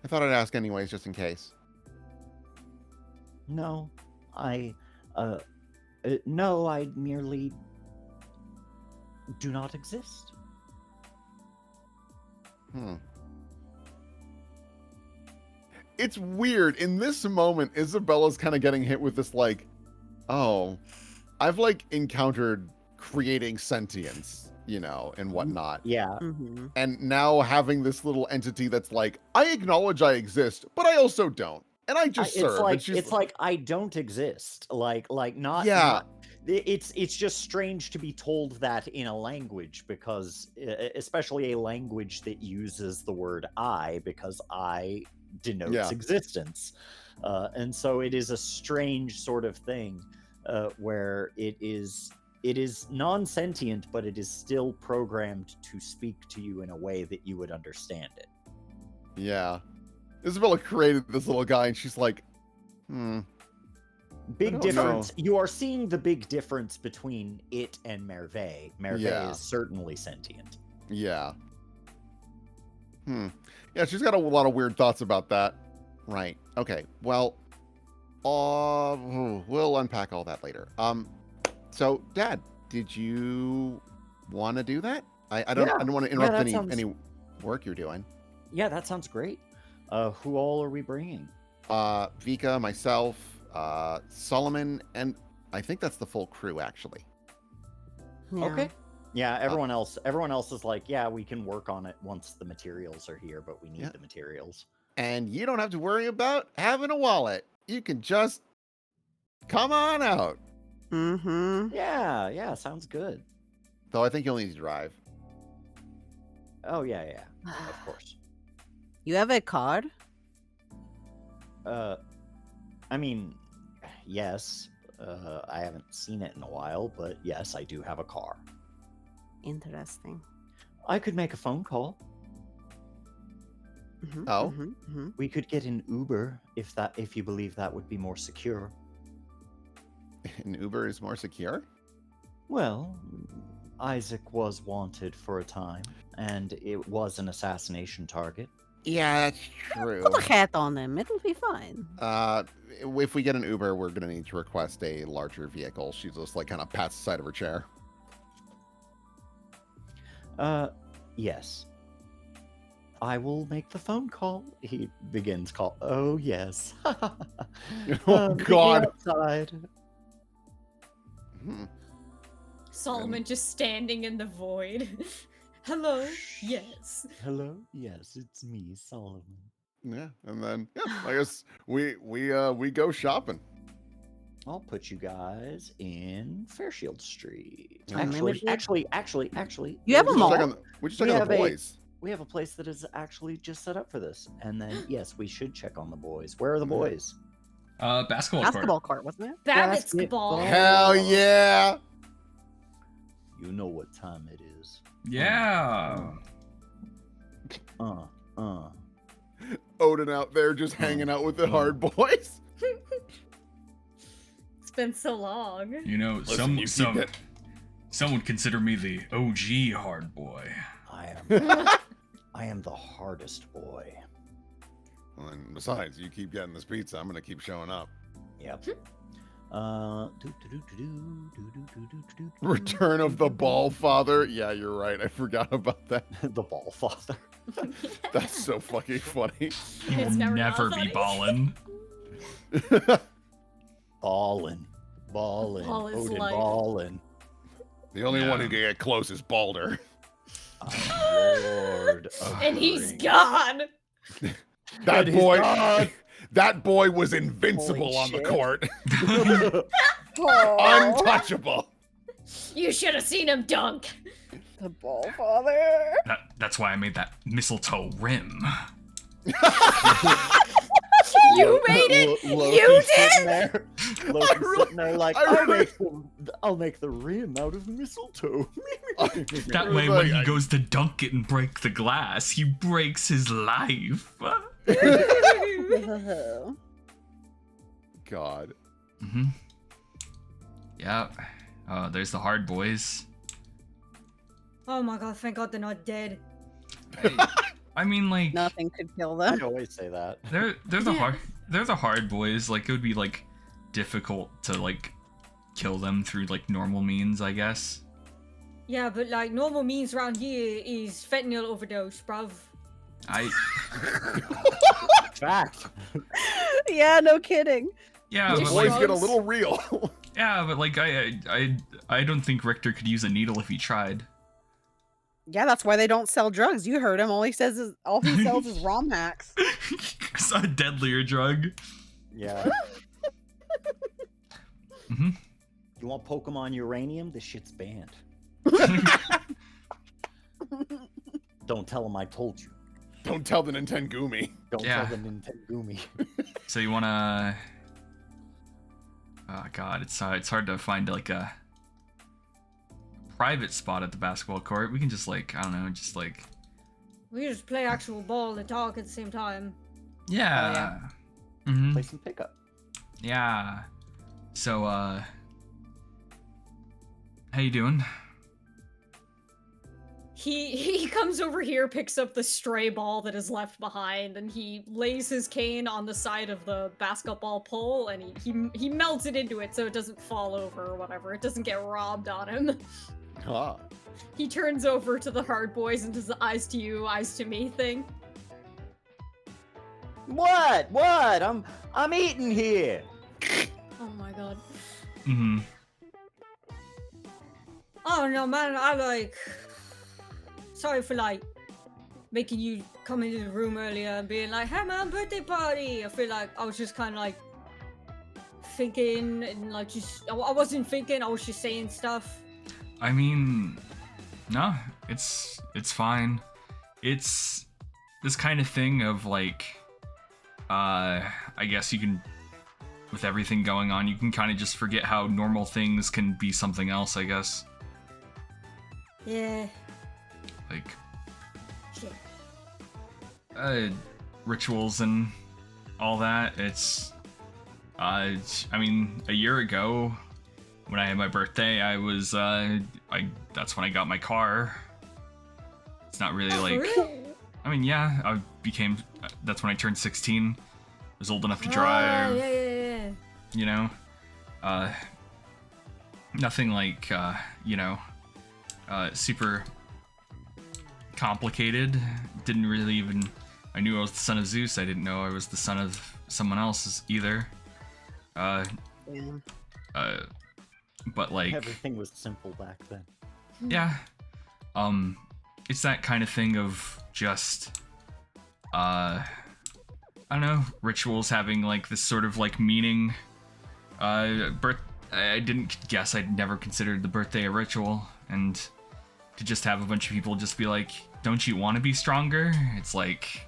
I thought I'd ask anyways, just in case. No, I merely do not exist. It's weird. In this moment, Isabella's kind of getting hit with this, like, oh, I've, like, encountered creating sentience, you know, and whatnot. Yeah. And now having this little entity that's like, I acknowledge I exist, but I also don't. And I just serve. It's like I don't exist. Like not. Yeah. Not, it's just strange to be told that in a language, because especially a language that uses the word I, because I denotes existence. And so it is a strange sort of thing where it is non-sentient, but it is still programmed to speak to you in a way that you would understand it. Yeah. Isabella created this little guy, and she's like, Big difference. You are seeing the big difference between it and Merveille. Merveille is certainly sentient. Yeah. Yeah, she's got a lot of weird thoughts about that. Right. Okay. Well, we'll unpack all that later. So, Dad, did you want to do that? I don't want to interrupt any work you're doing. Yeah, that sounds great. Who all are we bringing? Vika, myself, Solomon, and I think that's the full crew, actually. Yeah. Okay. Yeah, everyone else is like, yeah, we can work on it once the materials are here, but we need the materials. And you don't have to worry about having a wallet. You can just come on out. Yeah, sounds good. Though I think you'll need to drive. Oh, yeah, of course. You have a card? I mean, yes. I haven't seen it in a while, but yes, I do have a car. Interesting. I could make a phone call. We could get an Uber if you believe that would be more secure. An Uber is more secure? Well, Isaac was wanted for a time, and it was an assassination target. Yeah, that's true. Put a hat on them. It'll be fine. If we get an Uber, we're going to need to request a larger vehicle. She just, like, kind of pats the side of her chair. Yes. I will make the phone call. He begins call. Oh, yes. Oh, God. Outside. Solomon just standing in the void. Hello, yes. Hello, yes, it's me, Solomon. Yeah, and then I guess we go shopping. I'll put you guys in Fairfield Street. Unlimited? Actually, You have there's them a- all? We just check on the have a- boys. We have a place that is actually just set up for this. And then, yes, we should check on the boys. Where are the boys? Basketball Court, wasn't it? Basketball. Hell yeah! You know what time it is. Yeah. Odin out there just hanging out with the hard boys. It's been so long. You know, Listen, you keep it. some would consider me the OG hard boy. I am the hardest boy. And besides, you keep getting this pizza, I'm gonna keep showing up. Yep. Return of the Ball Father. Yeah, you're right. I forgot about that. The ball father. That's so fucking funny. You will It's never not never funny. be ballin'. Ballin'. Ball is Odin life. ballin'. The only one who Yeah. can get close is Balder. Lord. And he's gone. That And he's boy. gone. That boy was invincible Holy on the shit. court. Oh, Untouchable. You should have seen him dunk. the ball father. That's why I made that mistletoe rim. You made it. Loki's You sitting there. Loki's sitting there like, I really- I'll make the rim out of mistletoe. That way, when he goes to dunk it and break the glass, he breaks his life. God. Mm-hmm. Yeah. There's the hard boys. Oh my god, thank god they're not dead. I mean, like, Nothing could kill I them. always say that. they're the hard boys. Like, it would be like difficult to like kill them through like normal means, I guess. Yeah, but like normal means around here is fentanyl overdose, bruv. Fact. Yeah, no kidding. Yeah, The but boys like, get a little real. yeah, but like I don't think Richter could use a needle if he tried. Yeah, that's why they don't sell drugs. You heard him. All he sells is ROM hacks. It's a deadlier drug. Yeah. Mm-hmm. You want Pokemon Uranium? This shit's banned. Don't tell them I told you. Don't tell the Nintengumi. Don't Yeah. tell the Nintengumi. So you wanna? Oh god, it's hard to find like a private spot at the basketball court. We can just like, I don't know, just like, We just play actual ball and talk at the same time. yeah. Mm-hmm. Play some pickup. Yeah. So how you doing? He comes over here, picks up the stray ball that is left behind, and he lays his cane on the side of the basketball pole, and he melts it into it so it doesn't fall over or whatever. It doesn't get robbed on him. Ah. He turns over to the hard boys and does the eyes to you, eyes to me thing. What? I'm eating here. Oh my god. Mm-hmm. Oh no, man, I like. Sorry for like making you come into the room earlier and being like, "Hey man, birthday party." I feel like I was just kind of like thinking and like just I wasn't thinking. I was just saying stuff. I mean, no, it's fine. It's this kind of thing of like, I guess you can, with everything going on, you can kind of just forget how normal things can be something else, I guess. Yeah. Like, Shit. rituals and all that. It's, I mean, a year ago, when I had my birthday, I was, that's when I got my car. It's not really like, I mean, yeah, that's when I turned 16. I was old enough to drive, Yeah. you know? Nothing like, super complicated. Didn't really even, I knew I was the son of Zeus. I didn't know I was the son of someone else either. Yeah. But like, Everything was simple back then. yeah, it's that kind of thing of just, I don't know, rituals having like this sort of like meaning I didn't guess. I'd never considered the birthday a ritual, and to just have a bunch of people just be like, "Don't you want to be stronger?" It's like,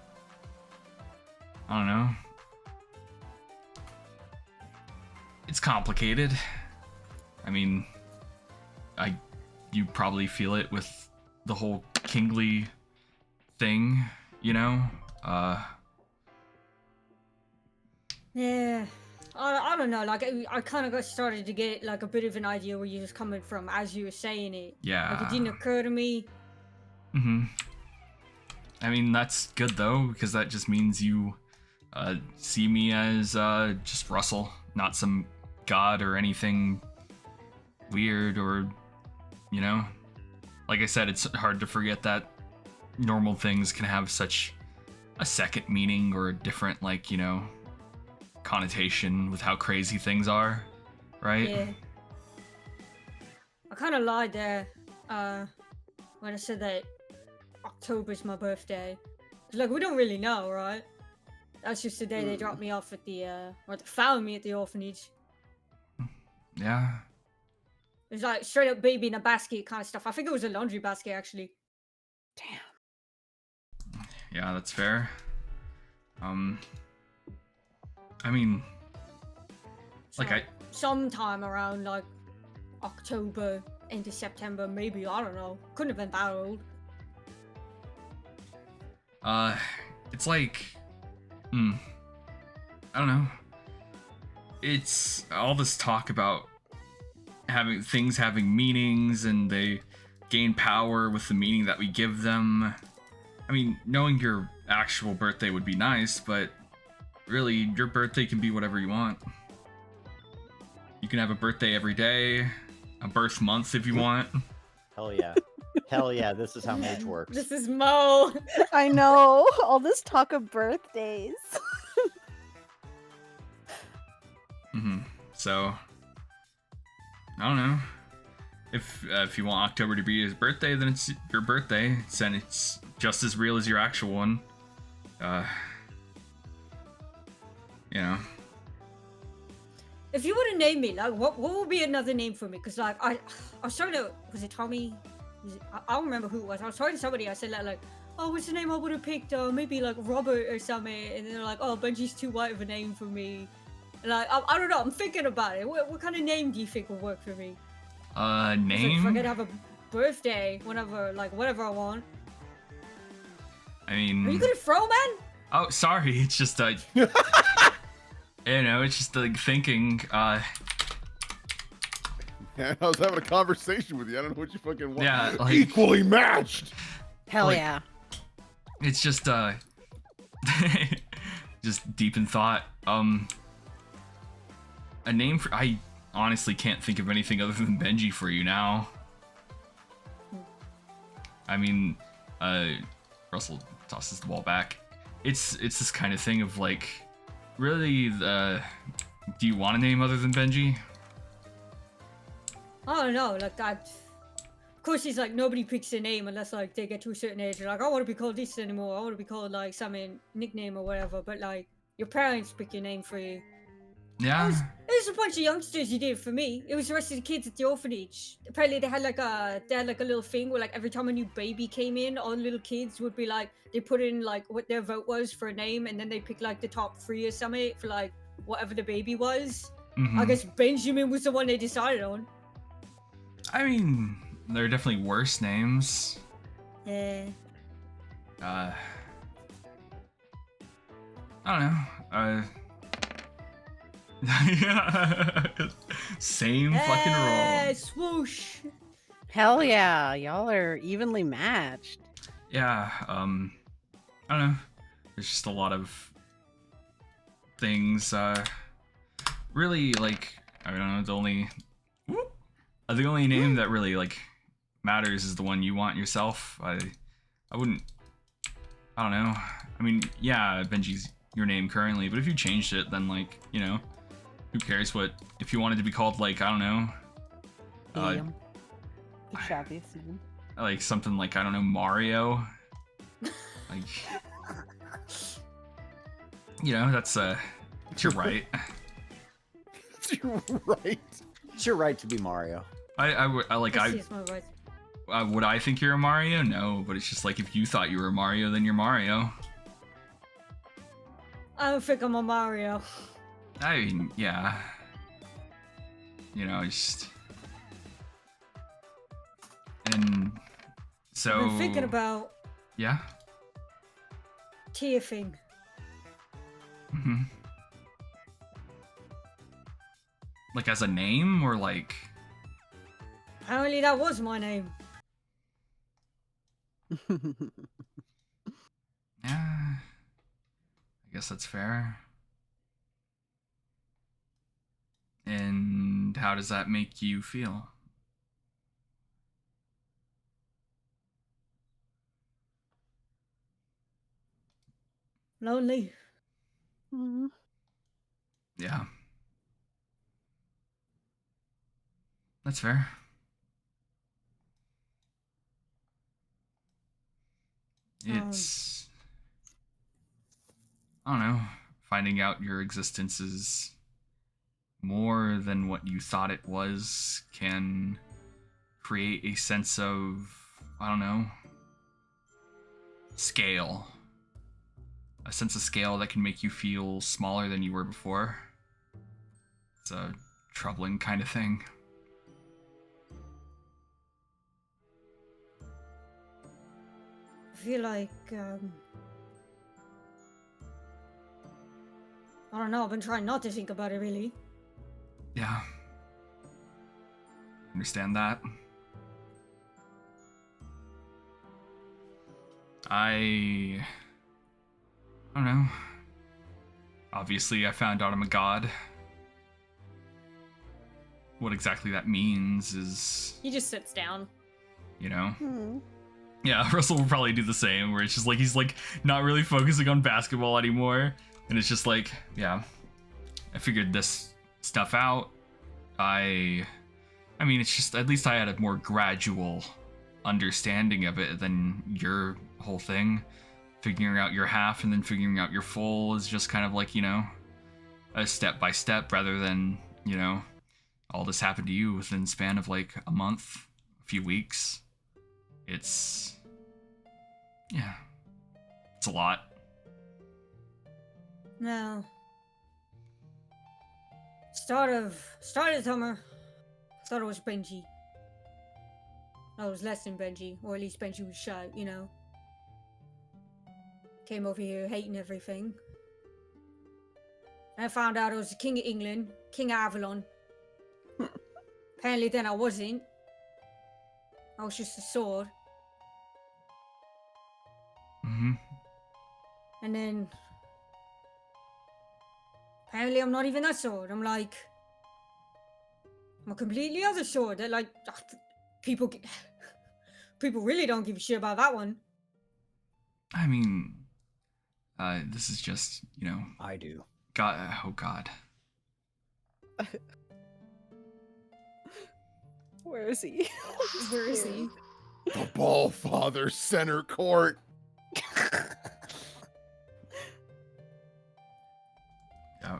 I don't know. It's complicated. I mean, you probably feel it with the whole kingly thing, you know? Yeah. I don't know, like, I kind of got started to get, like, a bit of an idea where you was coming from as you were saying it. Yeah. Like, it didn't occur to me. Mm-hmm. I mean, that's good, though, because that just means you see me as just Russell, not some god or anything weird or, you know? Like I said, it's hard to forget that normal things can have such a second meaning or a different, like, you know, connotation with how crazy things are, right? Yeah. I kind of lied there when I said that October's my birthday. 'Cause, like, we don't really know, right? That's just the day they dropped me off at the, or they found me at the orphanage. Yeah. It was like straight up baby in a basket kind of stuff. I think it was a laundry basket, actually. Damn. Yeah, that's fair. I mean, like, So, sometime around, like, October into September, maybe, I don't know. Couldn't have been that old. it's like, I don't know. It's all this talk about having things having meanings and they gain power with the meaning that we give them. I mean, knowing your actual birthday would be nice, but really, your birthday can be whatever you want. You can have a birthday every day, a birth month if you want. Hell yeah. Hell yeah, this is how Mage works. This is Mo. I know. All this talk of birthdays. So, I don't know. If you want October to be his birthday, then it's your birthday. Then it's just as real as your actual one. You know. If you were to name me, like, what would be another name for me? Because, like, I was talking to, was it Tommy? I don't remember who it was. I was talking to somebody. I said, like, oh, what's the name I would have picked? Maybe, like, Robert or something. And they're like, oh, Benji's too white of a name for me. And, like, I don't know. I'm thinking about it. What kind of name do you think would work for me? Name? If I could have a birthday whenever, like, whatever I want. I mean... Are you gonna throw, man? Oh, sorry. It's just, you know, it's just, like, thinking, Yeah, I was having a conversation with you. I don't know what you fucking want. Yeah, like... Equally matched! Hell Like- yeah. It's just, just deep in thought. A name for... I honestly can't think of anything other than Benji for you now. I mean, Russell tosses the ball back. It's this kind of thing of, like, really, do you want a name other than Benji? I don't know, like that. Of course, he's like, nobody picks a name unless, like, they get to a certain age. They're like, I don't want to be called this anymore. I want to be called, like, some nickname or whatever. But, like, your parents pick your name for you. Yeah. There's a bunch of youngsters you did for me. It was the rest of the kids at the orphanage. Apparently, they had like a little thing where, like, every time a new baby came in, all the little kids would be like, they put in like what their vote was for a name, and then they pick like the top 3 or something for like whatever the baby was. Mhm. I guess Benjamin was the one they decided on. I mean, there are definitely worse names. Yeah. I don't know. Same fucking roll. Swoosh. Hell yeah. Y'all are evenly matched. Yeah, I don't know. There's just a lot of things, really, like, I don't know, the only name that really, like, matters is the one you want yourself. I wouldn't, I don't know. I mean, yeah, Benji's your name currently, but if you changed it, then, like, you know, who cares what, if you wanted to be called, like, I don't know, Damn. The shabby season. like something like, I don't know, Mario. Like, you know, that's you're right. Right. It's your right to be Mario. Excuse my voice. Would I think you're a Mario? No, but it's just like if you thought you were a Mario, then you're Mario. I don't think I'm a Mario. I mean, yeah. You know, just. And so. I've been thinking about Yeah? teething. Mm-hmm. Like as a name or like. Apparently that was my name. Yeah. I guess that's fair. And how does that make you feel? Lonely. Mhm. Yeah. That's fair. It's. I don't know. Finding out your existence is more than what you thought it was can create a sense of, I don't know, scale. A sense of scale that can make you feel smaller than you were before. It's a troubling kind of thing. I feel like, I don't know, I've been trying not to think about it really. Yeah. Understand that. I don't know. Obviously, I found out I'm a god. What exactly that means is, He just sits down. you know? Hmm. Yeah, Russell will probably do the same, where it's just like he's like not really focusing on basketball anymore. And it's just like, yeah, I figured this stuff out. I mean, it's just, at least I had a more gradual understanding of it than your whole thing. Figuring out your half and then figuring out your full is just kind of like, you know, a step by step rather than, you know, all this happened to you within the span of like a month, a few weeks. It's, yeah, it's a lot. No. Start of summer. Thought it was Benji. No, it was less than Benji, or at least Benji was shy, you know. Came over here hating everything. And I found out I was the King of England, King of Avalon. Apparently then I wasn't. I was just a sword. Mm-hmm. And then apparently I'm not even that sword. I'm a completely other sword that like people really don't give a shit about that one. I mean, this is just, you know, I do. God, oh God. Where is he? Where is he? The ball father center court. Yeah.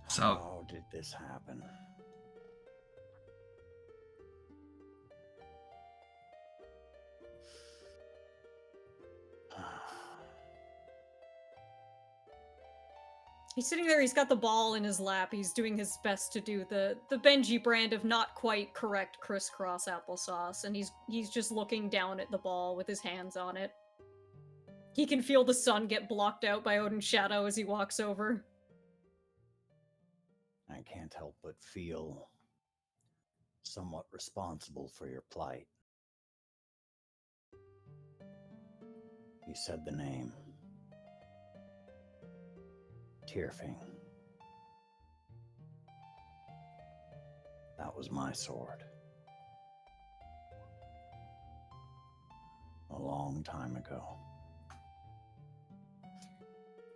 So, How did this happen? He's sitting there, he's got the ball in his lap, he's doing his best to do the Benji brand of not quite correct crisscross applesauce, and he's just looking down at the ball with his hands on it. He can feel the sun get blocked out by Odin's shadow as he walks over. I can't help but feel somewhat responsible for your plight. You said the name. Tearfing. That was my sword. A long time ago.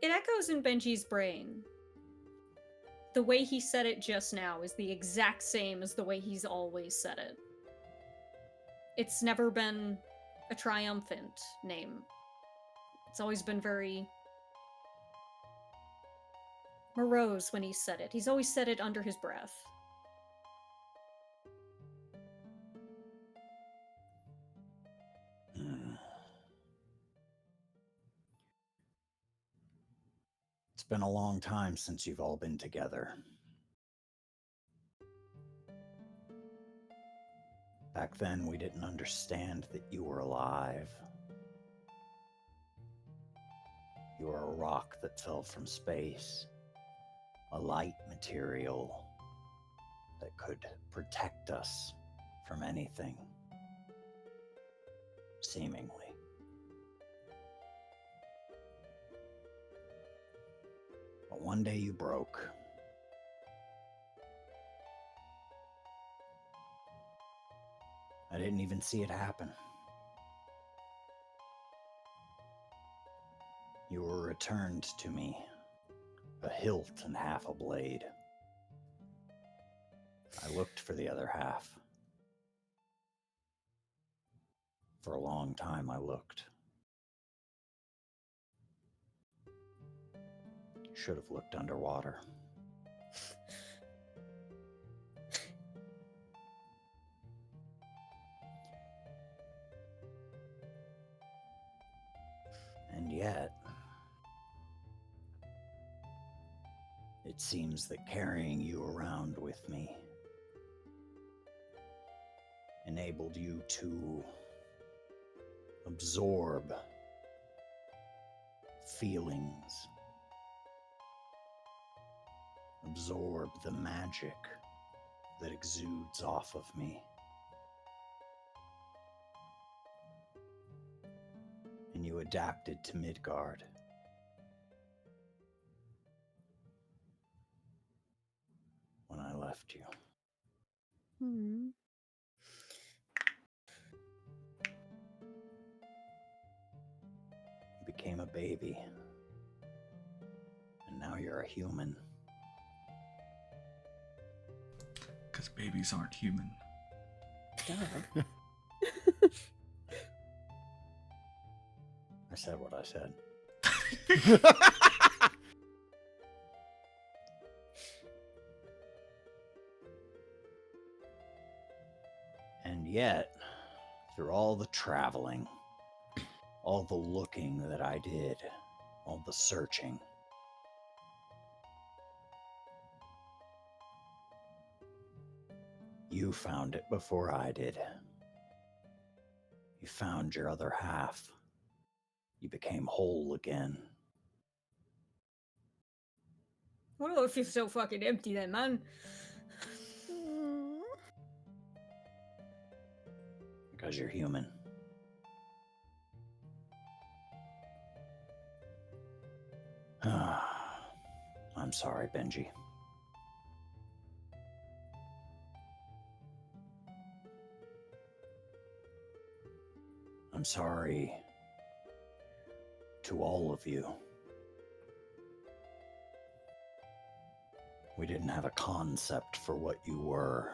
It echoes in Benji's brain. The way he said it just now is the exact same as the way he's always said it. It's never been a triumphant name. It's always been very morose when he said it. He's always said it under his breath. It's been a long time since you've all been together. Back then, we didn't understand that you were alive. You were a rock that fell from space, a light material that could protect us from anything, seemingly. But one day you broke. I didn't even see it happen. You were returned to me, a hilt and half a blade. I looked for the other half. For a long time I looked. Should have looked underwater. And yet, it seems that carrying you around with me enabled you to absorb feelings, absorb the magic that exudes off of me. And you adapted to Midgard. When I left you. Hmm. You became a baby. And now you're a human. Because babies aren't human. Duh. I said what I said. And yet, through all the traveling, all the looking that I did, all the searching, you found it before I did. You found your other half. You became whole again. Why do I feel so fucking empty then, man? Because you're human. I'm sorry, Benji. I'm sorry to all of you. We didn't have a concept for what you were.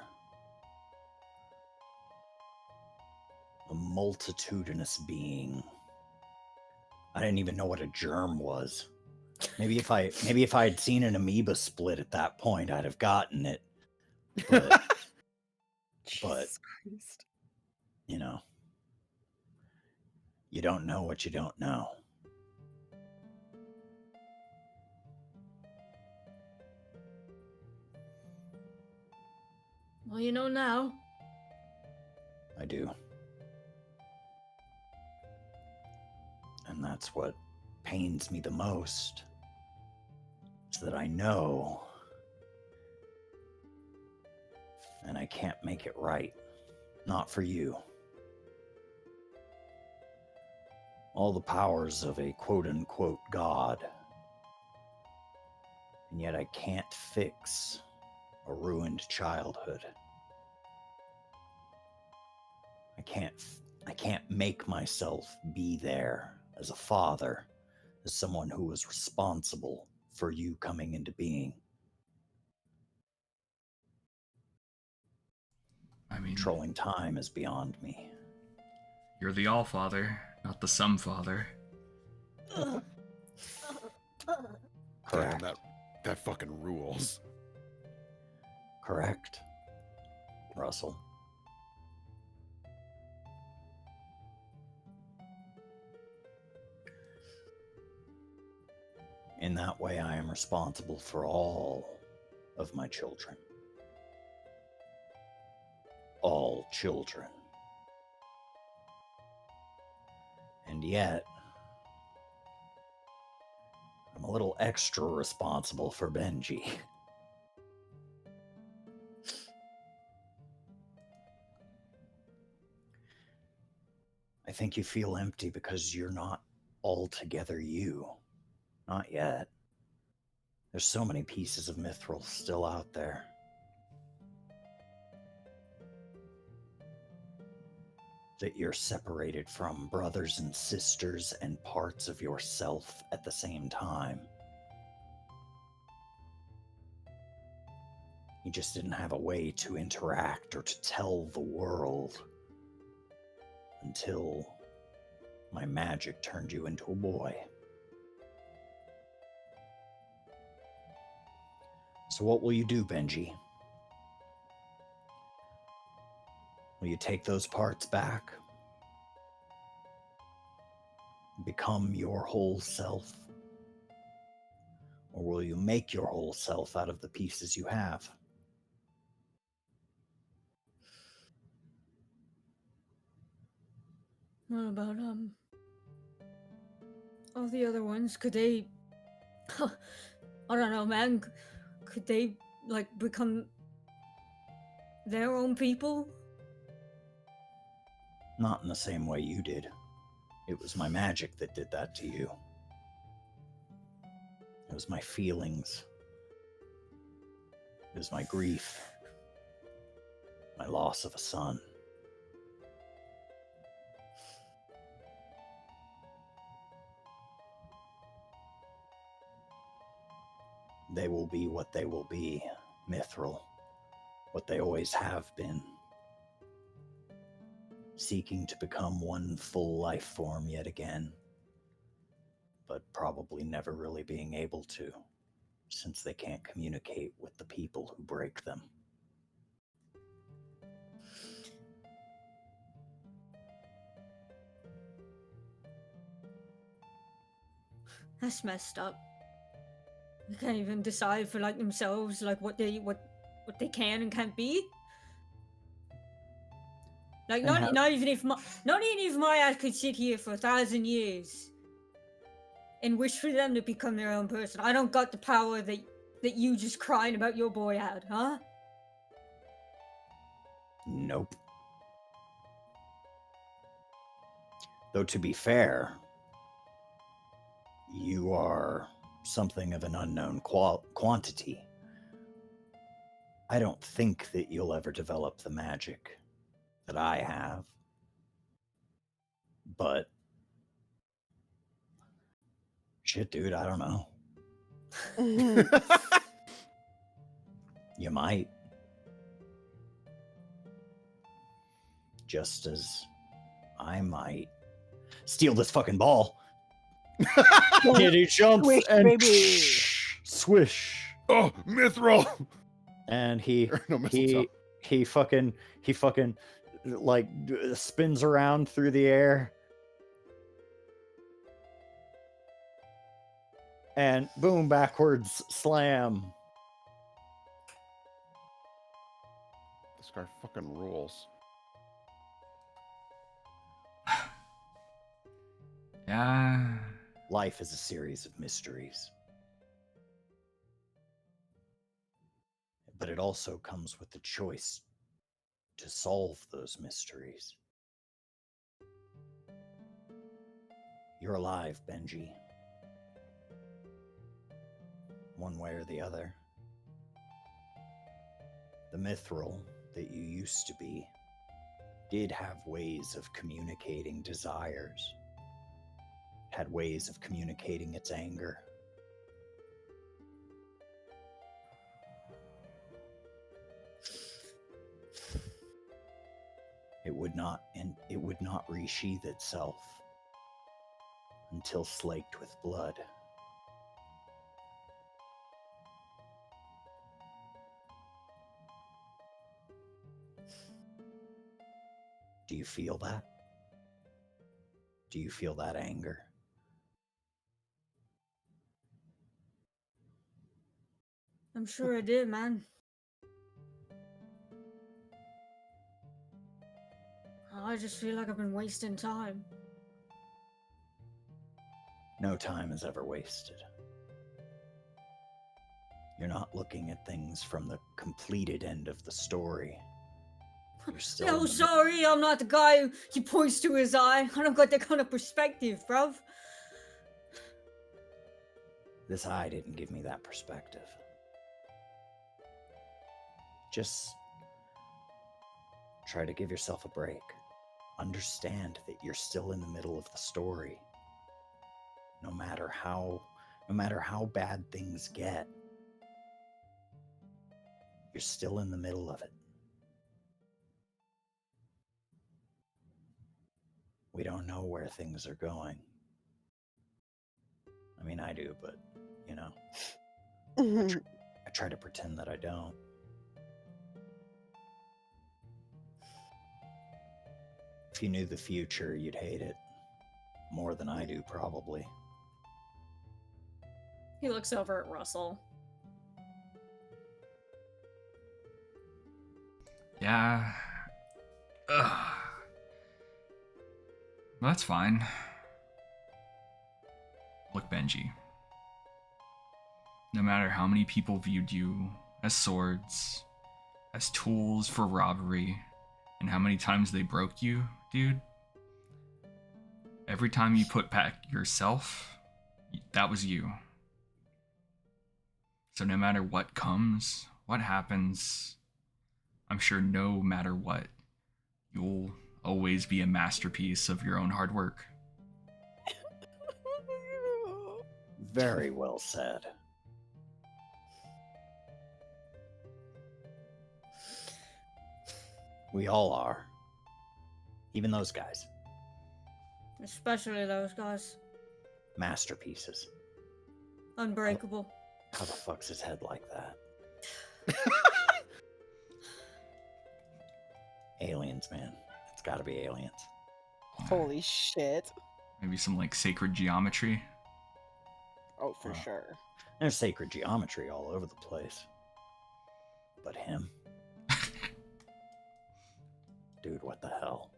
A multitudinous being. I didn't even know what a germ was. Maybe if I had seen an amoeba split at that point, I'd have gotten it. But, Jesus Christ. you know, you don't know what you don't know. Well, you know now. I do. And that's what pains me the most. Is that I know. And I can't make it right. Not for you. All the powers of a quote-unquote god. And yet I can't fix a ruined childhood. I can't make myself be there as a father, as someone who was responsible for you coming into being. I mean, Controlling time is beyond me. you're the All-Father, not the Some-Father. Damn, Correct. that fucking rules. Correct, Russell. In that way, I am responsible for all of my children. All children. And yet, I'm a little extra responsible for Benji. I think you feel empty because you're not altogether you. Not yet. There's so many pieces of Mithril still out there. That you're separated from, brothers and sisters and parts of yourself at the same time. You just didn't have a way to interact or to tell the world until my magic turned you into a boy. So what will you do, Benji? Will you take those parts back? Become your whole self? Or will you make your whole self out of the pieces you have? What about, all the other ones? Could they... I don't know, man. Could they, like, become their own people? Not in the same way you did. It was my magic that did that to you. It was my feelings. It was my grief. My loss of a son. They will be what they will be, Mithril. What they always have been. Seeking to become one full life form yet again. But probably never really being able to, since they can't communicate with the people who break them. That's messed up. They can't even decide for, like, themselves, like, what they can and can't be. Like, not even if my ass could sit here for 1,000 years and wish for them to become their own person. I don't got the power that you just crying about your boy had, huh? Nope. Though to be fair, you are something of an unknown quantity. I don't think that you'll ever develop the magic that I have. But shit, dude, I don't know. You might. Just as I might steal this fucking ball. He jumps Swish, and baby. Swish. Oh, Mithril! And he No, mistletoe. he fucking like spins around through the air. And boom, backwards slam. This guy fucking rules. Yeah. Life is a series of mysteries. But it also comes with the choice to solve those mysteries. You're alive, Benji. One way or the other. The Mithril that you used to be did have ways of communicating desires. Had ways of communicating its anger. It would not resheath itself until slaked with blood. Do you feel that? Do you feel that anger? I'm sure I did, man. I just feel like I've been wasting time. No time is ever wasted. You're not looking at things from the completed end of the story. You're still. No, sorry, I'm not the guy who he points to his eye. I don't got that kind of perspective, bruv. This eye didn't give me that perspective. Just try to give yourself a break. Understand that you're still in the middle of the story. No matter how bad things get, you're still in the middle of it. We don't know where things are going. I mean, I do, but, you know, I try to pretend that I don't. If you knew the future, you'd hate it. More than I do, probably. He looks over at Russell. Yeah. Ugh. Well, that's fine. Look, Benji. No matter how many people viewed you as swords, as tools for robbery, and how many times they broke you, dude, every time you put back yourself, that was you. So no matter what comes, what happens, I'm sure no matter what, you'll always be a masterpiece of your own hard work. Very well said. We all are. Even those guys. Especially those guys. Masterpieces. Unbreakable. How the fuck's his head like that? Aliens, man. It's gotta be aliens. Holy shit. Maybe some like sacred geometry. Oh, for Wow. sure. There's sacred geometry all over the place. But him? Dude, what the hell?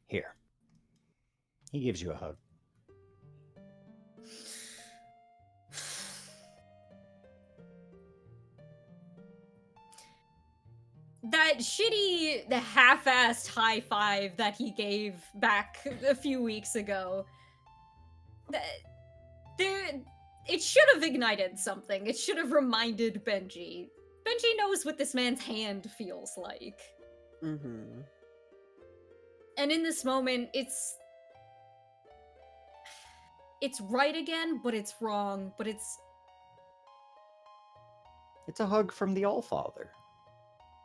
Here. He gives you a hug. That shitty, the half-assed high five that he gave back a few weeks ago. It should have ignited something. It should have reminded Benji. Benji knows what this man's hand feels like. Mm-hmm. And in this moment, it's right again, but it's wrong, but it's It's a hug from the Allfather.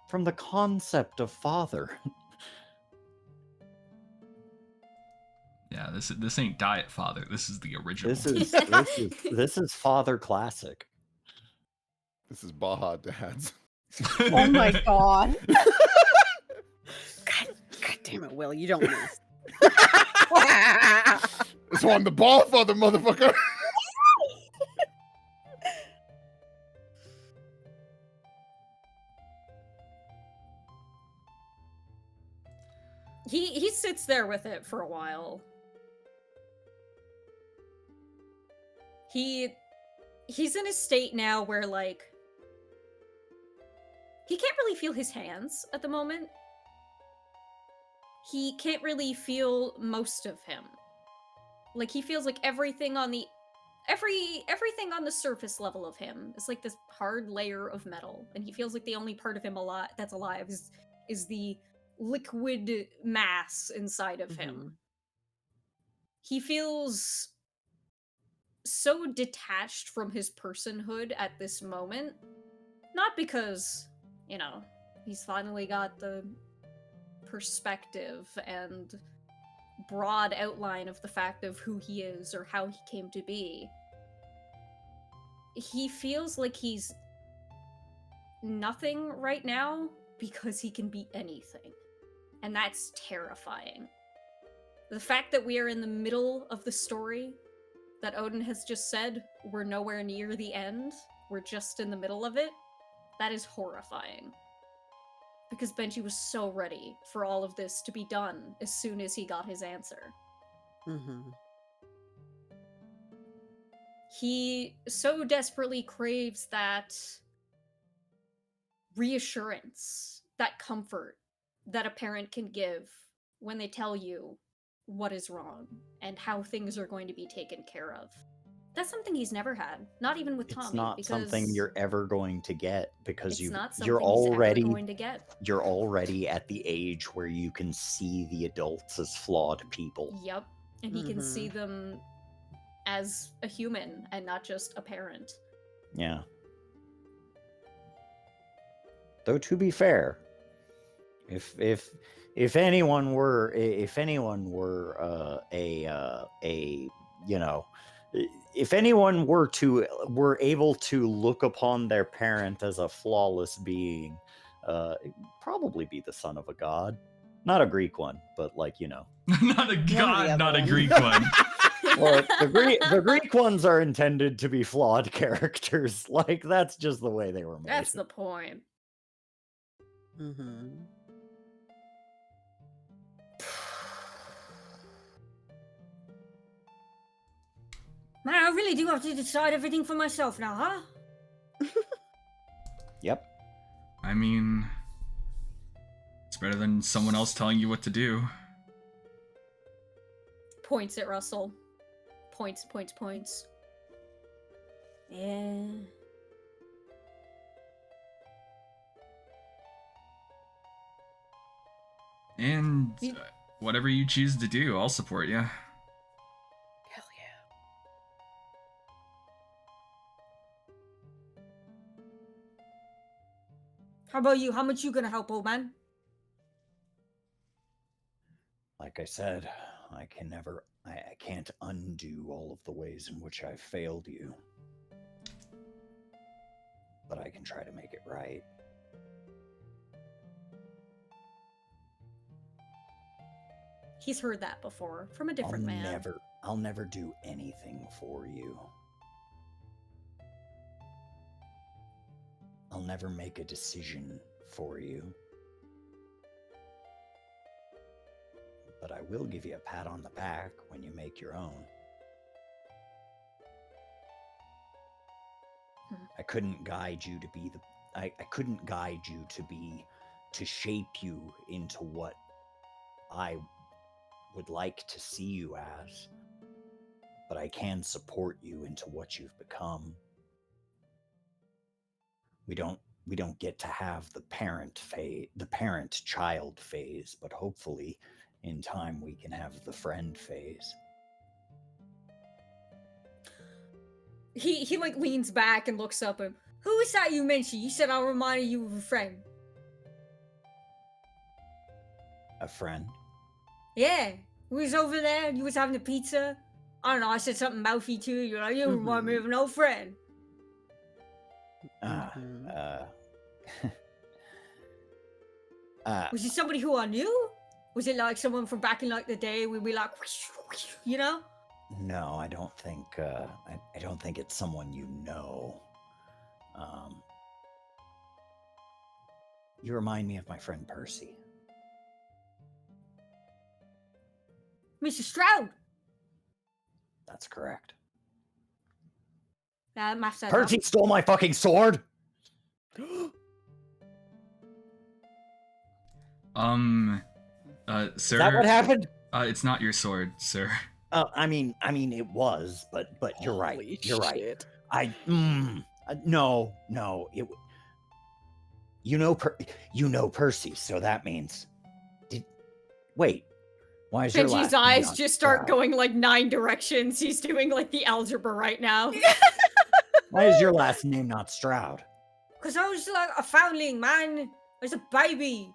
From the concept of father. Yeah, this ain't Diet Father. This is the original. This is Father Classic. This is Baja Dads. Oh my god. God damn it, Will, you don't miss. This one, the ball father, motherfucker. he sits there with it for a while. He's in a state now where, like, he can't really feel his hands at the moment. He can't really feel most of him. Like, he feels like everything on the surface level of him is like this hard layer of metal, and he feels like the only part of him that's alive is the liquid mass inside of him. He feels so detached from his personhood at this moment. Not because, you know, he's finally got the perspective and broad outline of the fact of who he is or how he came to be. He feels like he's nothing right now because he can be anything. And that's terrifying. The fact that we are in the middle of the story, that Odin has just said, we're nowhere near the end, we're just in the middle of it, that is horrifying. Because Benji was so ready for all of this to be done as soon as he got his answer. Mm-hmm. He so desperately craves that reassurance, that comfort that a parent can give when they tell you what is wrong and how things are going to be taken care of. That's something he's never had, not even with Tommy. It's not because something you're ever going to get because it's you're not something he's ever going to get. You're already at the age where you can see the adults as flawed people. Yep, and he can see them as a human and not just a parent. Yeah. Though to be fair, if anyone were if anyone were able to look upon their parent as a flawless being, it'd probably be the son of a god. Not a Greek one, but like, Not a god, not a Greek one. Well, the Greek ones are intended to be flawed characters. Like, that's just the way they were made. That's the point. Mm-hmm. Man, I really do have to decide everything for myself now, huh? Yep. I mean, it's better than someone else telling you what to do. Points at Russell. Points. Yeah. And whatever you choose to do, I'll support you. Hell yeah. How about you? How much you gonna help, old man? Like I said, I can't undo all of the ways in which I've failed you. But I can try to make it right. He's heard that before from a different man. I'll never do anything for you. I'll never make a decision for you. But I will give you a pat on the back when you make your own. I couldn't guide you to be I couldn't guide you to shape you into what I would like to see you as, but I can support you into what you've become. We don't get to have the parent-child phase, but hopefully in time we can have the friend phase. He like leans back and looks up at him. Who is that you mentioned? You said I'll remind you of a friend. A friend? Yeah. We was over there and you was having a pizza. I don't know, I said something mouthy to you. You're like, you remind me of an old friend. Was it somebody who I knew? Was it like someone from back in like the day when we like, you know? No, I don't think I don't think it's someone you know. You remind me of my friend Percy. Mr. Stroud. That's correct. Maths that Percy stole my fucking sword. Sir. Is that what happened? It's not your sword, sir. I mean, it was, but you're right. Holy You're right. shit. No. You know Percy, so that means. Wait. Why is your Benji's last name eyes not just start Stroud? going like 9 directions. He's doing like the algebra right now. Why is your last name not Stroud? Because I was like a foundling, man. I was a baby.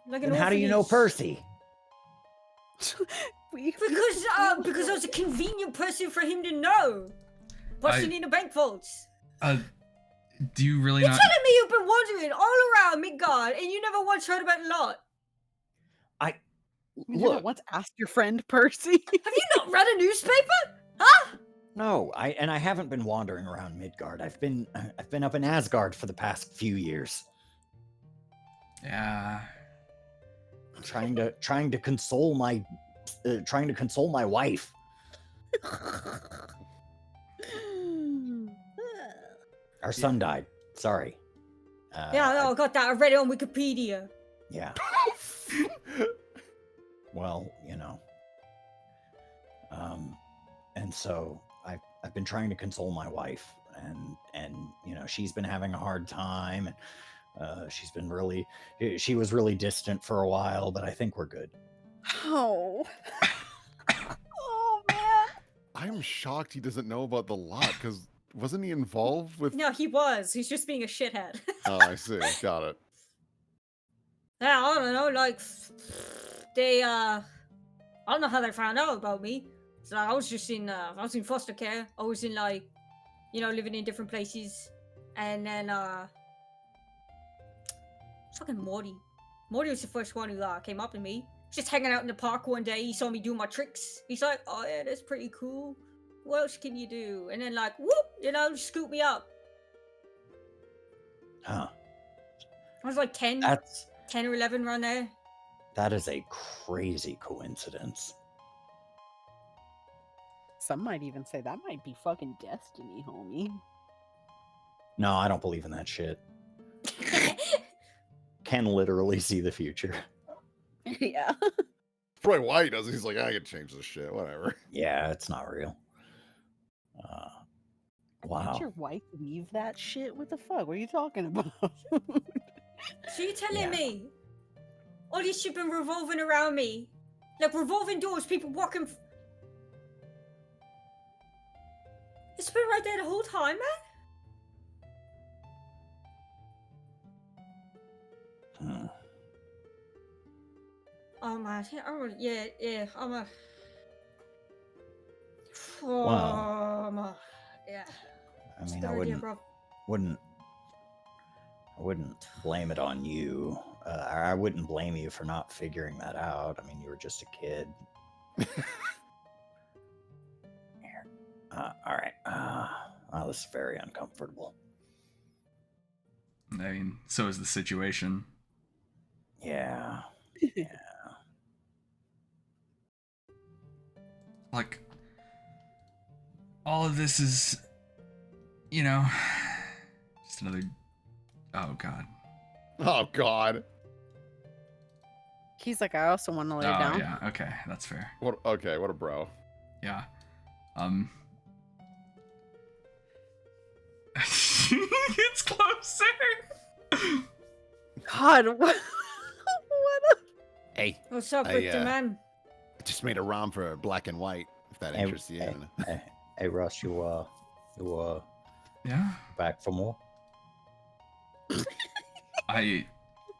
Like And how do you know Percy? Because I was a convenient person for him to know. Busting in the bank vaults. Do you really You're not? telling me you've been wandering all around Midgard and you never once heard about Lot? You never Look, once asked your friend Percy. Have you not read a newspaper? Huh? no, I haven't been wandering around Midgard. I've been up in Asgard for the past few years, Yeah. trying to console my wife. Our son died. Sorry. Yeah, no, I got that. I read it on Wikipedia. Yeah. Well, and so I've been trying to console my wife, and she's been having a hard time, and she was really distant for a while, but I think we're good. Oh. Oh, man. I'm shocked he doesn't know about the lot, because wasn't he involved with... No, he was. He's just being a shithead. Oh, I see. Got it. Yeah, I don't know, like, they, I don't know how they found out about me. So I was just in, I was in foster care. I was in, like, living in different places. And then, fucking Morty. Morty was the first one who, came up to me. Just hanging out in the park one day, he saw me do my tricks. He's like, oh yeah, that's pretty cool. What else can you do? And then, like, whoop, scoop me up. Huh. I was like 10 or 11 around there. That is a crazy coincidence. Some might even say that might be fucking destiny, homie. No, I don't believe in that shit. Can literally see the future. Yeah. Probably why he does it. He's like, I can change this shit. Whatever. Yeah, it's not real. Wow. Did your wife leave that shit? What the fuck? What are you talking about? So you're telling Yeah. me all this shit been revolving around me? Like revolving doors, people walking... It's been right there the whole time, man? Hmm. Oh man, yeah, I'm a... Oh, Wow. yeah. I It's a mean, good I idea, bro. wouldn't blame it on you. I wouldn't blame you for not figuring that out. I mean, you were just a kid. Here. All right. Wow, this is very uncomfortable. I mean, so is the situation. Yeah. Like, all of this is, just another. Oh God. Oh, God. He's like, I also want to lay Oh down. yeah. Okay, that's fair. Okay, what a bro. Yeah. It's closer. God, what? Hey, What's up, I, Victor, man? I just made a ROM for black and white, if that Hey, interests you. Hey, Russ, you Yeah. back for more?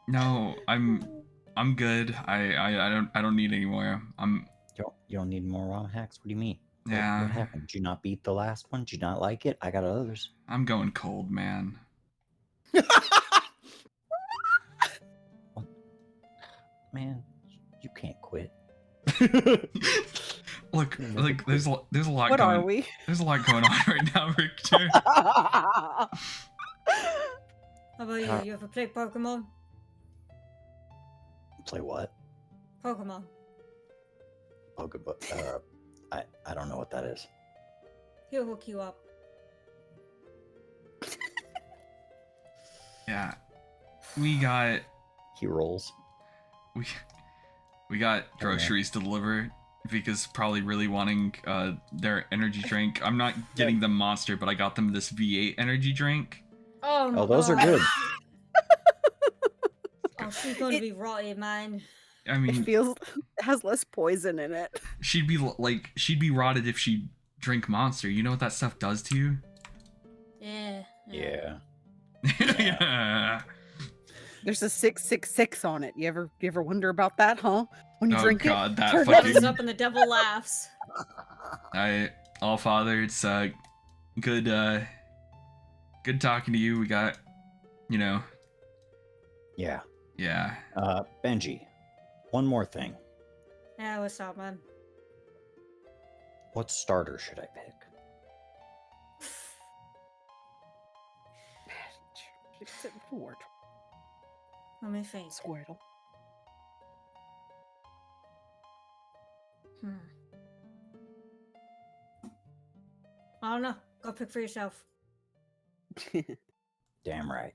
No, I'm good. I don't need any more. You don't need more ROM hacks? What do you mean? Yeah. What happened? Did you not beat the last one? Did you not like it? I got others. I'm going cold, man. Man, you can't quit. Look, like there's a lot What going. are we? There's a lot going on right now, Victor. How about you? You ever play Pokemon? Play what? Pokemon. Pokemon. I don't know what that is. He'll hook you up. Yeah, we got He rolls. we got groceries to deliver. Vika's probably really wanting their energy drink. I'm not getting them Monster, but I got them this V8 energy drink. Oh, my Oh, those are God. good. Oh, she's gonna be rotted, man. I It mean, feels it has less poison in it. she'd be rotted if she drink Monster. You know what that stuff does to you? Yeah. Yeah. Yeah. There's a 666 on it. You ever wonder about that, huh? When you Oh drink God, it, that turn fucking- Thumbs up and the devil laughs. All Father, it's good Good talking to you. We got, you know, Yeah. yeah. Benji, one more thing. Yeah, what's up, man? What starter should I pick? Word. Let me think. Squirtle. I don't know. Go pick for yourself. Damn right.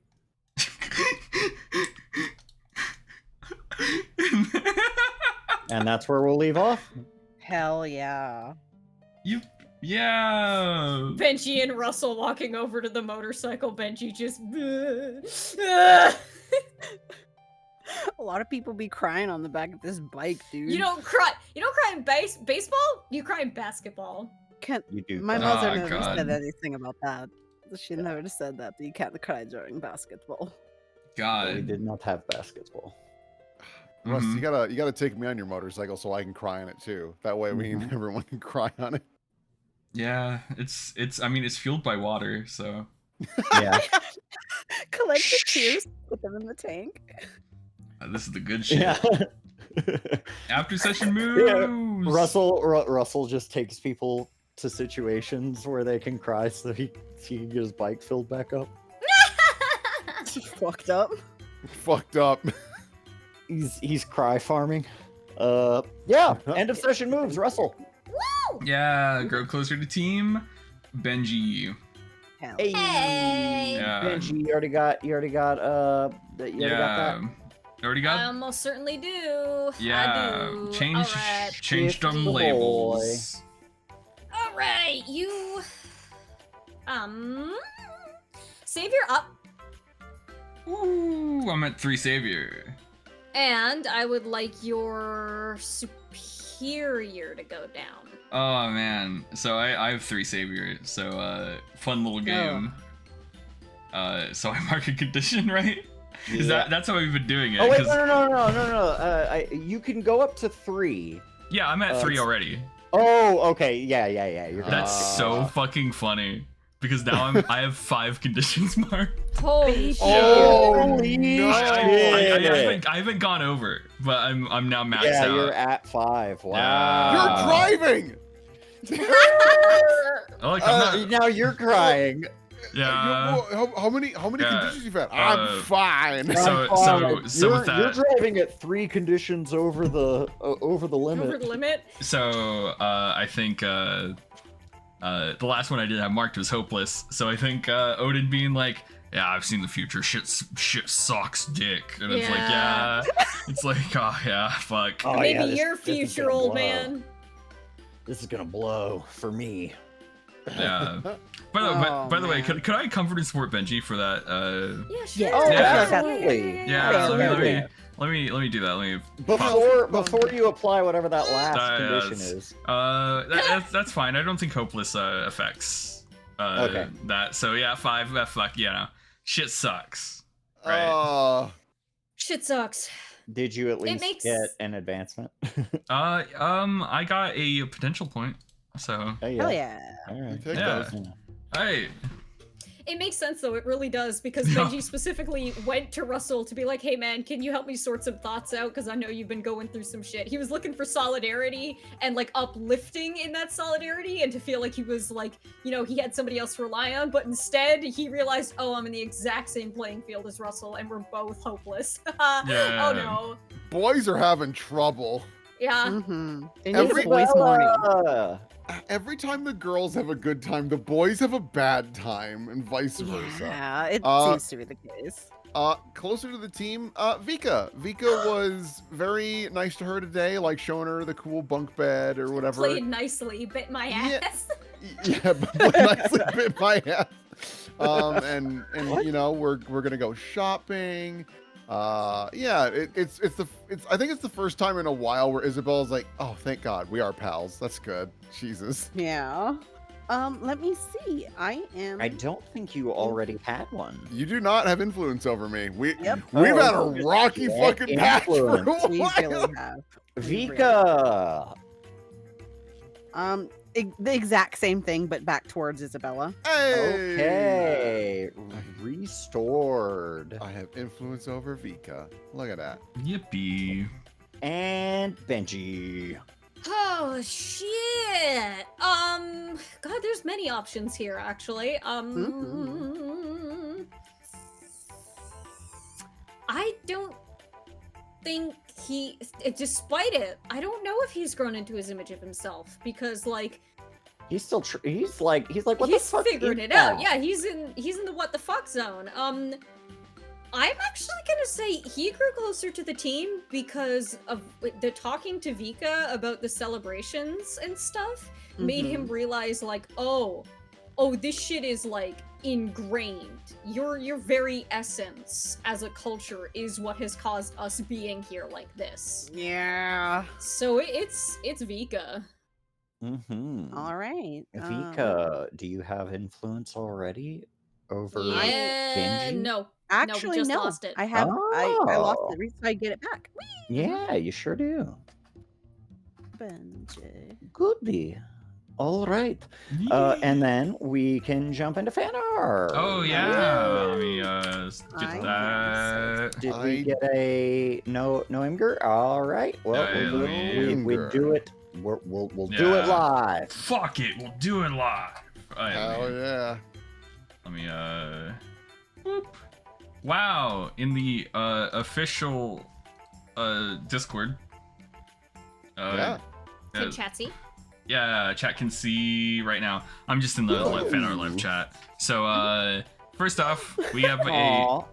And that's where we'll leave off. Hell yeah. Yeah. Benji and Russell walking over to the motorcycle. Benji just. A lot of people be crying on the back of this bike, dude. You don't cry. You don't cry in baseball. You cry in basketball. Can't. You do. My cry. mother Oh, never God. said anything about that. She never said that you can't cry during basketball. We God. did not have basketball. Russ, Mhm. you gotta take me on your motorcycle so I can cry on it too. That way everyone can cry on it. Yeah, it's. I mean, it's fueled by water, so. Yeah. Collect the tears, put them in the tank. This is the good shit. Yeah. After session moves. Russell just takes people to situations where they can cry so he can get his bike filled back up. Fucked up. Fucked up. He's cry farming. Yeah. End of session moves. Russell. Yeah, grow closer to team. Benji. Hell. Hey. Yeah. Benji, you already got that. Yeah. Already I got. almost certainly do. Yeah. I do. Change. Alright. Changed them Boy. labels. All right, you. Savior up, Ooh, I'm at 3 savior. and I would like your superior to go down. Oh man. So I have 3 savior. So fun little game. So I mark a condition, right? Is that's how we've been doing it? Oh wait, 'cause- no. You can go up to 3. Yeah, I'm at 3 it's- already. Oh, okay. Yeah. You're good. That's so fucking funny. Because now I have 5 conditions marked. Holy shit! Holy no. shit. I haven't gone over, but I'm now maxed Yeah, out. you're at 5. Wow. Yeah. You're driving. Oh, look, I'm not, Now you're crying. yeah. How many Yeah. conditions you've had? I'm fine. So- I'm fine. so with You're that- driving at 3 conditions over the limit. Over the limit. So I think the last one I did have marked was hopeless. So I think Odin being like, yeah, I've seen the future. Shit sucks dick. And it's like, Yeah. yeah. It's like, oh yeah, fuck. Oh, Maybe yeah, this your is future, gonna old blow. man. This is gonna blow for me. Yeah. By the way, man. could I comfort and support Benji for that? Yeah, sure. Yeah. Oh, Yeah. absolutely. Yeah, Absolutely. let me do that. Let me Before you apply whatever that last condition is. that's fine. I don't think hopeless affects Okay. that. So yeah, 5 fuck, yeah, no. Shit sucks. Right. Shit sucks. Did you at least makes- get an advancement? I got a potential point. So Oh, Hell yeah. All right. Take Yeah. those. hey. It makes sense though, it really does, because Benji specifically went to Russell to be like, hey man, can you help me sort some thoughts out? Because I know you've been going through some shit. He was looking for solidarity and like uplifting in that solidarity and to feel like he was like, you know, he had somebody else to rely on, but instead he realized, oh, I'm in the exact same playing field as Russell and we're both hopeless. Yeah. Oh no. Boys are having trouble. Yeah. Mm-hmm. They need Every- a boys' morning. Every time the girls have a good time, the boys have a bad time, and vice versa. Yeah, it Uh, seems to be the case. Closer to the team, Vika. Vika was very nice to her today, like showing her the cool bunk bed or whatever. Played nicely, bit my Yeah. ass. Yeah, but nicely bit my ass. And you know, we're gonna go shopping. Yeah, I think it's the first time in a while where Isabel's like, oh, thank God, we are pals. That's good. Jesus. Yeah. Let me see. I am. I don't think you already had one. You do not have influence over me. We've Yep. had Oh, a rocky yeah, fucking patch for a influence. We while. really have. We really Vika. have. the exact same thing, but back towards Isabella. Hey! Okay, restored. I have influence over Vika. Look at that. Yippee. And Benji. Oh shit. God, there's many options here actually. I don't think despite it, I don't know if he's grown into his image of himself because like He's still he's like what the he's fuck figuring is it out. that? Yeah, he's in the what the fuck zone. I'm actually gonna say he grew closer to the team because of the talking to Vika about the celebrations and stuff made him realize like, oh, this shit is like ingrained. Your very essence as a culture is what has caused us being here like this. Yeah. So it's Vika. All right. Vika, do you have influence already over Yeah, Benji? no. Actually, we just no. lost it. I have. I lost Oh. it. Reason I get it back. Yeah, you sure do. Benji. Goodie. All right. And then we can jump into fan art. Oh yeah, let me get I that. Did we get a no Imgur? All right. Well, Yeah, we Imgur. do it. We'll do it Yeah. live. Fuck it, we'll do it live. Alright, Hell yeah. let me whoop. Wow, in the official Discord. Yeah. Can Chatsy? Yeah, chat can see right now. I'm just in the fan art live chat. So first off, we have Aw,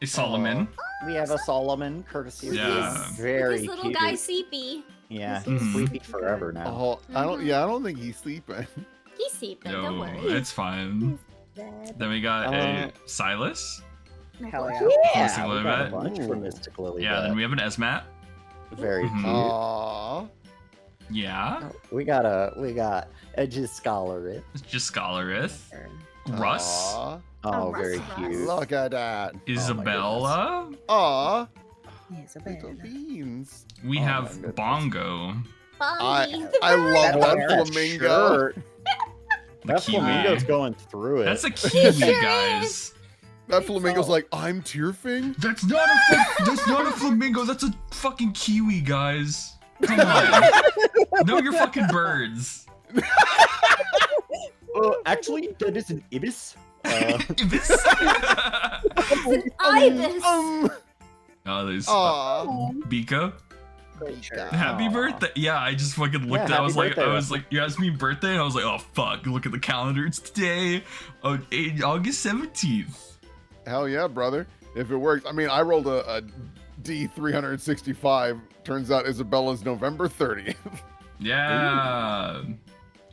a Solomon. we have a Solomon, courtesy of Yeah. this very This little cute. guy Seepy. Yeah, Mhm. he's sleepy forever now. Oh, I don't think he's sleeping. He's Seeping, don't No, worry. it's fine. Then we got a Silas. Hell yeah. Yeah, Mystic we Lily got a Vet. bunch for Ooh. Mystic Lily Yeah, then Vet. we have an Esmat. Very Mhm. cute. Aww. Yeah, We got a Giscalarith. just Scholarith. Russ. Aw. Oh, Russ, very Russ. cute. Look at that. Isabella. Aw. Isabella. Little beans. We Oh my have goodness. Bongo. I That's love that fair. flamingo. Shirt. The That Kiwi. flamingo's going through it. That's a Kiwi, guys. That flamingo's like, I'm Tearfing? That's not a flamingo. That's a fucking Kiwi, guys. Come on. Know your fucking birds. Actually, that is an ibis. Ibis. Ibis. Oh, there's Aw. Bika. Creature. Happy Aw. birthday! Yeah, I just fucking looked. Yeah, I was happy like, birthday. you asked me birthday, and I was like, oh fuck! Look at the calendar. It's today, August 17th. Hell yeah, brother. If it works. I mean, I rolled a D365. Turns out Isabella's November 30th. Yeah.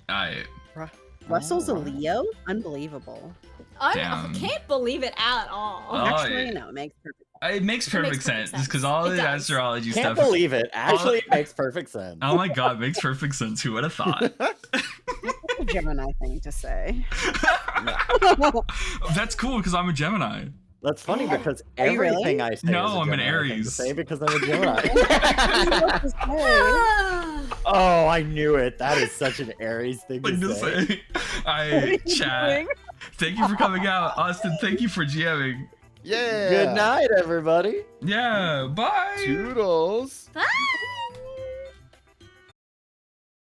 I Russell's a Alright. Leo? Unbelievable. I Damn. can't believe it at all. Oh, Actually, yeah. no, it makes perfect It makes perfect sense, just because all It the does. astrology Can't stuff. believe it. Actually, it makes perfect sense. Oh my god, it makes perfect sense. Who would have thought? a Gemini thing to say. That's cool because I'm a Gemini. That's funny because Are you really? everything I say No, is a I'm an Gemini thing to Aries. say because I'm a Gemini. Ah. Oh, I knew it. That is such an Aries thing Like to to say. say, I chat. Thank you for coming out, Austin. Thank you for GMing. Yeah. Good night, everybody. Yeah, bye. Toodles. Bye.